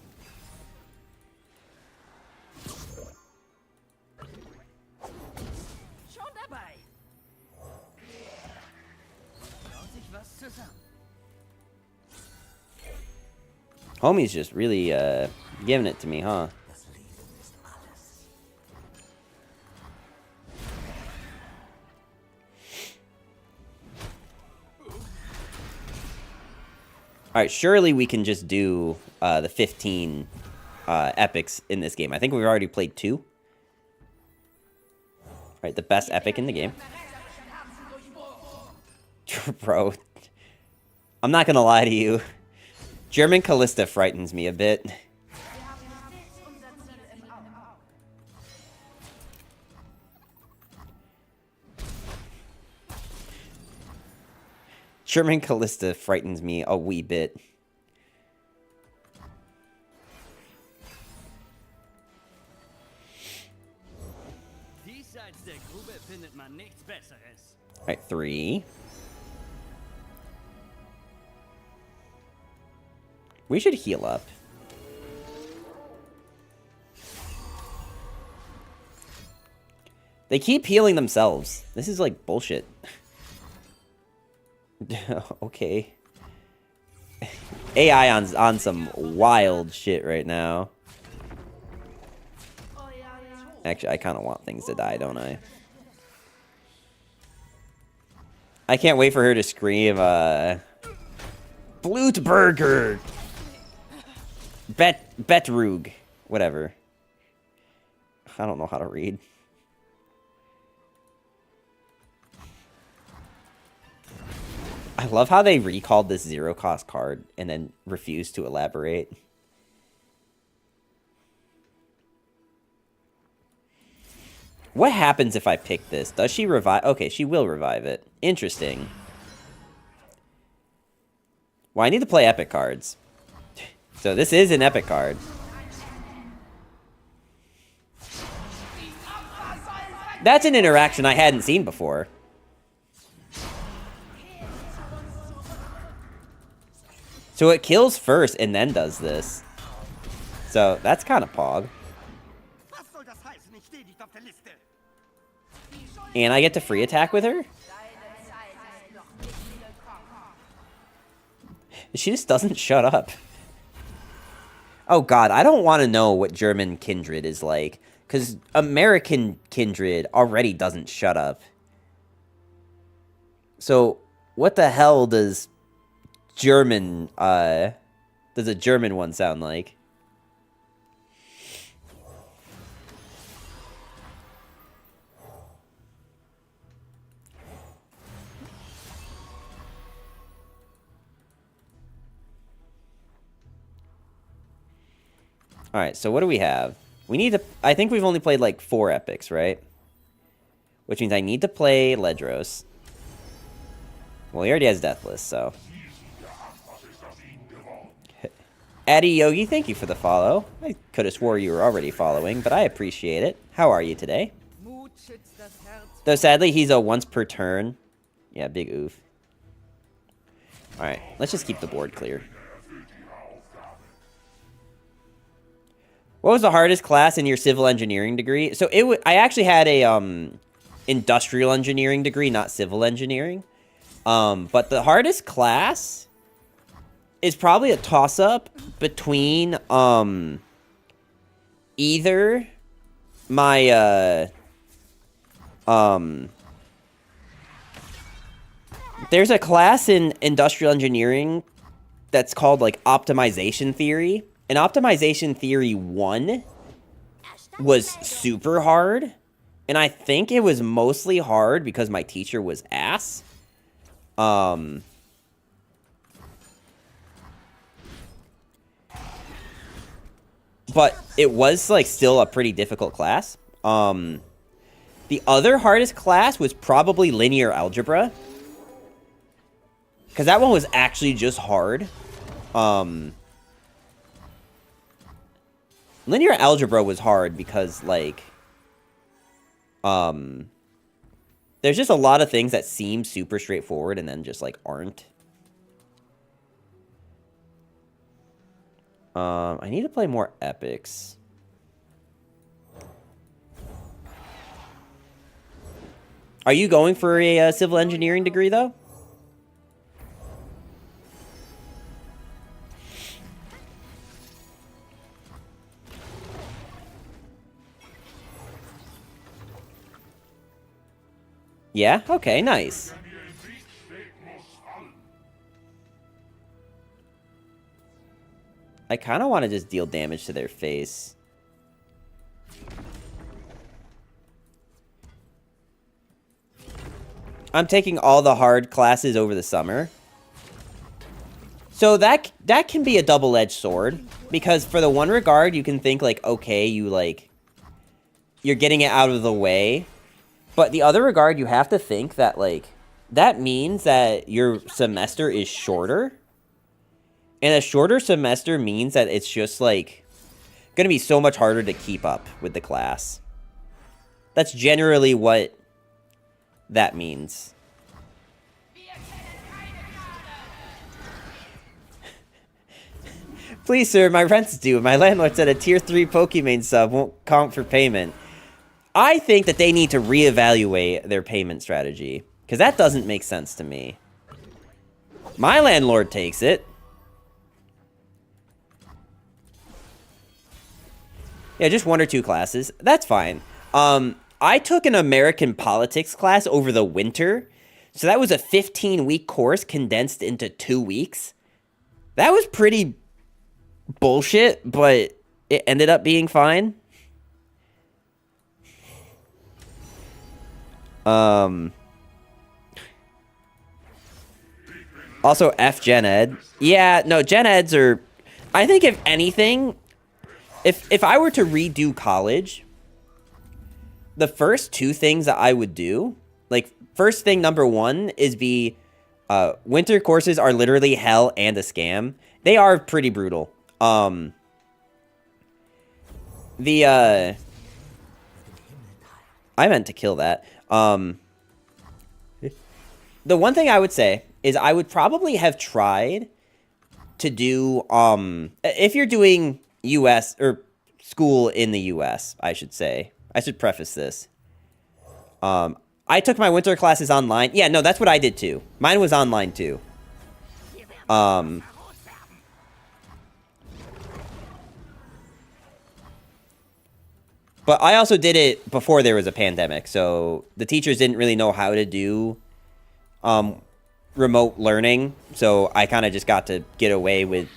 Schon dabei. Baut sich was zusammen. Homie's just really giving it to me, huh? Alright, surely we can just do the 15 epics in this game. I think we've already played 2. Alright, the best epic in the game. Bro, I'm not gonna lie to you. German Callista frightens me a bit. German Callista frightens me a wee bit. Diesseits der Grube findet man nichts Besseres. Alright, 3. We should heal up. They keep healing themselves. This is like bullshit. Okay. AI on some wild shit right now. Actually, I kind of want things to die, don't I? I can't wait for her to scream, Blutburger! Betrug. Whatever. I don't know how to read. I love how they recalled this zero-cost card and then refused to elaborate. What happens if I pick this? Does she revive? Okay, she will revive it. Interesting. Well, I need to play epic cards. So this is an epic card. That's an interaction I hadn't seen before. So it kills first and then does this. So that's kind of pog. And I get to free attack with her? She just doesn't shut up. Oh god, I don't want to know what German Kindred is like. Because American Kindred already doesn't shut up. So, what the hell does German, does a German one sound like? Alright, so what do we have? We need to... I think we've only played like 4 epics, right? Which means I need to play Ledros. Well, he already has Deathless, so... Addy Yogi, thank you for the follow. I could have swore you were already following, but I appreciate it. How are you today? Though sadly, he's a once per turn. Yeah, big oof. Alright, let's just keep the board clear. What was the hardest class in your civil engineering degree? So I actually had a industrial engineering degree, not civil engineering. But the hardest class is probably a toss-up between either my there's a class in industrial engineering that's called like optimization theory. And Optimization Theory 1 was super hard. And I think it was mostly hard because my teacher was ass. But it was, like, still a pretty difficult class. The other hardest class was probably linear algebra. Because that one was actually just hard. Linear algebra was hard because, like, there's just a lot of things that seem super straightforward and then just, like, aren't. I need to play more epics. Are you going for a civil engineering degree, though? Yeah? Okay, nice. I kind of want to just deal damage to their face. I'm taking all the hard classes over the summer. So that can be a double-edged sword. Because for the one regard, you can think, like, okay, you're getting it out of the way. But the other regard, you have to think that, like, that means that your semester is shorter. And a shorter semester means that it's just, like, going to be so much harder to keep up with the class. That's generally what that means. Please, sir, my rent's due. My landlord said a tier 3 Pokemon sub won't count for payment. I think that they need to reevaluate their payment strategy. Because that doesn't make sense to me. My landlord takes it. Yeah, just 1 or 2 classes. That's fine. I took an American politics class over the winter. So that was a 15-week course condensed into 2 weeks. That was pretty bullshit, but it ended up being fine. Also, F Gen Ed. Yeah, no, Gen Eds are... I think if anything... If I were to redo college, the first 2 things that I would do, like, first thing, number 1, is winter courses are literally hell and a scam. They are pretty brutal. I meant to kill that. The one thing I would say is I would probably have tried to do, if you're doing U.S. or school in the U.S., I should say. I should preface this. I took my winter classes online. Yeah, no, that's what I did too. Mine was online too. But I also did it before there was a pandemic, so the teachers didn't really know how to do remote learning, so I kind of just got to get away with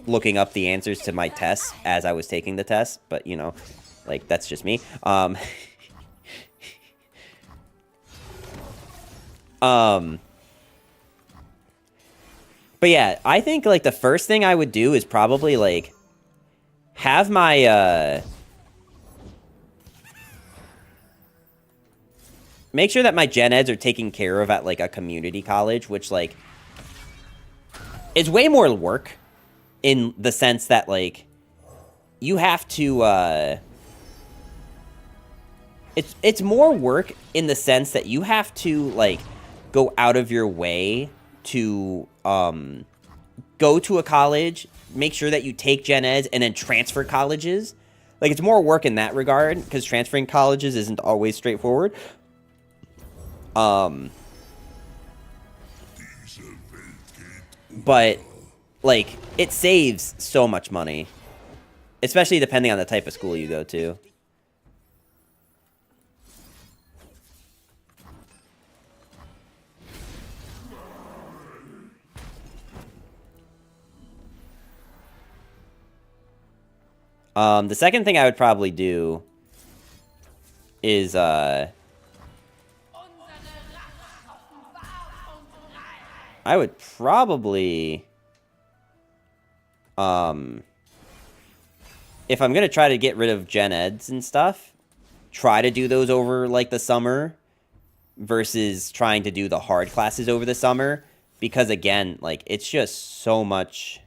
looking up the answers to my tests as I was taking the test, but, you know, like, that's just me. But yeah, I think, like, the first thing I would do is probably, like, have my, make sure that my gen eds are taken care of at, like, a community college, which, like, is way more work in the sense that, like, you have to, it's more work in the sense that you have to, like, go out of your way to, go to a college, make sure that you take gen eds, and then transfer colleges. Like, it's more work in that regard, because transferring colleges isn't always straightforward. But, like, it saves so much money. Especially depending on the type of school you go to. The second thing I would probably do is I would probably if I'm gonna try to get rid of gen eds and stuff, try to do those over like the summer versus trying to do the hard classes over the summer, because again, like it's just so much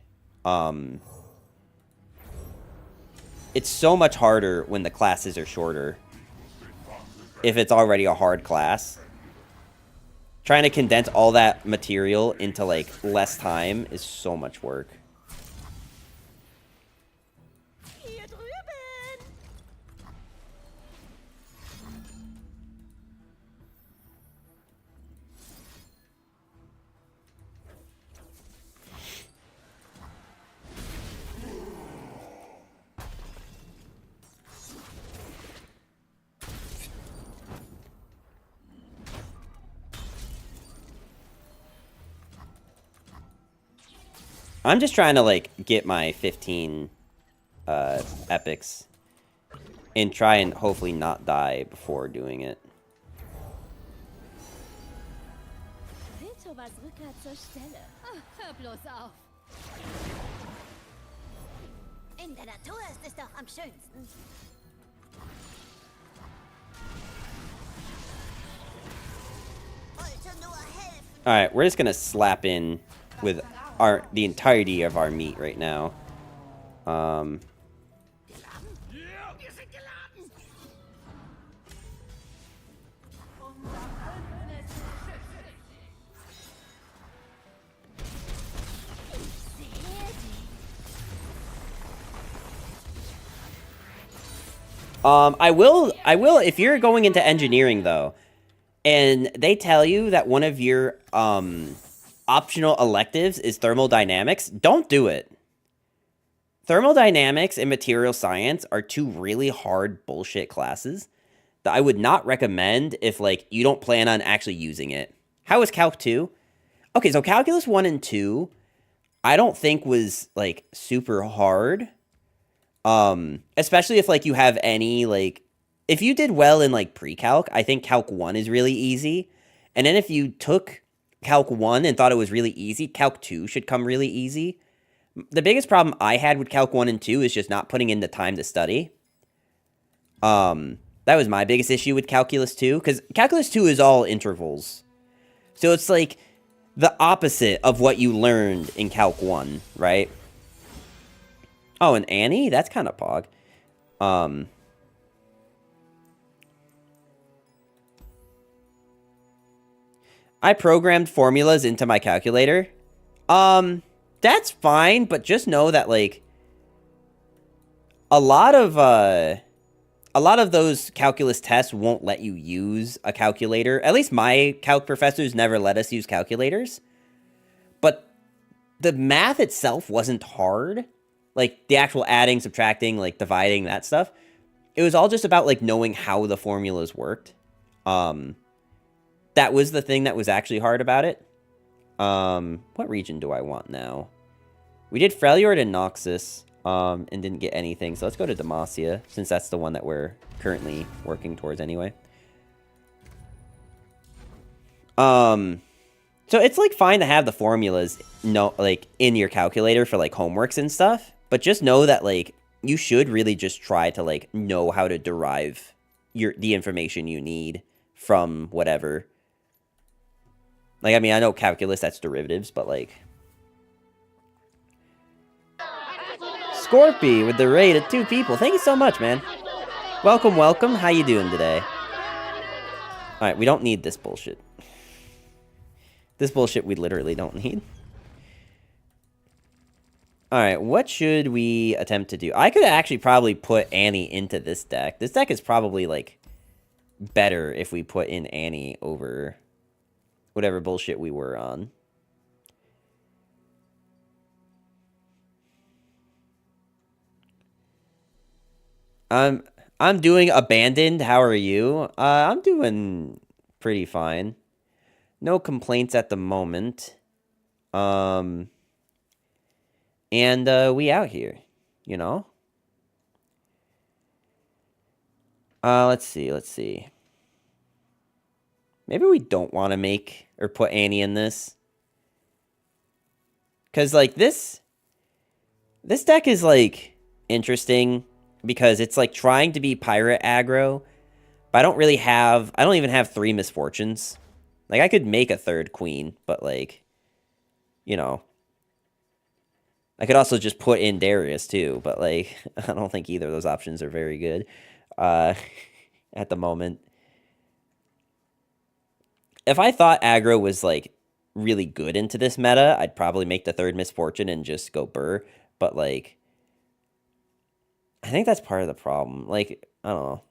it's so much harder when the classes are shorter if it's already a hard class. Trying to condense all that material into like less time is so much work. Hier drüben! I'm just trying to like get my 15 epics and try and hopefully not die before doing it. Bitte was rückwärts zur Stelle. Hör bloß auf. In der Natur ist es doch am schönsten. Wollte nur helfen. Alright, we're just gonna slap in with the entirety of our meat right now. I will, if you're going into engineering, though, and they tell you that one of your, optional electives is thermodynamics, don't do it. Thermodynamics and material science are two really hard bullshit classes that I would not recommend if, like, you don't plan on actually using it. How is Calc 2? Okay, so Calculus 1 and 2, I don't think was, like, super hard. Especially if, like, you have any, like... If you did well in, like, pre-calc, I think Calc 1 is really easy. And then if you took Calc 1 and thought it was really easy, Calc 2 should come really easy. The biggest problem I had with Calc 1 and 2 is just not putting in the time to study. That was my biggest issue with Calculus 2, because Calculus 2 is all intervals. So it's like the opposite of what you learned in Calc 1, right? Oh, and Annie? That's kind of pog. I programmed formulas into my calculator. That's fine, but just know that, like, a lot of those calculus tests won't let you use a calculator. At least my calc professors never let us use calculators. But the math itself wasn't hard. Like, the actual adding, subtracting, like, dividing, that stuff. It was all just about, like, knowing how the formulas worked. That was the thing that was actually hard about it. What region do I want now? We did Freljord and Noxus, and didn't get anything. So let's go to Demacia, since that's the one that we're currently working towards anyway. So it's, like, fine to have the formulas, like, in your calculator for, like, homeworks and stuff. But just know that, like, you should really just try to, like, know how to derive the information you need from whatever. Like, I mean, I know calculus, that's derivatives, but, like... Scorpy with the raid of 2 people. Thank you so much, man. Welcome, welcome. How you doing today? Alright, we don't need this bullshit. This bullshit we literally don't need. Alright, what should we attempt to do? I could actually probably put Annie into this deck. This deck is probably, like, better if we put in Annie over whatever bullshit we were on. I'm doing Abandoned. How are you? I'm doing pretty fine. No complaints at the moment. And we out here, you know? Let's see. Maybe we don't want to make or put Annie in this. Because, like, this deck is, like, interesting because it's, like, trying to be pirate aggro, but I don't even have 3 misfortunes. Like, I could make a 3rd queen, but, like, you know. I could also just put in Darius, too, but, like, I don't think either of those options are very good at the moment. If I thought aggro was, like, really good into this meta, I'd probably make the 3rd misfortune and just go burr, but, like, I think that's part of the problem. Like, I don't know.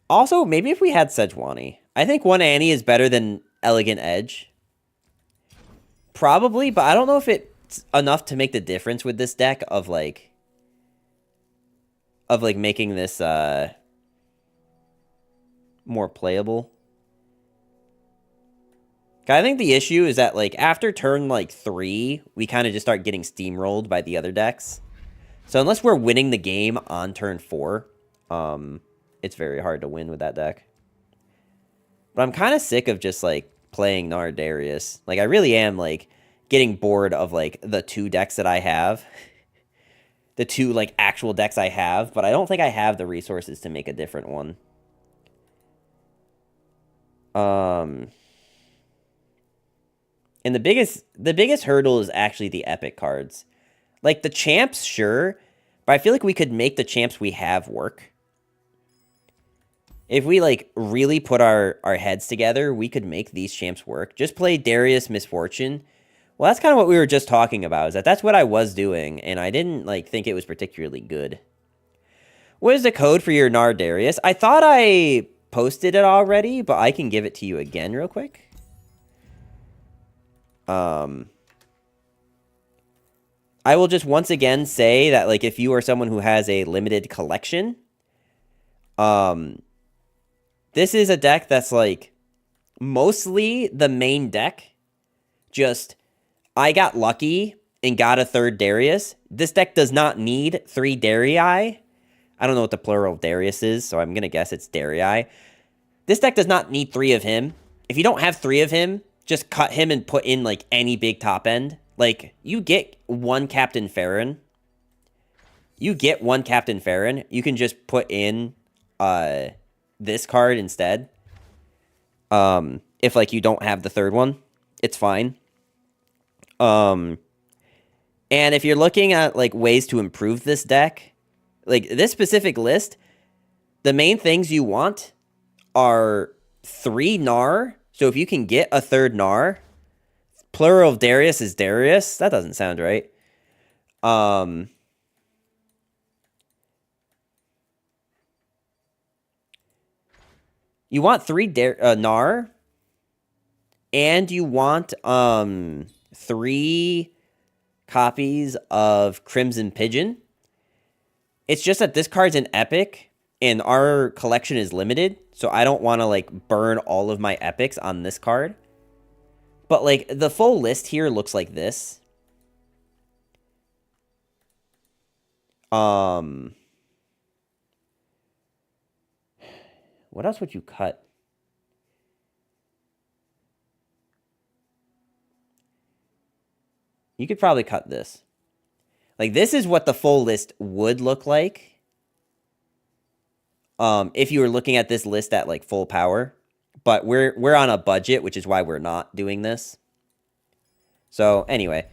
Also, maybe if we had Sejuani. I think 1 Annie is better than Elegant Edge. Probably, but I don't know if it's enough to make the difference with this deck of making this more playable. I think the issue is that, like, after turn, like, 3, we kind of just start getting steamrolled by the other decks. So unless we're winning the game on turn 4, it's very hard to win with that deck. But I'm kind of sick of just, like, playing Gnar Darius. Like, I really am, like, getting bored of, like, the 2 decks that I have. The 2, like, actual decks I have, but I don't think I have the resources to make a different one. And the biggest hurdle is actually the epic cards. Like, the champs, sure, but I feel like we could make the champs we have work. If we, like, really put our heads together, we could make these champs work. Just play Darius Misfortune. Well, that's kind of what we were just talking about, is that's what I was doing, and I didn't, like, think it was particularly good. What is the code for your Gnar Darius? I thought I posted it already, but I can give it to you again real quick. I will just once again say that, like, if you are someone who has a limited collection, this is a deck that's, like, mostly the main deck. Just, I got lucky and got a 3rd Darius. This deck does not need 3 Darii. I don't know what the plural of Darius is, so I'm going to guess it's Darii. This deck does not need 3 of him. If you don't have 3 of him, just cut him and put in, like, any big top end. Like, you get 1 Captain Farron. You get 1 Captain Farron. You can just put in this card instead. If, like, you don't have the 3rd one, it's fine. And if you're looking at, like, ways to improve this deck, like, this specific list, the main things you want are 3 Gnar. So if you can get a 3rd Gnar, plural of Darius is Darius. That doesn't sound right. You want 3 Gnar, and you want 3 copies of Crimson Pigeon. It's just that this card's an epic, and our collection is limited, so I don't want to, like, burn all of my epics on this card. But, like, the full list here looks like this. What else would you cut? You could probably cut this. Like, this is what the full list would look like. If you were looking at this list at, like, full power. But we're on a budget, which is why we're not doing this. So, anyway.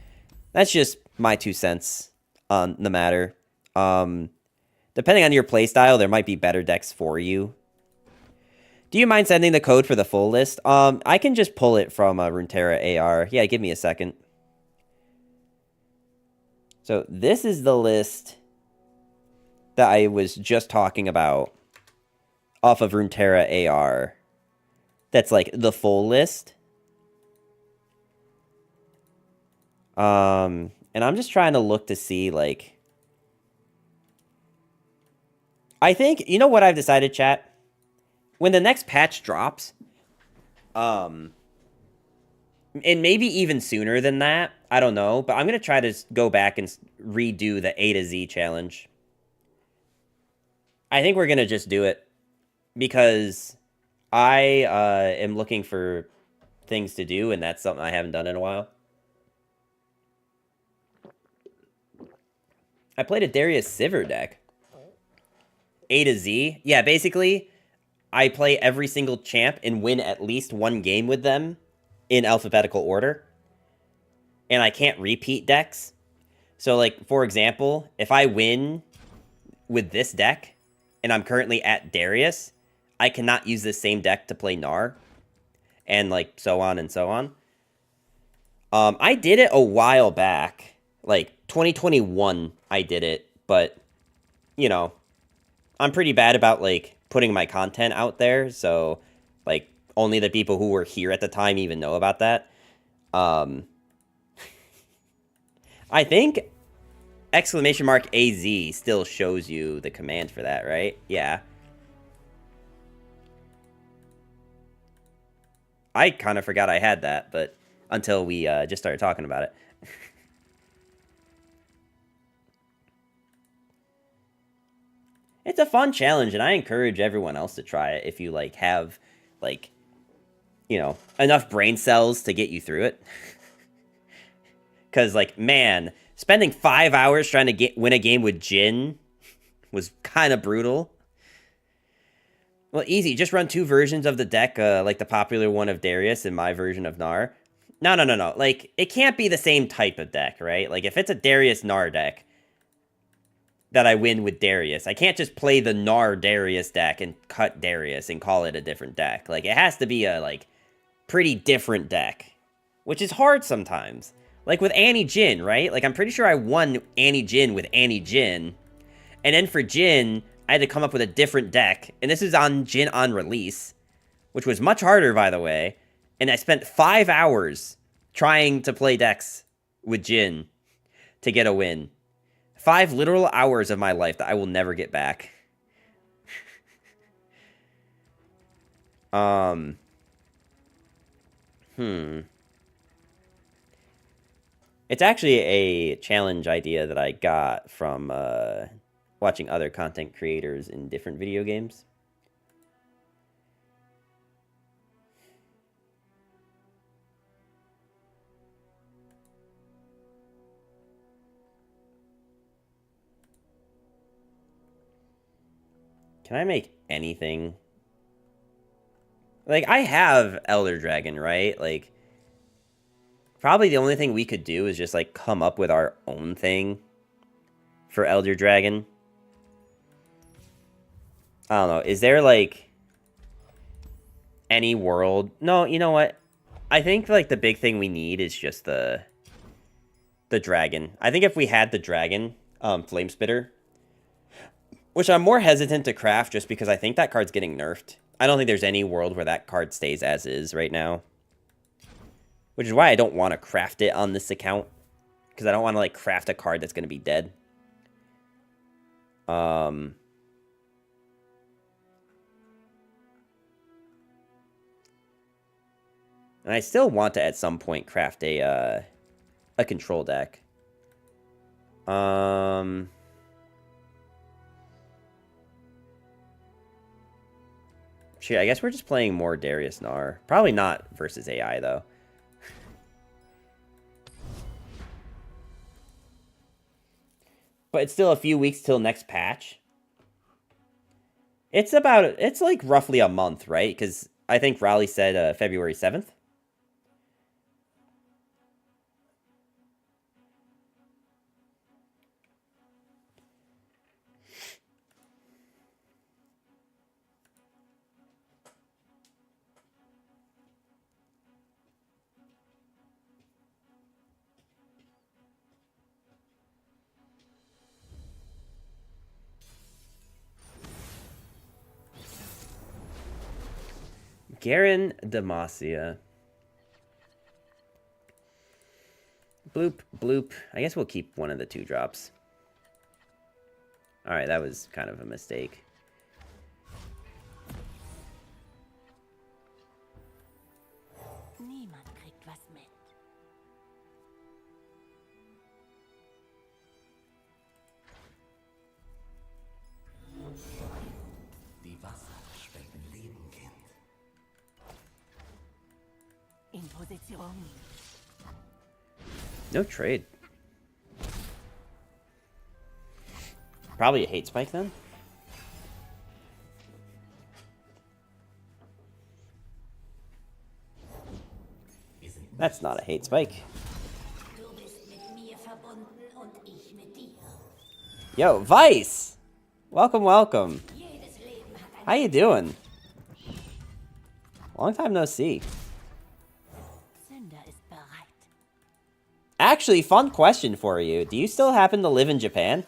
That's just my 2 cents on the matter. Depending on your playstyle, there might be better decks for you. Do you mind sending the code for the full list? I can just pull it from Runeterra AR. Yeah, give me a second. So this is the list that I was just talking about off of Runeterra AR. That's like the full list. And I'm just trying to look to see, like... I think, you know what I've decided, chat? When the next patch drops, and maybe even sooner than that, I don't know, but I'm going to try to go back and redo the A to Z challenge. I think we're gonna just do it because I am looking for things to do, and that's something I haven't done in a while. I played a Darius Sivir deck. A to Z. Yeah, basically, I play every single champ and win at least one game with them in alphabetical order. And I can't repeat decks. So, like, for example, if I win with this deck, and I'm currently at Darius, I cannot use this same deck to play Gnar. And, like, so on and so on. I did it a while back. Like, 2021, I did it. But, you know, I'm pretty bad about, like, putting my content out there. So, like, only the people who were here at the time even know about that. I think !AZ still shows you the command for that, right? Yeah. I kind of forgot I had that, but until we just started talking about it. It's a fun challenge, and I encourage everyone else to try it if you, like, have, like, you know, enough brain cells to get you through it. Because, like, man, spending 5 hours trying to win a game with Jhin was kind of brutal. Well, easy. Just run 2 versions of the deck, like the popular one of Darius and my version of Gnar. No. Like, it can't be the same type of deck, right? Like, if it's a Darius Gnar deck that I win with Darius, I can't just play the Gnar Darius deck and cut Darius and call it a different deck. Like, it has to be a, like, pretty different deck, which is hard sometimes. Like with Annie Jhin, right? Like, I'm pretty sure I won Annie Jhin with Annie Jhin. And then for Jhin, I had to come up with a different deck. And this is on Jhin on release, which was much harder, by the way. And I spent 5 hours trying to play decks with Jhin to get a win. 5 literal hours of my life that I will never get back. It's actually a challenge idea that I got from watching other content creators in different video games. Can I make anything? Like, I have Elder Dragon, right? Like, probably the only thing we could do is just, like, come up with our own thing for Elder Dragon. I don't know. Is there, like, any world? No, you know what? I think, like, the big thing we need is just the dragon. I think if we had the dragon, Flamespitter, which I'm more hesitant to craft just because I think that card's getting nerfed. I don't think there's any world where that card stays as is right now. Which is why I don't want to craft it on this account. Because I don't want to, like, craft a card that's going to be dead. And I still want to, at some point, craft a control deck. Shit, I guess we're just playing more Darius Gnar. Probably not versus AI, though. But it's still a few weeks till next patch. It's like roughly a month, right? Because I think Raleigh said February 7th. Garen Damacia. Bloop, bloop. I guess we'll keep one of the 2 drops. Alright, that was kind of a mistake. Niemand kriegt was mit. In Position. No trade. Probably a hate spike then. That's not a hate spike. Du bist mit mir verbunden und ich mit dir. Yo, Vice! Welcome, welcome. Jedes Leben hat ein How you doing? Long time no see. Sünder ist bereit. Actually, fun question for you. Do you still happen to live in Japan?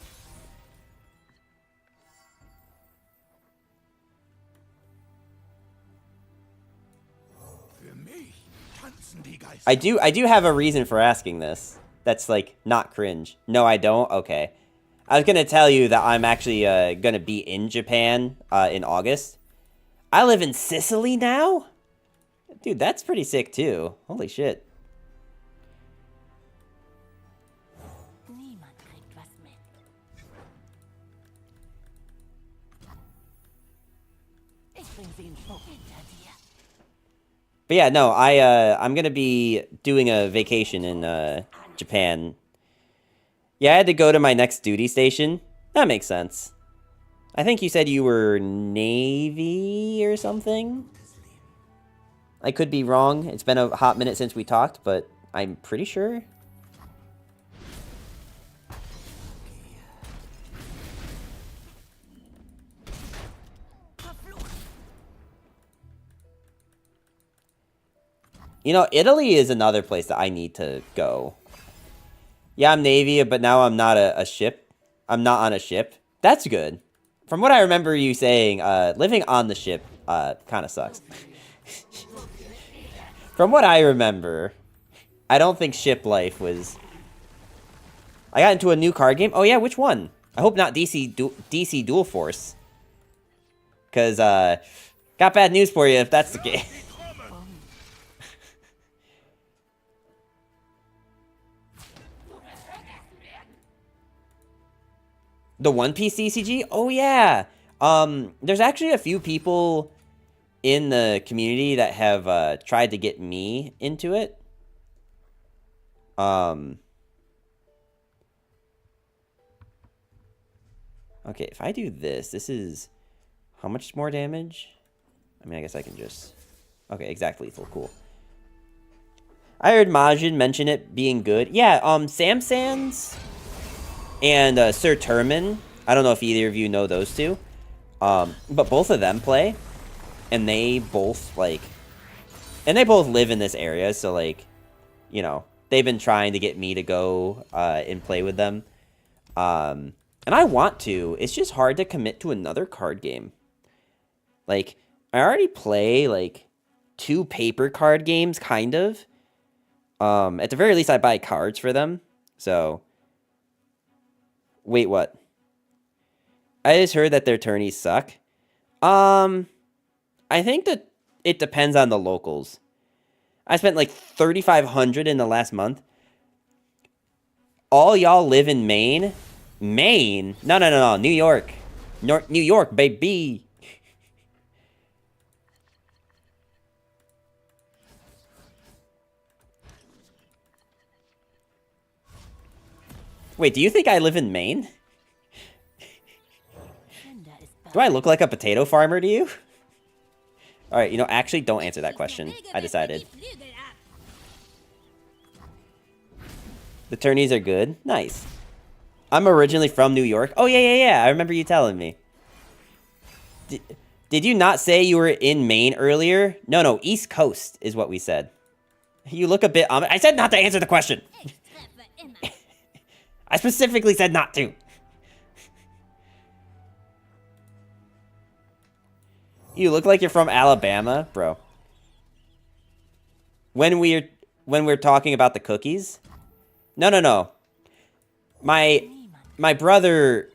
Für mich tanzen die Geister. I do have a reason for asking this. That's like not cringe. No, I don't. Okay. I was gonna tell you that I'm actually gonna be in Japan in August. I live in Sicily now? Dude, that's pretty sick too. Holy shit. Niemand kriegt was mit. Ich bring sie in Schmuck hinter dir. But yeah, no, I'm gonna be doing a vacation in Japan. Yeah, I had to go to my next duty station. That makes sense. I think you said you were Navy or something? I could be wrong. It's been a hot minute since we talked, but I'm pretty sure. You know, Italy is another place that I need to go. Yeah, I'm Navy, but now I'm not a ship. I'm not on a ship. That's good. From what I remember you saying, living on the ship kind of sucks. From what I remember, I don't think ship life was... I got into a new card game. Oh yeah, which one? I hope not DC Dual Force. Because, got bad news for you if that's the case. The One Piece DCG? Oh yeah. There's actually a few people in the community that have tried to get me into it. Okay, if I do this, this is how much more damage? I mean, I guess I can just... Okay, exact lethal, cool. I heard Majin mention it being good. Yeah, Sam Sands and Sir Turman. I don't know if either of you know those two. But both of them play. And they both, like... And they both live in this area, so, like... You know, they've been trying to get me to go and play with them. And I want to. It's just hard to commit to another card game. Like, I already play, like, 2 paper card games, kind of. At the very least, I buy cards for them. So... Wait, what? I just heard that their tourneys suck. I think that it depends on the locals. I spent like $3,500 in the last month. All y'all live in Maine? Maine? No. New York. New York, baby. Wait, do you think I live in Maine? Do I look like a potato farmer to you? Alright, you know, actually, don't answer that question. I decided. The tourneys are good? Nice. I'm originally from New York. Oh, yeah. I remember you telling me. Did you not say you were in Maine earlier? No, East Coast is what we said. You look a bit... I said not to answer the question. I specifically said not to. You look like you're from Alabama, bro. When we're talking about the cookies? No. My brother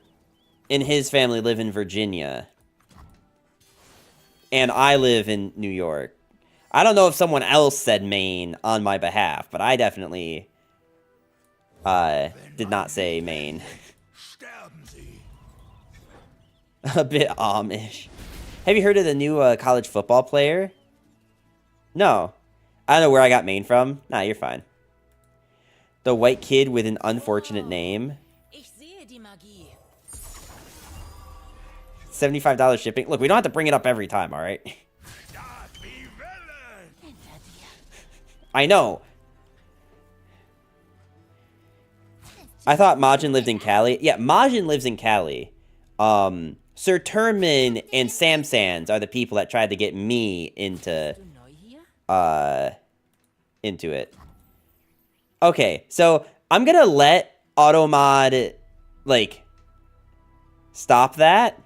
and his family live in Virginia. And I live in New York. I don't know if someone else said Maine on my behalf, but I definitely did not say Maine. A bit Amish. Have you heard of the new college football player? No. I don't know where I got Maine from. Nah, you're fine. The white kid with an unfortunate name. Ich sehe die Magie. $75 shipping. Look, we don't have to bring it up every time, all right? I know. I thought Majin lived in Cali. Yeah, Majin lives in Cali. Sir Turman and Sam Sands are the people that tried to get me into it. Okay, so I'm gonna let Automod, like, stop that.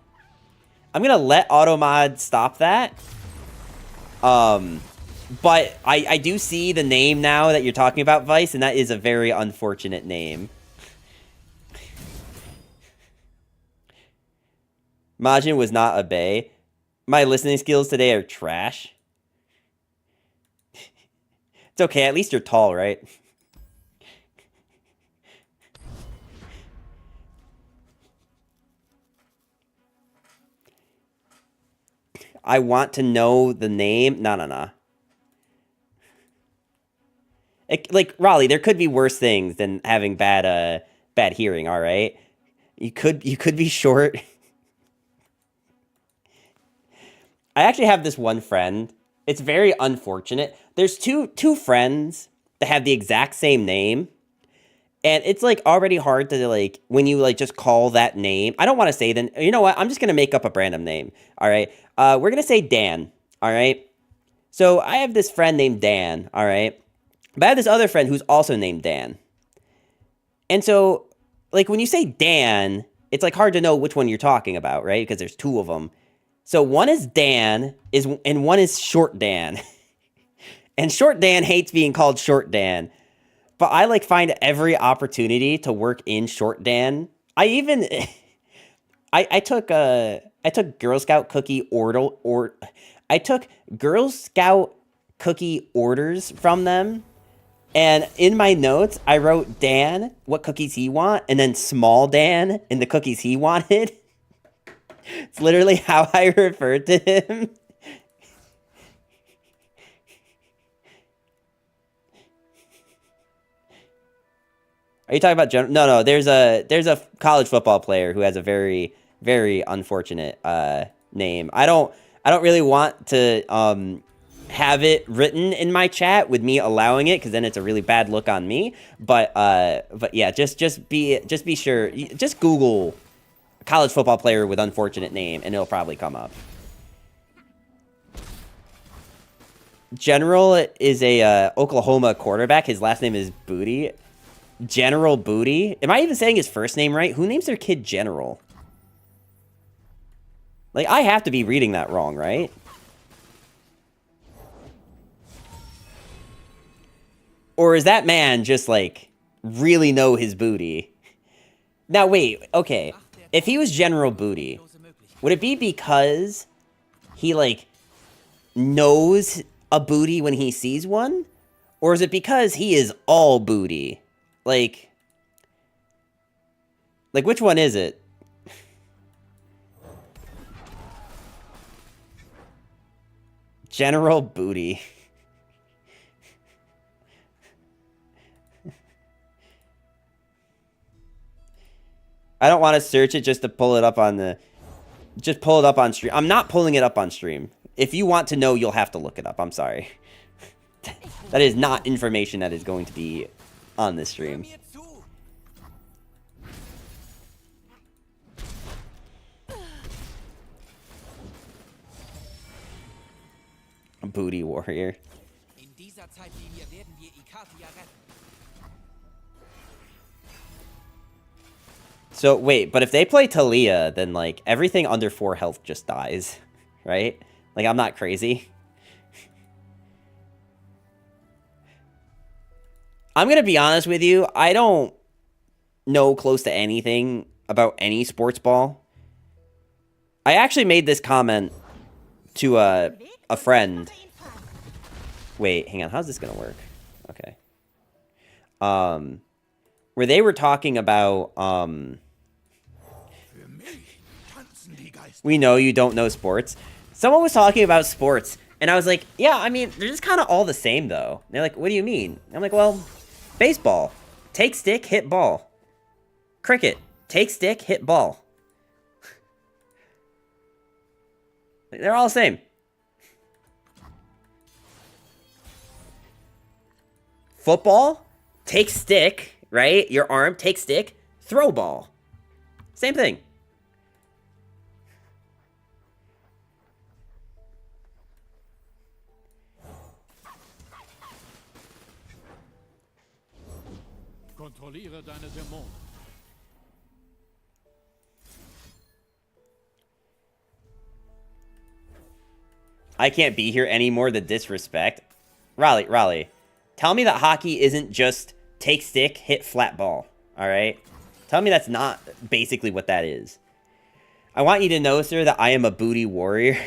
I'm gonna let Automod stop that. But I do see the name now that you're talking about, Vice, and that is a very unfortunate name. Majin was not a bae. My listening skills today are trash. It's okay, at least you're tall, right? I want to know the name. No. Like, Raleigh, there could be worse things than having bad hearing, all right? You could be short. I actually have this one friend. It's very unfortunate. There's two friends that have the exact same name. And it's, like, already hard to, like, when you, like, just call that name. I don't want to say then. You know what? I'm just going to make up a random name. All right? We're going to say Dan. All right? So I have this friend named Dan. All right? But I have this other friend who's also named Dan. And so, like, when you say Dan, it's, like, hard to know which one you're talking about, right? Because there's two of them. So one is Dan, and one is Short Dan. And Short Dan hates being called Short Dan. But I, like, find every opportunity to work in Short Dan. I took Girl Scout cookie I took Girl Scout cookie orders from them. And in my notes, I wrote Dan, what cookies he want, and then Small Dan and the cookies he wanted. It's literally how I referred to him. Are you talking about general? No. There's a college football player who has a very, very unfortunate name. I don't really want to have it written in my chat with me allowing it, because then it's a really bad look on me. But yeah, just be sure. Just Google college football player with unfortunate name, and it'll probably come up. General is a Oklahoma quarterback. His last name is Booty. General Booty. Am I even saying his first name right? Who names their kid General? Like, I have to be reading that wrong, right? Or is that man just, like, really know his booty? Now, wait, okay. If he was General Booty, would it be because he, like, knows a booty when he sees one? Or is it because he is all booty? Like, which one is it? General Booty. I don't want to search it just to pull it up on the... Just pull it up on stream. I'm not pulling it up on stream. If you want to know, you'll have to look it up. I'm sorry. That is not information that is going to be on this stream. Booty warrior. So, wait, but if they play Talia, then, like, everything under 4 health just dies, right? Like, I'm not crazy. I'm gonna be honest with you, I don't know close to anything about any sports ball. I actually made this comment to a friend. Wait, hang on, how's this gonna work? Okay. Where they were talking about, we know you don't know sports. Someone was talking about sports, And I was like, yeah, I mean, they're just kind of all the same, though. And they're like, what do you mean? I'm like, well, baseball. Take stick, hit ball. Cricket. Take stick, hit ball. They're all the same. Football. Take stick, right? Your arm, take stick, throw ball. Same thing. Kontrolliere deine Dämonen. I can't be here anymore, the disrespect. Raleigh. Tell me that hockey isn't just take stick, hit flat ball. Alright? Tell me that's not basically what that is. I want you to know, sir, that I am a booty warrior.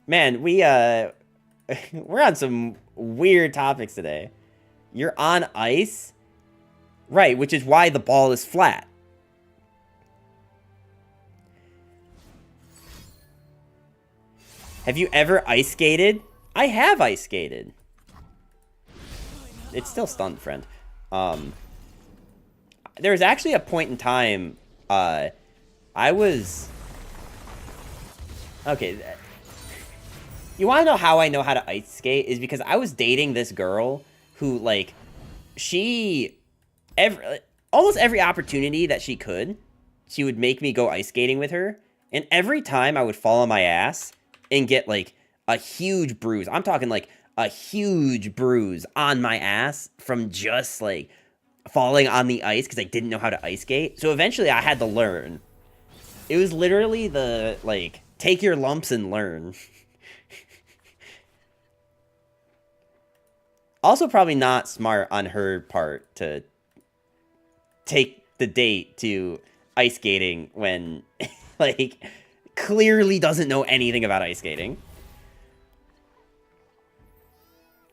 Man, we're on some weird topics today. You're on ice? Right, which is why the ball is flat. Have you ever ice skated? I have ice skated. It's still stunned, friend. There was actually a point in time, I was... Okay, you want to know how I know how to ice skate? Is because I was dating this girl who, like, almost every opportunity that she could, she would make me go ice skating with her. And every time I would fall on my ass and get, like, a huge bruise. I'm talking, like, a huge bruise on my ass from just, like, falling on the ice because I didn't know how to ice skate. So eventually I had to learn. It was literally the, like, take your lumps and learn. Also probably not smart on her part to take the date to ice skating when, like, clearly doesn't know anything about ice skating.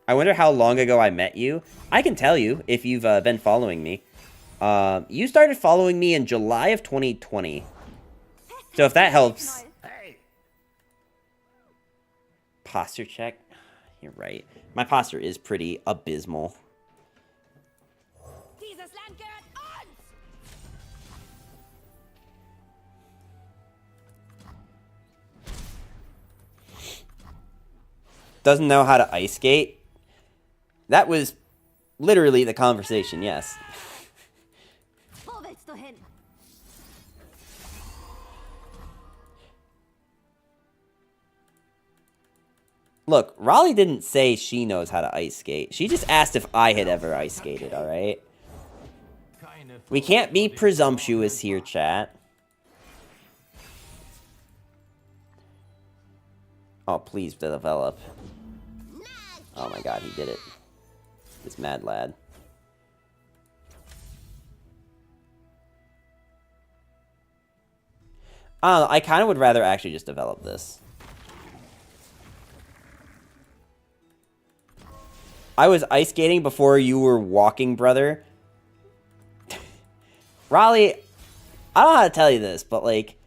I wonder how long ago I met you. I can tell you if you've been following me. You started following me in July of 2020. So if that helps. Posture check. You're right. My posture is pretty abysmal. Dieses Land gehört uns! Doesn't know how to ice skate? That was literally the conversation, yes. Wo willst du hin? Look, Raleigh didn't say she knows how to ice skate. She just asked if I had ever ice skated, alright? We can't be presumptuous here, chat. Oh, please develop. Oh my god, he did it. This mad lad. I don't know, I kind of would rather actually just develop this. I was ice skating before you were walking, brother. Raleigh, I don't know how to tell you this, but, like,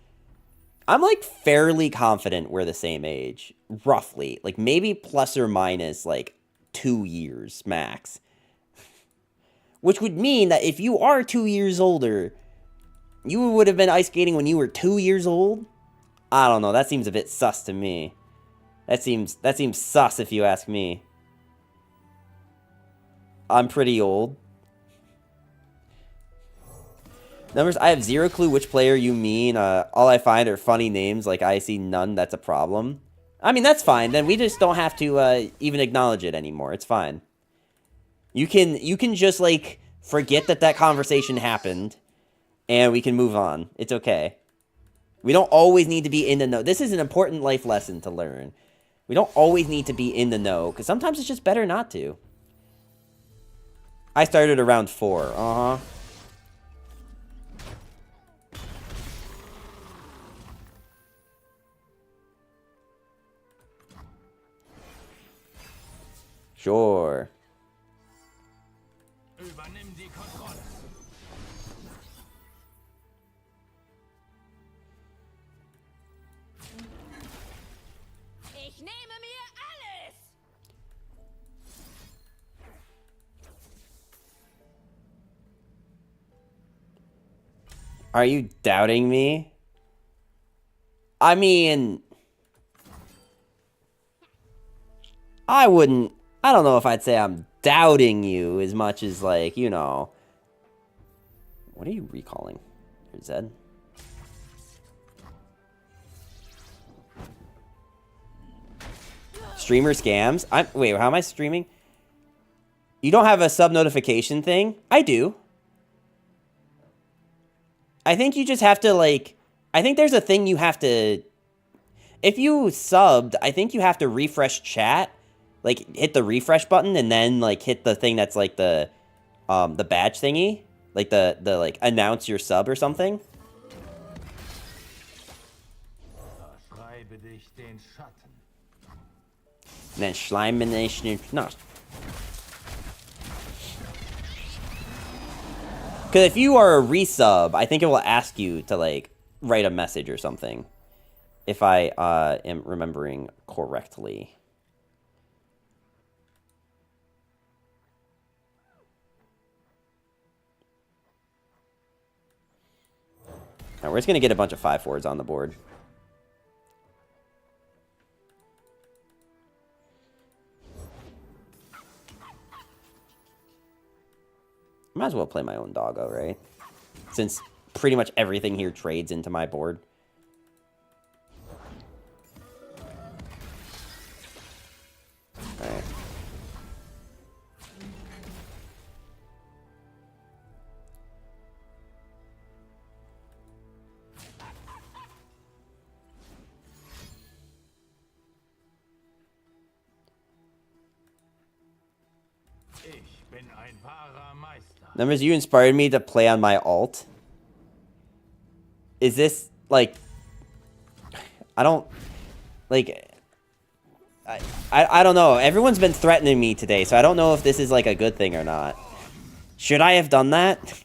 I'm, like, fairly confident we're the same age. Roughly. Like, maybe plus or minus, like, 2 years, max. Which would mean that if you are 2 years older, you would have been ice skating when you were 2 years old? I don't know, that seems a bit sus to me. That seems sus if you ask me. I'm pretty old. Numbers, I have zero clue which player you mean. All I find are funny names, like I see none, that's a problem. I mean, that's fine. Then we just don't have to even acknowledge it anymore. It's fine. You can just, like, forget that conversation happened, and we can move on. It's okay. We don't always need to be in the know. This is an important life lesson to learn. We don't always need to be in the know, because sometimes it's just better not to. I started around 4. Uh-huh. Sure. Übernimm die Kontrolle. Are you doubting me? I mean, I don't know if I'd say I'm doubting you as much as, like, you know. What are you recalling? Zed? Streamer scams? Wait, how am I streaming? You don't have a sub notification thing? I do. I think you just have to, like, I think there's a thing you have to, if you subbed, I think you have to refresh chat, like, hit the refresh button, and then, like, hit the thing that's, like, the badge thingy, like, the like, announce your sub or something. And then Schleimination, no. Because if you are a resub, I think it will ask you to, like, write a message or something. If I am remembering correctly. Now, we're just going to get a bunch of 5/4s on the board. Might as well play my own doggo, right? Since pretty much everything here trades into my board. Alright. Numbers, you inspired me to play on my alt. Is this, like... I don't... Like... I don't know. Everyone's been threatening me today, so I don't know if this is, like, a good thing or not. Should I have done that?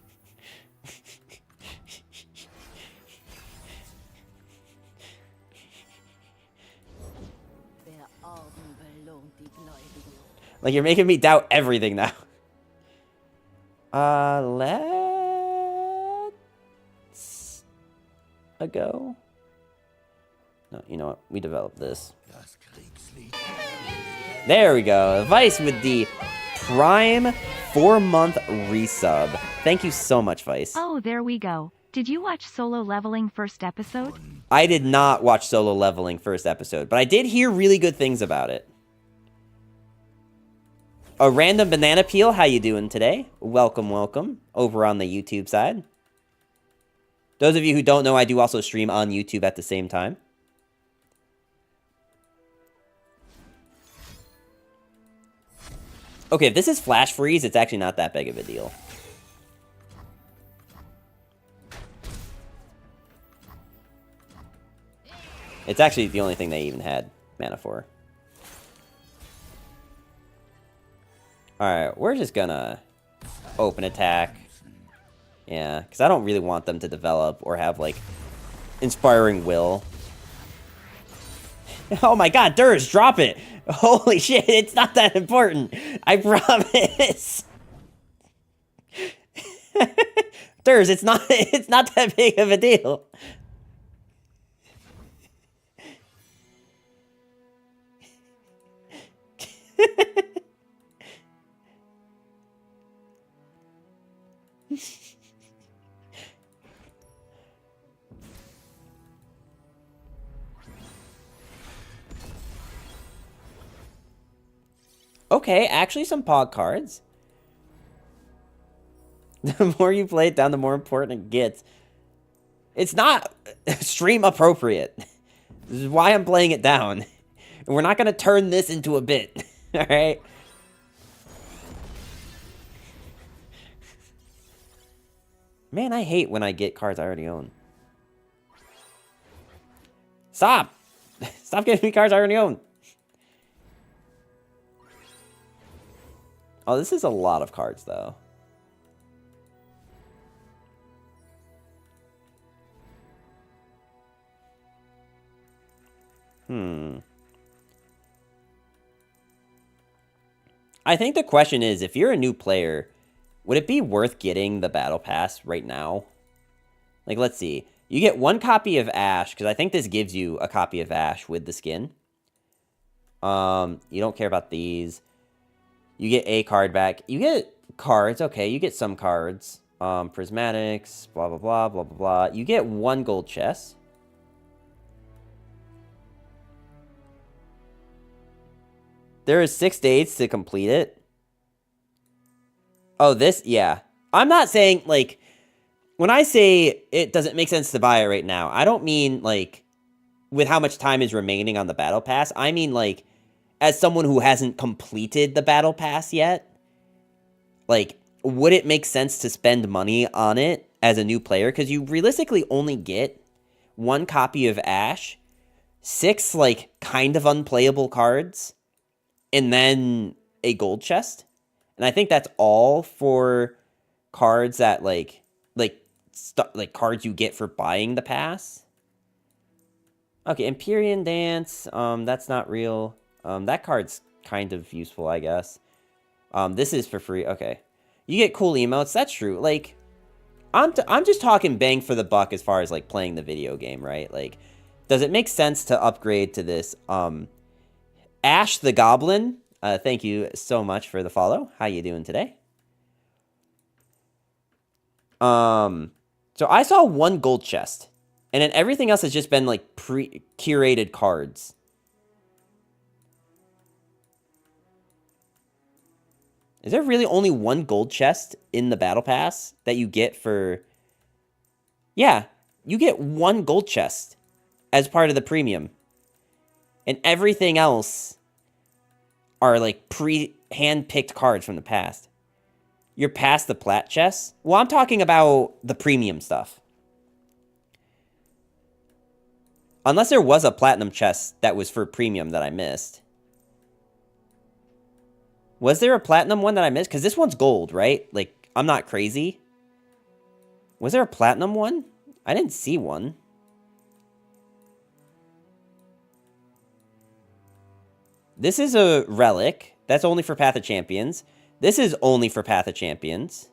Like, you're making me doubt everything now. Let's... a go? No, you know what? We developed this. There we go. Vice with the Prime 4-month resub. Thank you so much, Vice. Oh, there we go. Did you watch Solo Leveling first episode? I did not watch Solo Leveling first episode, but I did hear really good things about it. A random banana peel, how you doing today? Welcome, welcome, over on the YouTube side. Those of you who don't know, I do also stream on YouTube at the same time. Okay, if this is flash freeze, it's actually not that big of a deal. It's actually the only thing they even had mana for. Alright, we're just gonna open attack. Yeah, because I don't really want them to develop or have, like, inspiring will. Oh my god, Durs, drop it! Holy shit, it's not that important. I promise. Durs, it's not that big of a deal. Okay, actually some Pog cards. The more you play it down, the more important it gets. It's not stream appropriate. This is why I'm playing it down. And we're not going to turn this into a bit. Alright? Man, I hate when I get cards I already own. Stop! Stop giving me cards I already own. Oh, this is a lot of cards, though. I think the question is, if you're a new player, would it be worth getting the Battle Pass right now? Like, let's see. You get 1 copy of Ash, because I think this gives you a copy of Ash with the skin. You don't care about these. You get a card back. You get cards. Okay, you get some cards. Prismatics, blah, blah, blah, blah, blah, blah. You get 1 gold chest. There is 6 days to complete it. Oh, this, yeah. I'm not saying, like, when I say it doesn't make sense to buy it right now, I don't mean, like, with how much time is remaining on the Battle Pass. I mean, like, as someone who hasn't completed the Battle Pass yet, like, would it make sense to spend money on it as a new player? Because you realistically only get 1 copy of Ash, 6, like, kind of unplayable cards, and then a gold chest. And I think that's all for cards that, like cards you get for buying the pass. Okay, Empyrean Dance, that's not real. That card's kind of useful, I guess. This is for free. Okay. You get cool emotes. That's true. Like, I'm just talking bang for the buck as far as, like, playing the video game, right? Like, does it make sense to upgrade to this? Ash the Goblin, thank you so much for the follow. How you doing today? So I saw 1 gold chest, and then everything else has just been, like, pre-curated cards. Is there really only 1 gold chest in the Battle Pass that you get for... Yeah, you get 1 gold chest as part of the premium. And everything else are, like, hand-picked cards from the past. You're past the plat chest? Well, I'm talking about the premium stuff. Unless there was a platinum chest that was for premium that I missed. Was there a platinum one that I missed? Because this one's gold, right? Like, I'm not crazy. Was there a platinum one? I didn't see one. This is a relic. That's only for Path of Champions. This is only for Path of Champions.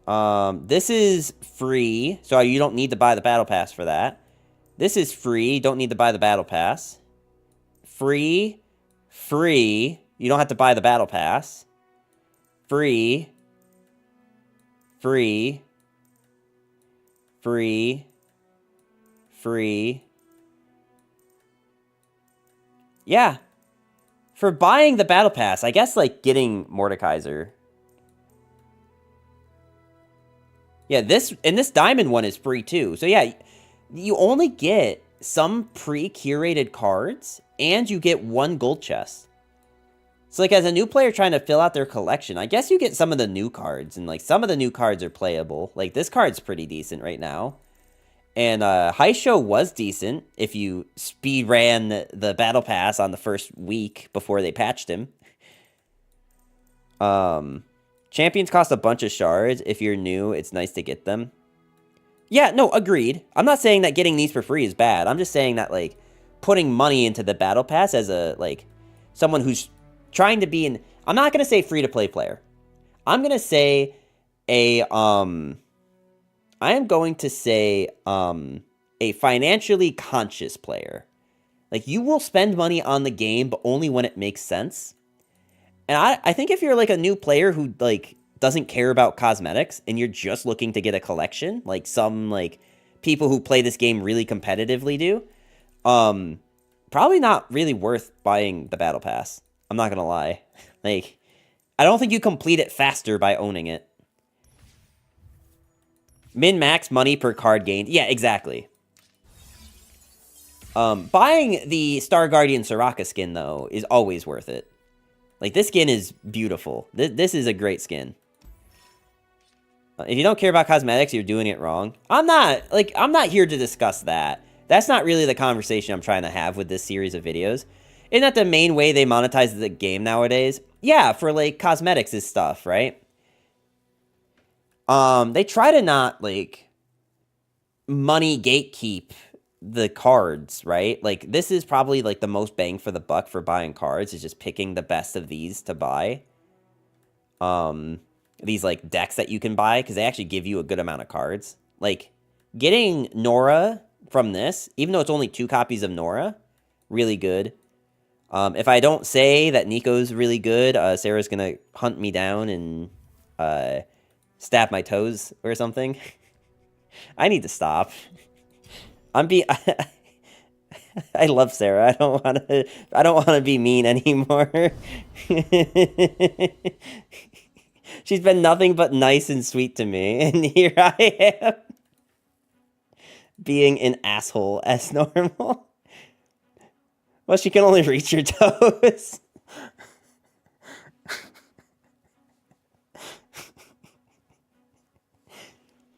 This is free, so you don't need to buy the Battle Pass for that. This is free, don't need to buy the Battle Pass. Free, you don't have to buy the Battle Pass. Free, free. Yeah. For buying the Battle Pass, I guess, like, getting Mordekaiser. Yeah, this diamond one is free, too. So, yeah, you only get some pre-curated cards, and you get 1 gold chest. So, like, as a new player trying to fill out their collection, I guess you get some of the new cards, and, like, some of the new cards are playable. Like, this card's pretty decent right now. And Heisho was decent if you speed ran the Battle Pass on the first week before they patched him. Champions cost a bunch of shards. If you're new, it's nice to get them. Yeah, no, agreed. I'm not saying that getting these for free is bad. I'm just saying that, like, putting money into the Battle Pass as a, like, someone who's trying to be an... I'm not going to say free-to-play player. I'm going to say I am going to say a financially conscious player. Like, you will spend money on the game, but only when it makes sense. And I think if you're, like, a new player who, like, doesn't care about cosmetics, and you're just looking to get a collection, like some, like, people who play this game really competitively do, probably not really worth buying the Battle Pass. I'm not gonna lie. Like, I don't think you complete it faster by owning it. Min-max money per card gained. Yeah, exactly. Buying the Star Guardian Soraka skin, though, is always worth it. Like, this skin is beautiful. This is a great skin. If you don't care about cosmetics, you're doing it wrong. I'm not here to discuss that. That's not really the conversation I'm trying to have with this series of videos. Isn't that the main way they monetize the game nowadays? Yeah, for, like, cosmetics is stuff, right? They try to not, like, money gatekeep the cards, right? Like, this is probably, like, the most bang for the buck for buying cards, is just picking the best of these to buy. And these like decks that you can buy because they actually give you a good amount of cards. Like getting Nora from this, even though it's only 2 copies of Nora, really good. If I don't say that Nico's really good, Sarah's gonna hunt me down and stab my toes or something. I need to stop. I love Sarah. I don't want to be mean anymore. She's been nothing but nice and sweet to me, and here I am being an asshole as normal. Well, she can only reach your toes.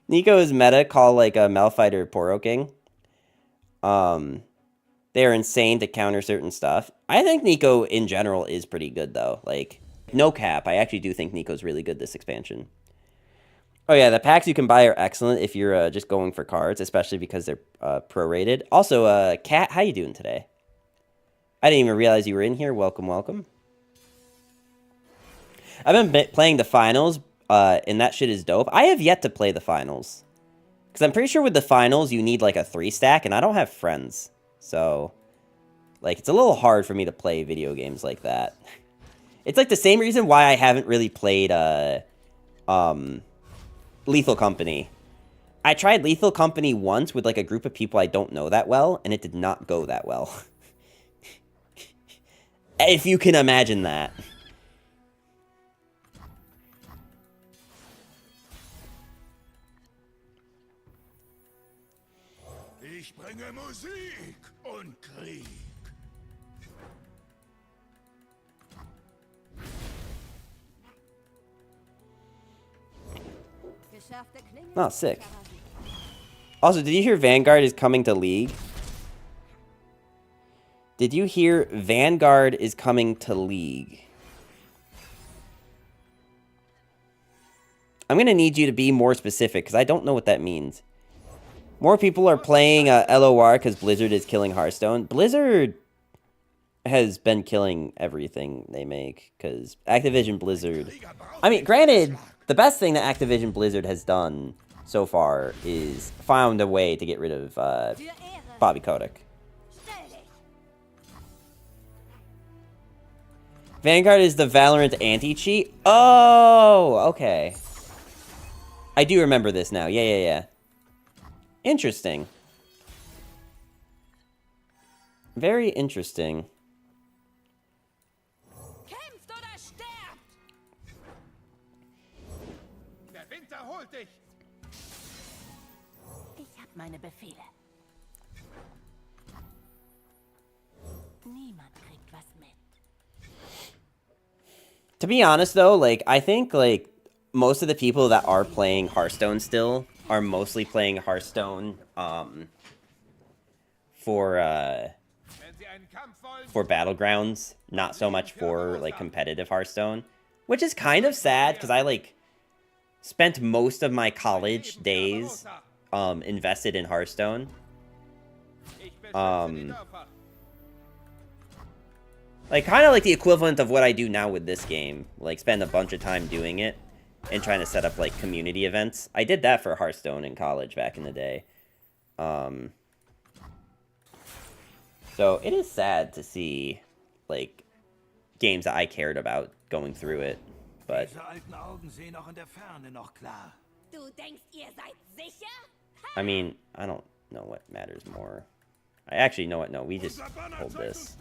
Nico is meta, call like a Malphite or Poro King. They're insane to counter certain stuff. I think Nico in general is pretty good though. Like, no cap, I actually do think Nico's really good this expansion. Oh yeah, the packs you can buy are excellent if you're just going for cards, especially because they're prorated. Also, Kat, how you doing today? I didn't even realize you were in here. Welcome, welcome. I've been playing the finals, and that shit is dope. I have yet to play the finals. Because I'm pretty sure with the finals, you need like a 3-stack, and I don't have friends. So, like, it's a little hard for me to play video games like that. It's like the same reason why I haven't really played Lethal Company. I tried Lethal Company once with like a group of people I don't know that well, and it did not go that well. If you can imagine that. Ich bringe Musik und Krieg. Oh, sick. Also, did you hear Vanguard is coming to League? Did you hear Vanguard is coming to League? I'm going to need you to be more specific, because I don't know what that means. More people are playing LOR because Blizzard is killing Hearthstone. Blizzard has been killing everything they make, because Activision Blizzard... I mean, granted, the best thing that Activision Blizzard has done so far is found a way to get rid of Bobby Kotick. Vanguard is the Valorant anti-cheat? Oh, okay. I do remember this now. Yeah. Interesting. Very interesting. Kämpft oder sterbt! Der Winter holt dich. Ich hab meine Befehle. Niemand kriegt was mit. To be honest, though, like, I think, like, most of the people that are playing Hearthstone still are mostly playing Hearthstone, for Battlegrounds, not so much for, like, competitive Hearthstone. Which is kind of sad, because I, like, spent most of my college days, invested in Hearthstone. Like, kind of like the equivalent of what I do now with this game. Like, spend a bunch of time doing it and trying to set up, like, community events. I did that for Hearthstone in college back in the day. So, it is sad to see, like, games that I cared about going through it. But... Diese alten Augen sehen auch in der Ferne noch klar. Du denkst, ihr seid sicher? I mean, I don't know what matters more. I actually know what, no, we just hold this.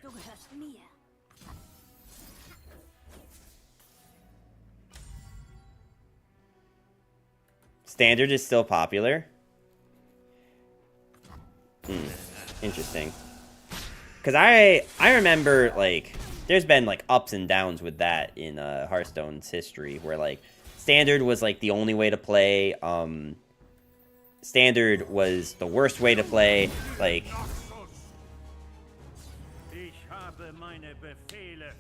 Du gehörst mir. Standard is still popular? Interesting. Because I remember, like, there's been, like, ups and downs with that in Hearthstone's history, where, like, Standard was, like, the only way to play, Standard was the worst way to play, like... Ich habe meine Befehle.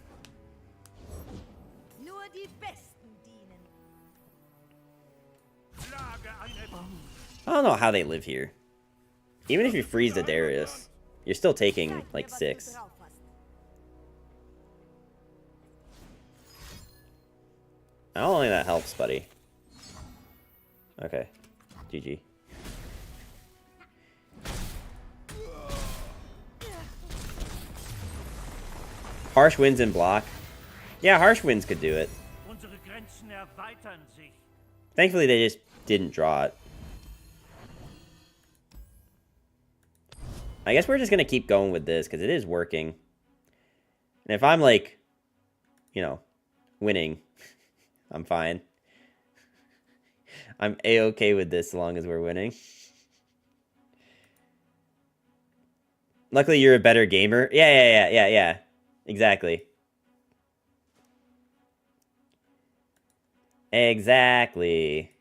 Nur die Besten dienen. Schlage eine Bombe. I don't know how they live here. Even if you freeze the Darius, you're still taking, like, 6. I don't think that helps, buddy. Okay. GG. Harsh winds and block. Yeah, harsh winds could do it. Unsere Grenzen erweitern sich. Thankfully, they just didn't draw it. I guess we're just going to keep going with this because it is working. And if I'm like, you know, winning, I'm fine. I'm A-okay with this as long as we're winning. Luckily, you're a better gamer. Yeah. Exactly. Exactly.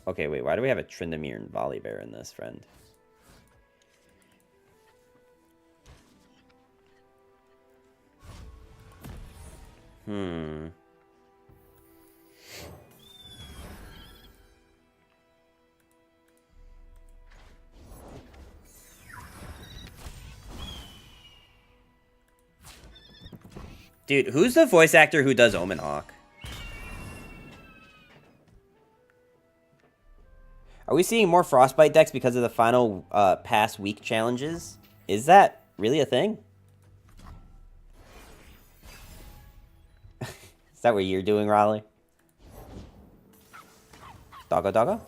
Okay, wait, why do we have a Tryndamere and Volibear in this, friend? Dude, who's the voice actor who does Omen Hawk? Are we seeing more Frostbite decks because of the final past week challenges? Is that really a thing? Is that what you're doing, Raleigh? Doggo doggo?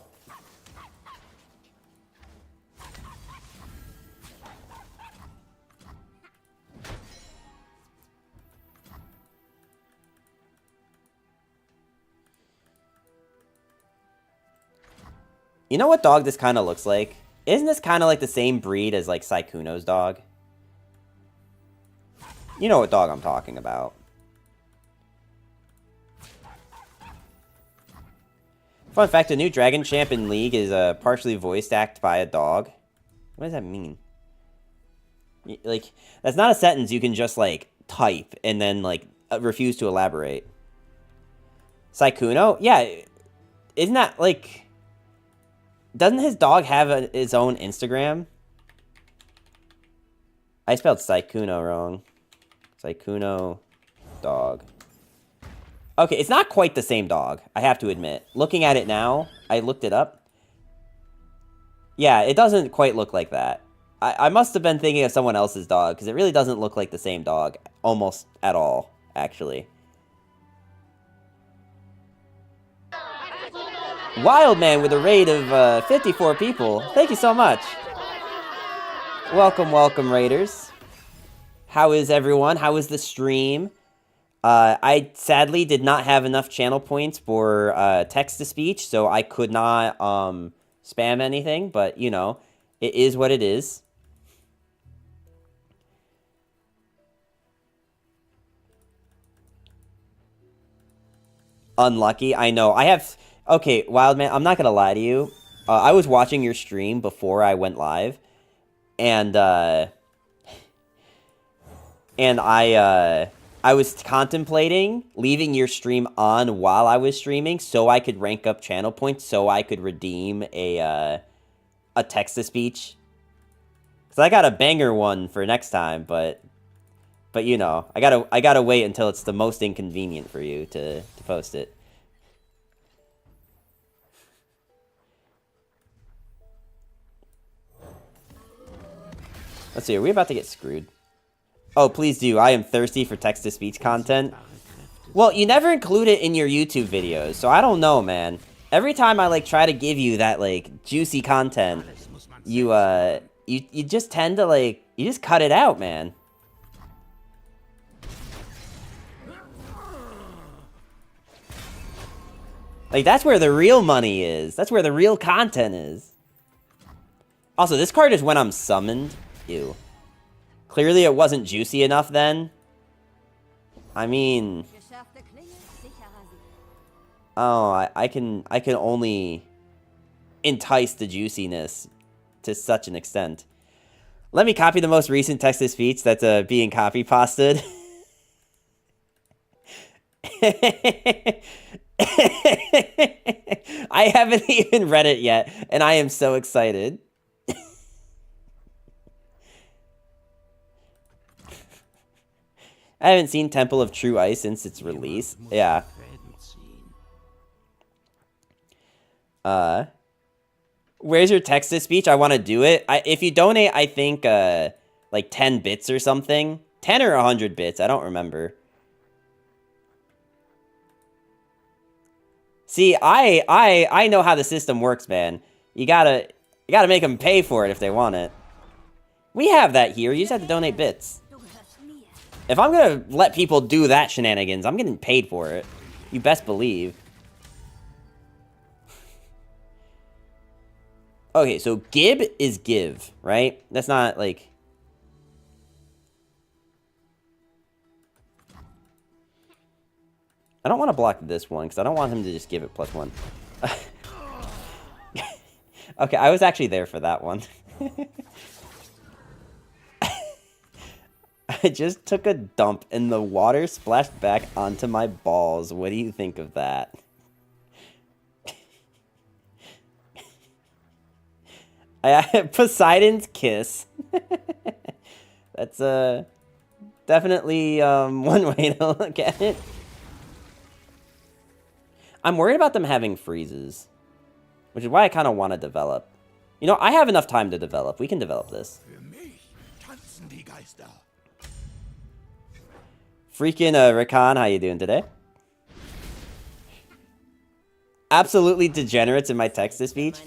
You know what dog this kind of looks like? Isn't this kind of like the same breed as like Sykkuno's dog? You know what dog I'm talking about. Fun fact, a new Dragon Champ in League is partially voice acted by a dog. What does that mean? Like, that's not a sentence you can just like type and then like refuse to elaborate. Sykkuno? Yeah, isn't that like... Doesn't his dog have his own Instagram? I spelled Sykkuno wrong. Sykkuno dog. Okay, it's not quite the same dog, I have to admit. Looking at it now, I looked it up. Yeah, it doesn't quite look like that. I must have been thinking of someone else's dog, because it really doesn't look like the same dog. Almost at all, actually. Wildman with a raid of 54 people. Thank you so much. Welcome, welcome, Raiders. How is everyone? How is the stream? I sadly did not have enough channel points for text-to-speech, so I could not spam anything, but, you know, it is what it is. Unlucky, I know. I have... Okay, Wildman, I'm not gonna lie to you. I was watching your stream before I went live, and I was contemplating leaving your stream on while I was streaming so I could rank up channel points so I could redeem a text-to-speech. Because I got a banger one for next time, but you know, I gotta wait until it's the most inconvenient for you to post it. Let's see, are we about to get screwed? Oh, please do. I am thirsty for text-to-speech content. Well, you never include it in your YouTube videos, so I don't know, man. Every time I, like, try to give you that, like, juicy content, you just tend to, like, you just cut it out, man. Like, that's where the real money is. That's where the real content is. Also, this card is when I'm summoned. Ew. Clearly it wasn't juicy enough then. I mean... Oh, I can only entice the juiciness to such an extent. Let me copy the most recent text-to-speech that's being copy-pasted. I haven't even read it yet, and I am so excited. I haven't seen Temple of True Ice since its release. Yeah. Where's your text-to-speech? I want to do it. If you donate, I think, like 10 bits or something. 10 or 100 bits, I don't remember. See, I know how the system works, man. You gotta make them pay for it if they want it. We have that here. You just have to donate bits. If I'm gonna let people do that shenanigans, I'm getting paid for it. You best believe. Okay, so gib is give, right? That's not like... I don't want to block this one, because I don't want him to just give it +1. Okay, I was actually there for that one. I just took a dump, and the water splashed back onto my balls. What do you think of that? Poseidon's kiss. That's definitely one way to look at it. I'm worried about them having freezes, which is why I kind of want to develop. You know, I have enough time to develop. We can develop this. Freaking Rakan, how you doing today? Absolutely degenerates in my text-to-speech.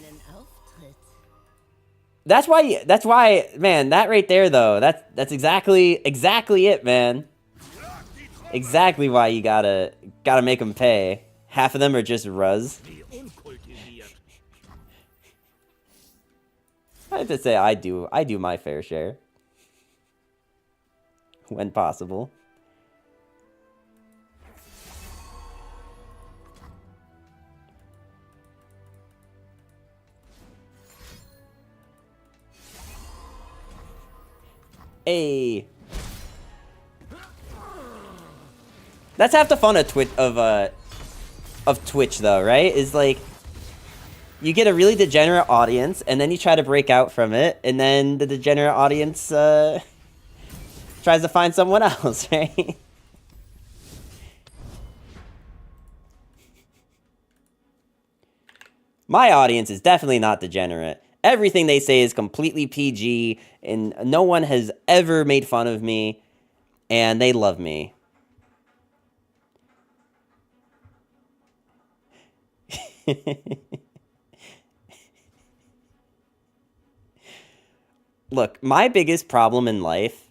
That's why, man, that right there, though, that's exactly it, man. Exactly why you gotta make them pay. Half of them are just Ruz. I have to say, I do my fair share. When possible. Hey. That's half the fun of Twitch though, right? Is like you get a really degenerate audience and then you try to break out from it and then the degenerate audience tries to find someone else, right? My audience is definitely not degenerate. Everything they say is completely PG, and no one has ever made fun of me, and they love me. Look, my biggest problem in life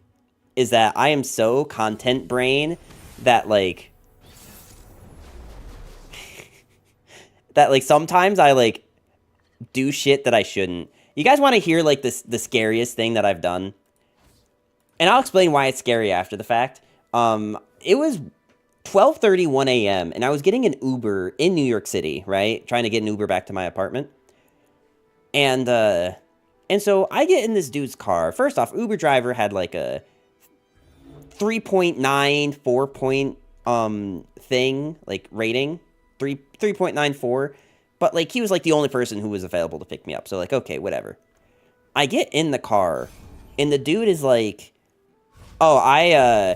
is that I am so content brain that, like, sometimes I, like, do shit that I shouldn't. You guys want to hear, like, the scariest thing that I've done? And I'll explain why it's scary after the fact. It was 12:31 a.m. and I was getting an Uber in New York City, right? Trying to get an Uber back to my apartment. And so I get in this dude's car. First off, Uber driver had, like, a 3.9, 4 point, thing, like, rating. 3.94. But, like, he was, like, the only person who was available to pick me up. So, like, okay, whatever. I get in the car, and the dude is like, oh,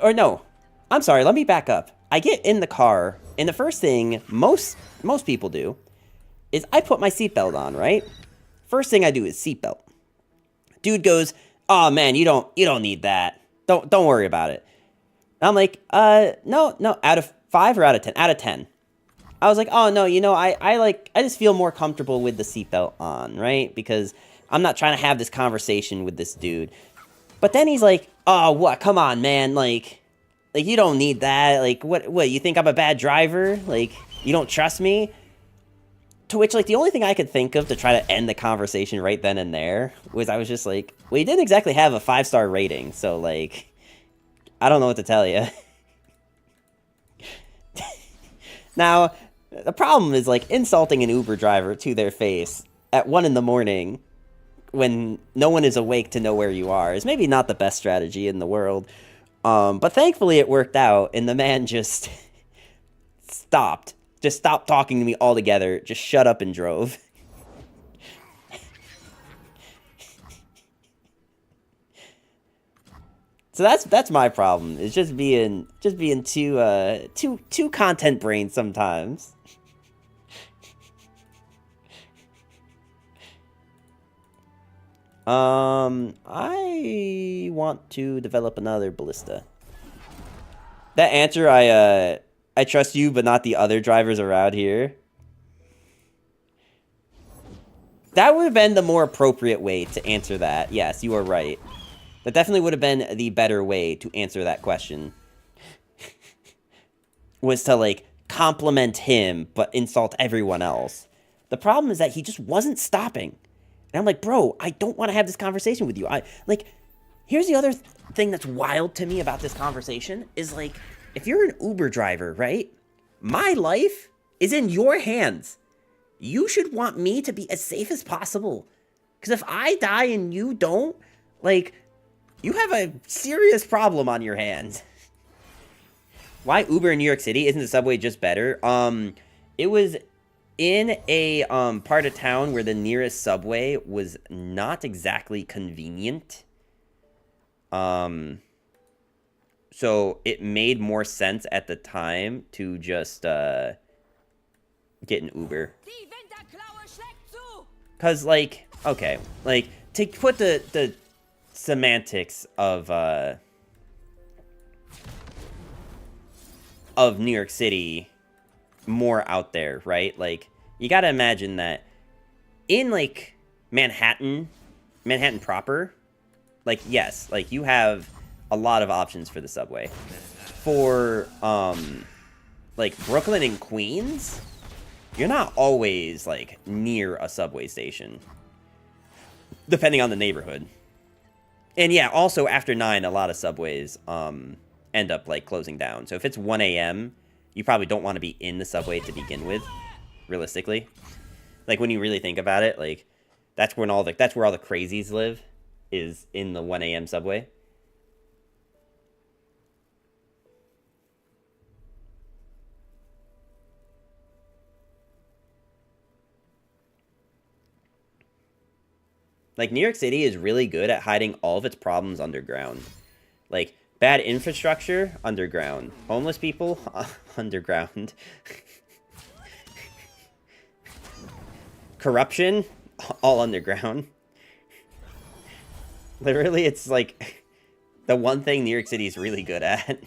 or no. I'm sorry, let me back up. I get in the car, and the first thing most people do is I put my seatbelt on, right? First thing I do is seatbelt. Dude goes, oh, man, you don't need that. Don't worry about it. And I'm like, no, out of 5 or out of 10? Out of 10. I was like, oh, no, you know, I just feel more comfortable with the seatbelt on, right? Because I'm not trying to have this conversation with this dude. But then he's like, oh, what? Come on, man. Like you don't need that. Like, what, you think I'm a bad driver? Like, you don't trust me? To which, like, the only thing I could think of to try to end the conversation right then and there was I was just like, well, you didn't exactly have a 5-star rating. So, like, I don't know what to tell you. Now, the problem is, like, insulting an Uber driver to their face at 1 in the morning when no one is awake to know where you are is maybe not the best strategy in the world. But thankfully it worked out, and the man just stopped. Just stopped talking to me altogether. Just shut up and drove. So that's my problem. Is just being too content brained sometimes. I want to develop another ballista. That answer, I trust you, but not the other drivers around here. That would have been the more appropriate way to answer that. Yes, you are right. That definitely would have been the better way to answer that question. Was to, like, compliment him, but insult everyone else. The problem is that he just wasn't stopping. And I'm like, bro, I don't want to have this conversation with you. Here's the other thing that's wild to me about this conversation is, like, if you're an Uber driver, right? My life is in your hands. You should want me to be as safe as possible. Because if I die and you don't, like, you have a serious problem on your hands. Why Uber in New York City? Isn't the subway just better? It was in a part of town where the nearest subway was not exactly convenient. So it made more sense at the time to just get an Uber. Cause like, okay, like to put the semantics of New York City more out there, right? Like, you gotta imagine that in, like, Manhattan proper, like, yes, like, you have a lot of options for the subway. For, like, Brooklyn and Queens, you're not always, like, near a subway station, depending on the neighborhood. And yeah, also after 9, a lot of subways end up like closing down. So if it's 1 a.m., you probably don't want to be in the subway to begin with, realistically. Like when you really think about it, like that's where all the crazies live, is in the 1 a.m. subway. Like, New York City is really good at hiding all of its problems underground. Like, bad infrastructure, underground. Homeless people, underground. Corruption, all underground. Literally, it's like the one thing New York City is really good at.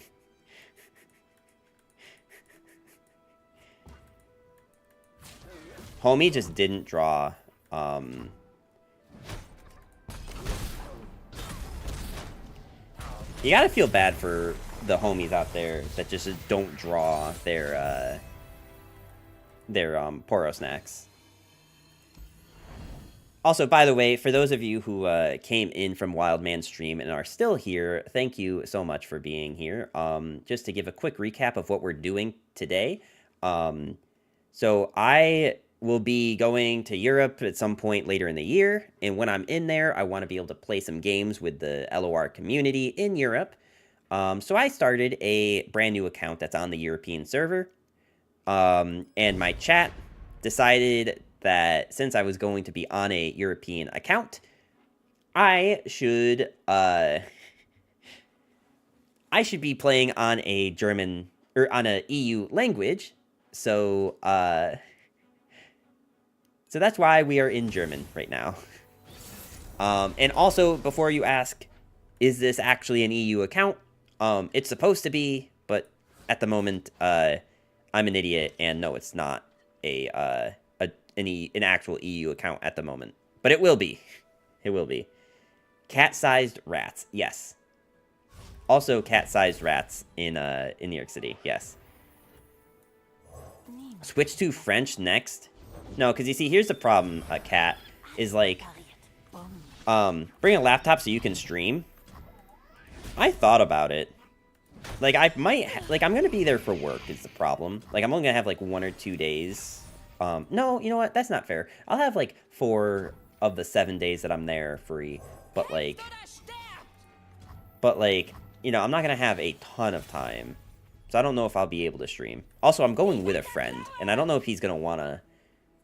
Homie just didn't draw, you gotta feel bad for the homies out there that just don't draw their Poro snacks. Also, by the way, for those of you who came in from Wildman's stream and are still here, thank you so much for being here. Just to give a quick recap of what we're doing today. So I will be going to Europe at some point later in the year, and when I'm in there, I want to be able to play some games with the LOR community in Europe. So I started a brand new account that's on the European server, and my chat decided that since I was going to be on a European account, I should be playing on a German, or on a EU language, so that's why we are in German right now. And also, before you ask, is this actually an EU account? It's supposed to be, but at the moment, I'm an idiot, and no, it's not an actual EU account at the moment. But it will be. It will be. Cat-sized rats, yes. Also, cat-sized rats in New York City, yes. Switch to French next. No, because you see, here's the problem, Cat, is like, bring a laptop so you can stream. I thought about it. Like, I might, I'm going to be there for work is the problem. Like, I'm only going to have, like, 1 or 2 days. No, you know what? That's not fair. I'll have, like, 4 of the 7 days that I'm there free. But like, you know, I'm not going to have a ton of time. So I don't know if I'll be able to stream. Also, I'm going with a friend, and I don't know if he's going to want to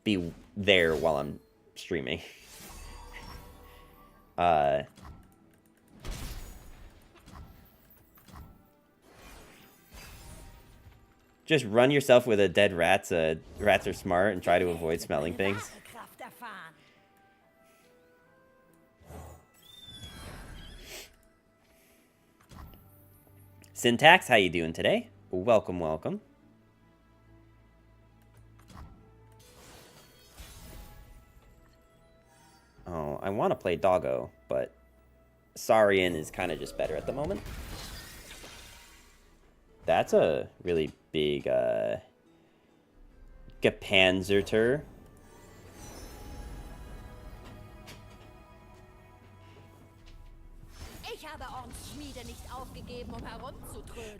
be there while I'm streaming. Just run yourself with a dead rat. Rats are smart and try to avoid smelling things. Syntax, how you doing today? Welcome, welcome. Oh, I want to play Doggo, but Saurian is kind of just better at the moment. That's a really big Gepanzerter.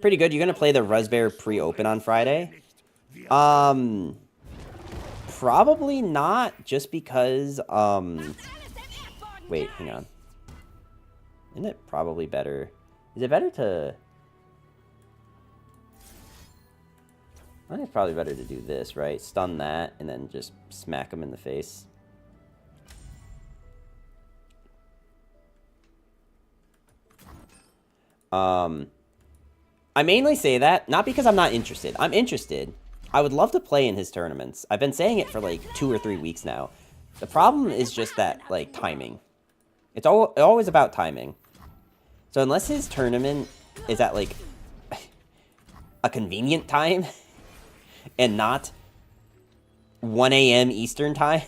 Pretty good. You're going to play the Ruzbear pre-open on Friday? Probably not, just because, wait, hang on. Isn't it probably better? Is it better to... I think it's probably better to do this, right? Stun that, and then just smack him in the face. I mainly say that, not because I'm not interested. I'm interested. I would love to play in his tournaments. I've been saying it for like 2 or 3 weeks now. The problem is just that, like, timing. It's always about timing. So unless his tournament is at, like, a convenient time, and not 1 a.m. Eastern time...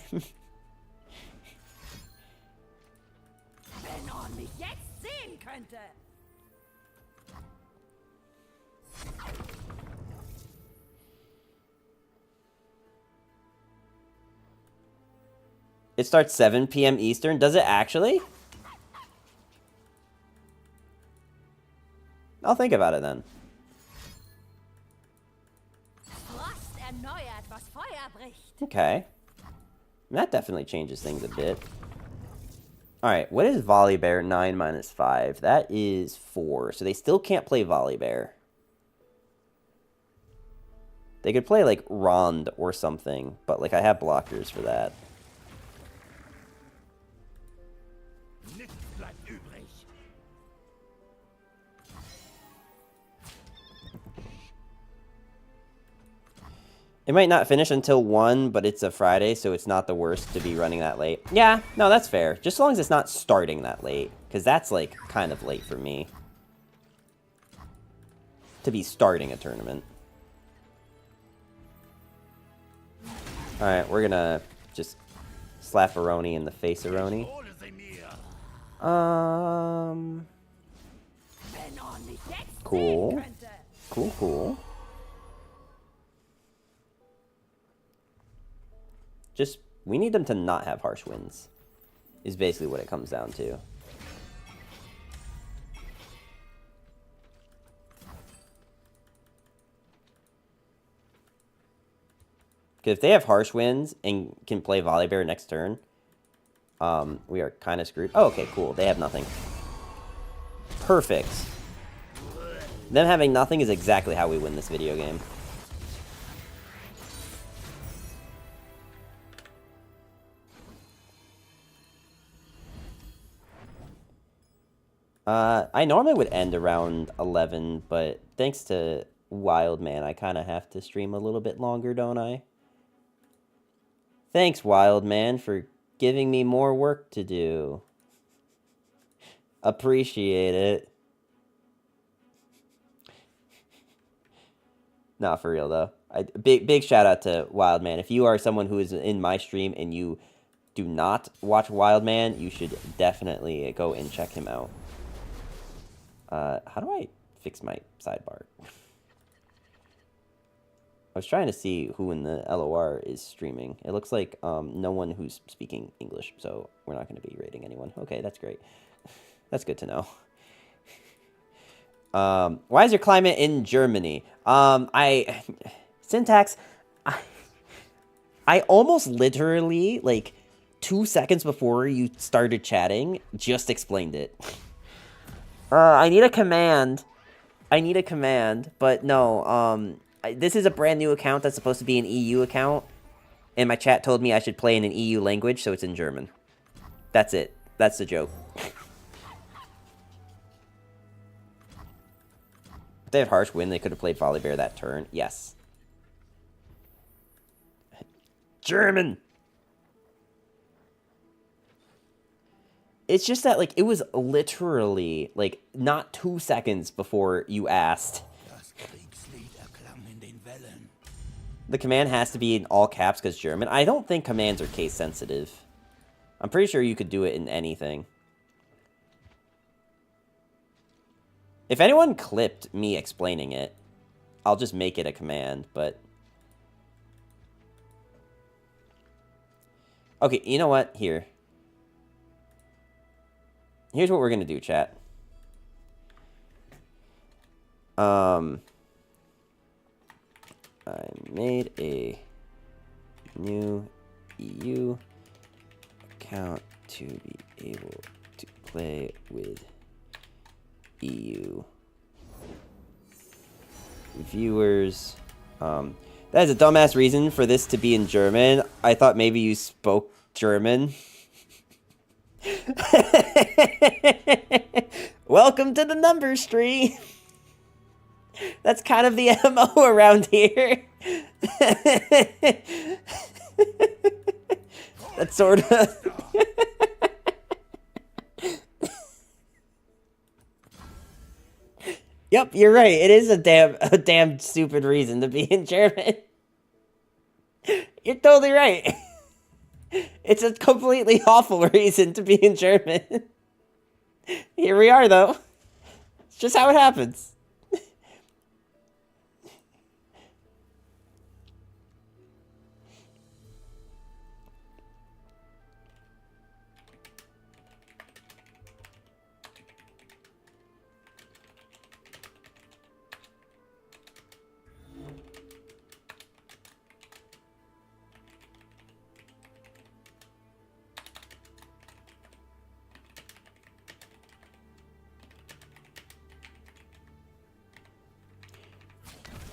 It starts 7 p.m. Eastern. Does it actually? I'll think about it then. Okay. That definitely changes things a bit. Alright, what is Volibear 9 minus 5? That is 4. So they still can't play Volibear. They could play, like, Rond or something. But, like, I have blockers for that. It might not finish until 1, but it's a Friday, so it's not the worst to be running that late. Yeah, no, that's fair. Just as long as it's not starting that late. Because that's, like, kind of late for me. To be starting a tournament. Alright, we're gonna just slap Aroni in the face, Aroni. Cool. Cool, cool. Just, we need them to not have harsh winds, is basically what it comes down to. Because if they have harsh winds and can play Volibear next turn, we are kind of screwed. Oh, okay, cool. They have nothing. Perfect. Them having nothing is exactly how we win this video game. I normally would end around 11, but thanks to Wildman, I kind of have to stream a little bit longer, don't I? Thanks, Wildman, for giving me more work to do. Appreciate it. Not for real, though. Big shout out to Wildman. If you are someone who is in my stream and you do not watch Wildman, you should definitely go and check him out. How do I fix my sidebar? I was trying to see who in the LOR is streaming. It looks like no one who's speaking English, so we're not going to be rating anyone. Okay, that's great. That's good to know. Why is your climate in Germany? Syntax, I almost literally, like, 2 seconds before you started chatting, just explained it. I need a command. But no, this is a brand new account that's supposed to be an EU account, and my chat told me I should play in an EU language, so it's in German. That's it. That's the joke. If they had Harsh win, they could have played Volibear that turn. Yes. German! It's just that, like, it was literally, like, not 2 seconds before you asked. Das Kriegslied erklang in den Wellen. The command has to be in all caps because German. I don't think commands are case sensitive. I'm pretty sure you could do it in anything. If anyone clipped me explaining it, I'll just make it a command, but... Okay, you know what? Here. Here's what we're gonna do, chat. I made a new EU account to be able to play with EU viewers. That is a dumbass reason for this to be in German. I thought maybe you spoke German. Welcome to the numbers tree. That's kind of the MO around here. That's sort of... Yep, you're right. It is a damn stupid reason to be in German. You're totally right. It's a completely awful reason to be in German. Here we are, though. It's just how it happens.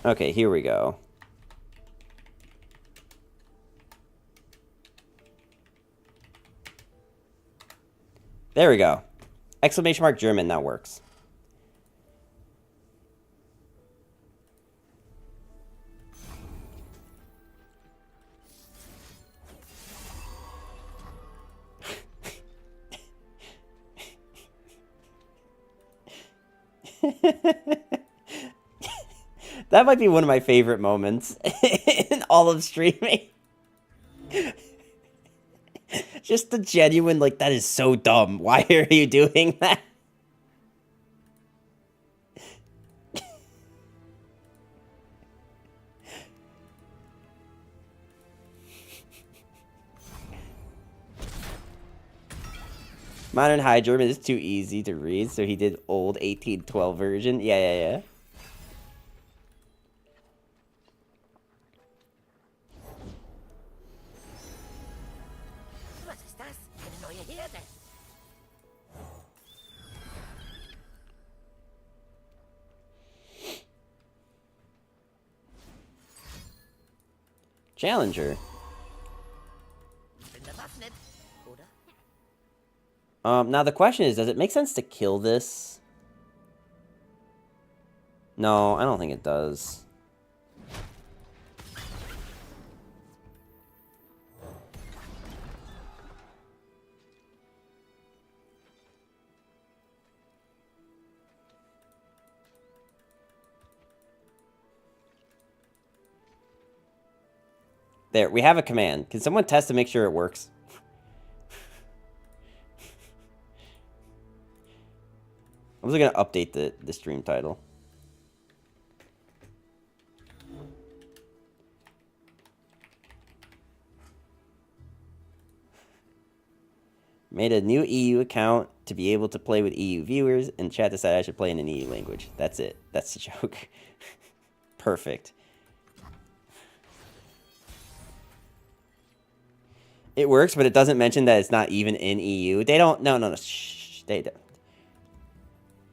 Okay, here we go. There we go. Exclamation mark German, that works. That might be one of my favorite moments in all of streaming. Just the genuine, like, that is so dumb. Why are you doing that? Modern High German is too easy to read, so he did old 1812 version. Yeah. Challenger. Now the question is, does it make sense to kill this? No, I don't think it does. There, we have a command. Can someone test to make sure it works? I'm just gonna update the stream title. Made a new EU account to be able to play with EU viewers, and chat decided I should play in an EU language. That's it. That's the joke. Perfect. It works, but it doesn't mention that it's not even in EU. They don't. No, no, no. Shh. They don't.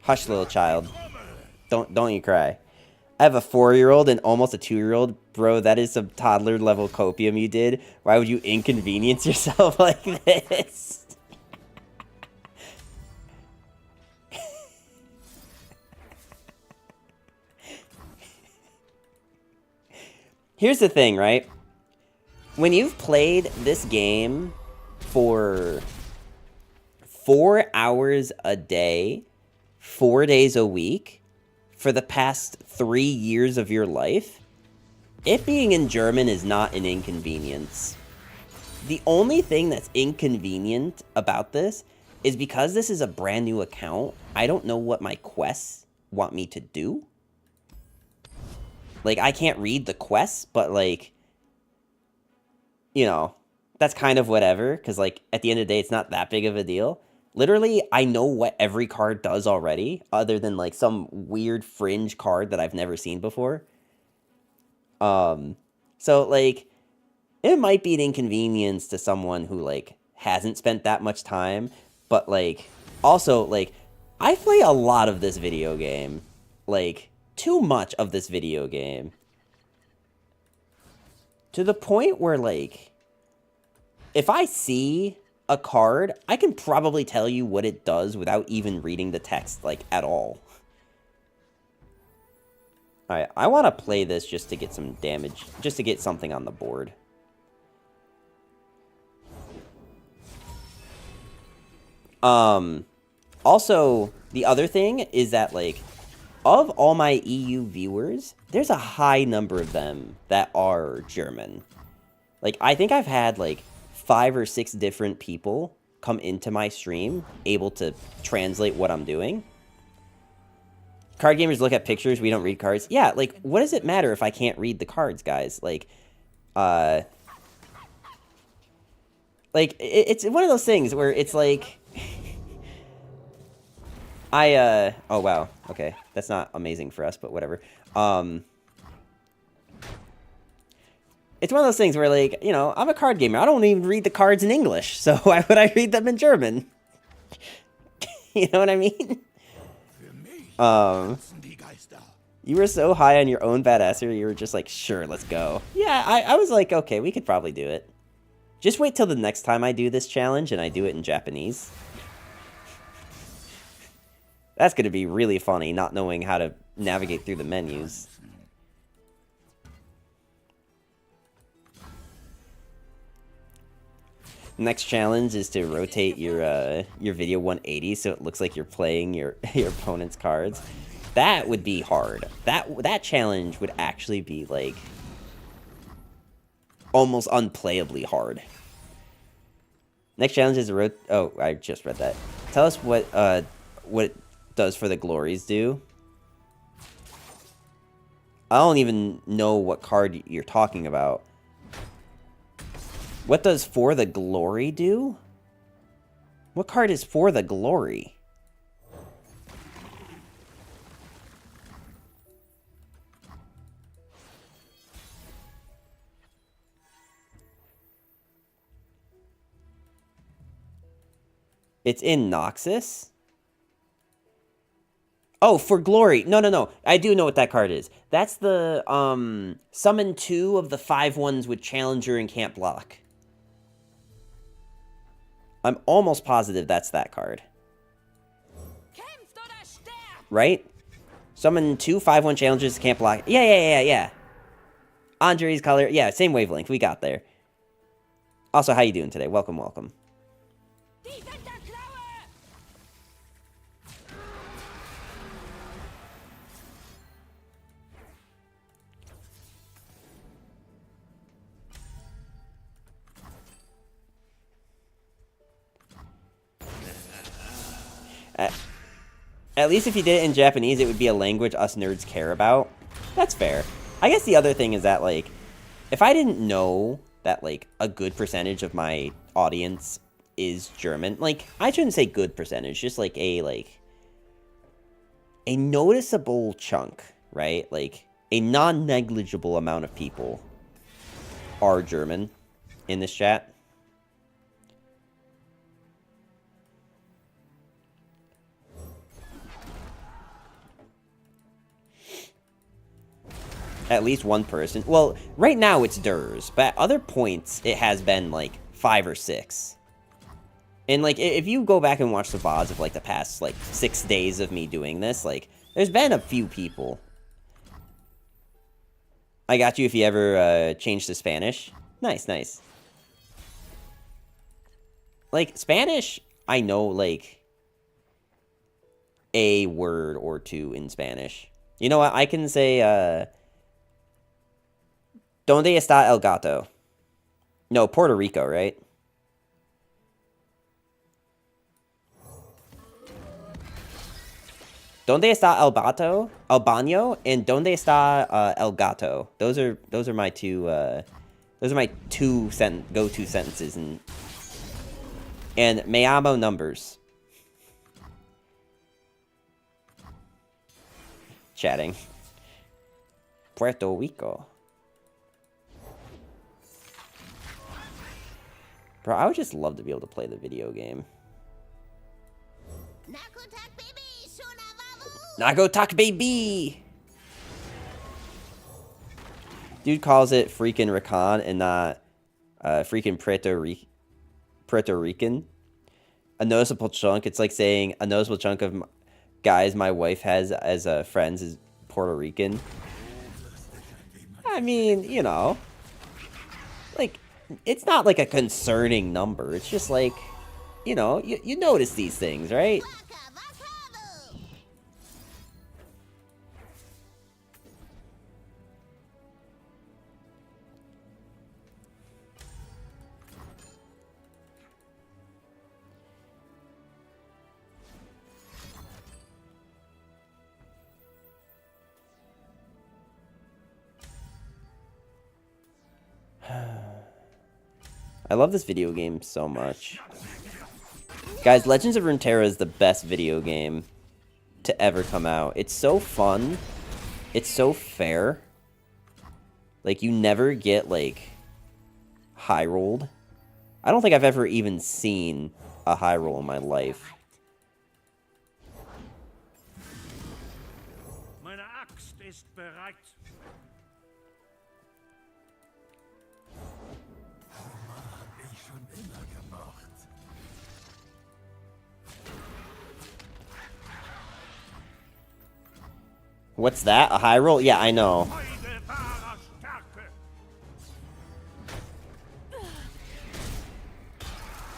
Hush, little child. Don't you cry. I have a 4-year-old and almost a 2-year-old. Bro, that is some toddler level copium you did. Why would you inconvenience yourself like this? Here's the thing, right? When you've played this game for 4 hours a day, 4 days a week, for the past 3 years of your life, it being in German is not an inconvenience. The only thing that's inconvenient about this is because this is a brand new account, I don't know what my quests want me to do. Like, I can't read the quests, but, like, you know, that's kind of whatever, because, like, at the end of the day, it's not that big of a deal. Literally, I know what every card does already, other than, like, some weird fringe card that I've never seen before. So, like, it might be an inconvenience to someone who, like, hasn't spent that much time, but, like, also, like, I play a lot of this video game. Like, too much of this video game. To the point where, like, if I see a card, I can probably tell you what it does without even reading the text, like, at all. Alright, I want to play this just to get some damage, just to get something on the board. Also, the other thing is that, like, of all my EU viewers, there's a high number of them that are German. Like, I think I've had, like, 5 or 6 different people come into my stream able to translate what I'm doing. Card gamers look at pictures, we don't read cards. Yeah, like, what does it matter if I can't read the cards, guys? Like, it's one of those things where it's like... oh wow, okay, that's not amazing for us, but whatever. It's one of those things where, like, you know, I'm a card gamer, I don't even read the cards in English, so why would I read them in German? You know what I mean? You were so high on your own badassery, you were just like, sure, let's go. Yeah, I was like, okay, we could probably do it. Just wait till the next time I do this challenge and I do it in Japanese. That's going to be really funny, not knowing how to navigate through the menus. Next challenge is to rotate your video 180 so it looks like you're playing your opponent's cards. That would be hard. That challenge would actually be, like, almost unplayably hard. Next challenge is oh, I just read that. Tell us what it does for the glories do. I don't even know what card you're talking about. What does For the Glory do? What card is For the Glory? It's in Noxus? Oh, For Glory. No, no, no. I do know what that card is. That's the, summon 2 of the 5 ones with Challenger and can't block. I'm almost positive that's that card. Right? Summon 2 5/1 Challengers, can't block. Yeah. Andre's color. Yeah, same wavelength. We got there. Also, how you doing today? Welcome, welcome. At least if you did it in Japanese, it would be a language us nerds care about. That's fair. I guess the other thing is that, like, if I didn't know that, like, a good percentage of my audience is German, like, I shouldn't say good percentage, just, like, a noticeable chunk, right? Like, a non-negligible amount of people are German in this chat. At least one person. Well, right now it's Durs, but at other points it has been like 5 or 6. And like if you go back and watch the VODs of like the past like 6 days of me doing this, like there's been a few people. I got you if you ever change to Spanish. Nice, nice. Like Spanish, I know like a word or two in Spanish. You know what? I can say ¿Dónde está el gato? No, Puerto Rico, right? ¿Dónde está el gato? El baño, and ¿Dónde está el gato? Those are my two go-to sentences, and me amo numbers. Chatting. Puerto Rico. Bro, I would just love to be able to play the video game. Nago Tak Baby! Dude calls it freaking Rakan and not freaking Puerto Rican. A noticeable chunk. It's like saying a noticeable chunk of guys my wife has as friends is Puerto Rican. I mean, you know. Like, it's not like a concerning number. It's just like, you know, you notice these things, right? I love this video game so much. Guys, Legends of Runeterra is the best video game to ever come out. It's so fun. It's so fair. Like, you never get, like, high-rolled. I don't think I've ever even seen a high roll in my life. Meine Axt ist bereit. What's that? A high roll? Yeah, I know.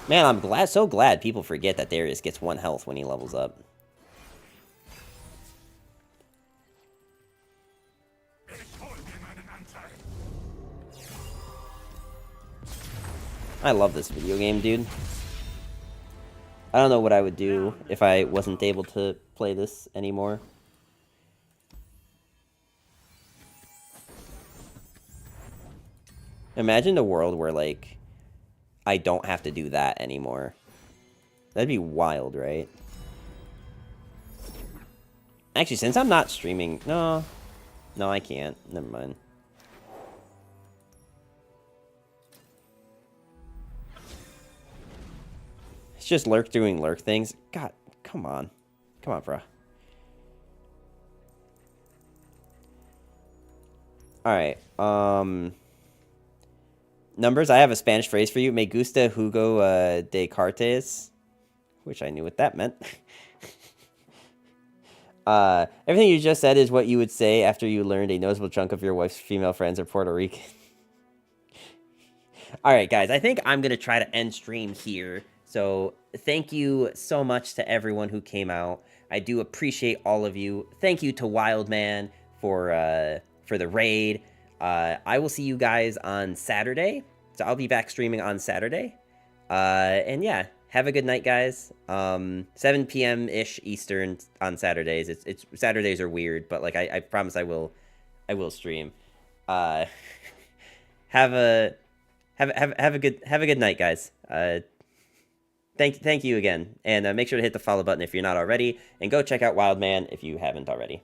Man, I'm so glad people forget that Darius gets 1 health when he levels up. I love this video game, dude. I don't know what I would do if I wasn't able to play this anymore. Imagine a world where, like, I don't have to do that anymore. That'd be wild, right? Actually, since I'm not streaming... No, I can't. Never mind. It's just Lurk doing Lurk things. God, come on. Come on, bro. Alright, numbers, I have a Spanish phrase for you. Me gusta jugo de cartas. Wish I knew what that meant. Everything you just said is what you would say after you learned a noticeable chunk of your wife's female friends are Puerto Rican. Alright, guys, I think I'm going to try to end stream here. So, thank you so much to everyone who came out. I do appreciate all of you. Thank you to Wildman for the raid. I will see you guys on Saturday. So I'll be back streaming on Saturday. And yeah, have a good night, guys. 7 p.m.-ish Eastern on Saturdays. It's Saturdays are weird, but like I promise I will stream. Have a good night, guys. Thank you again, and make sure to hit the follow button if you're not already, and go check out Wildman if you haven't already.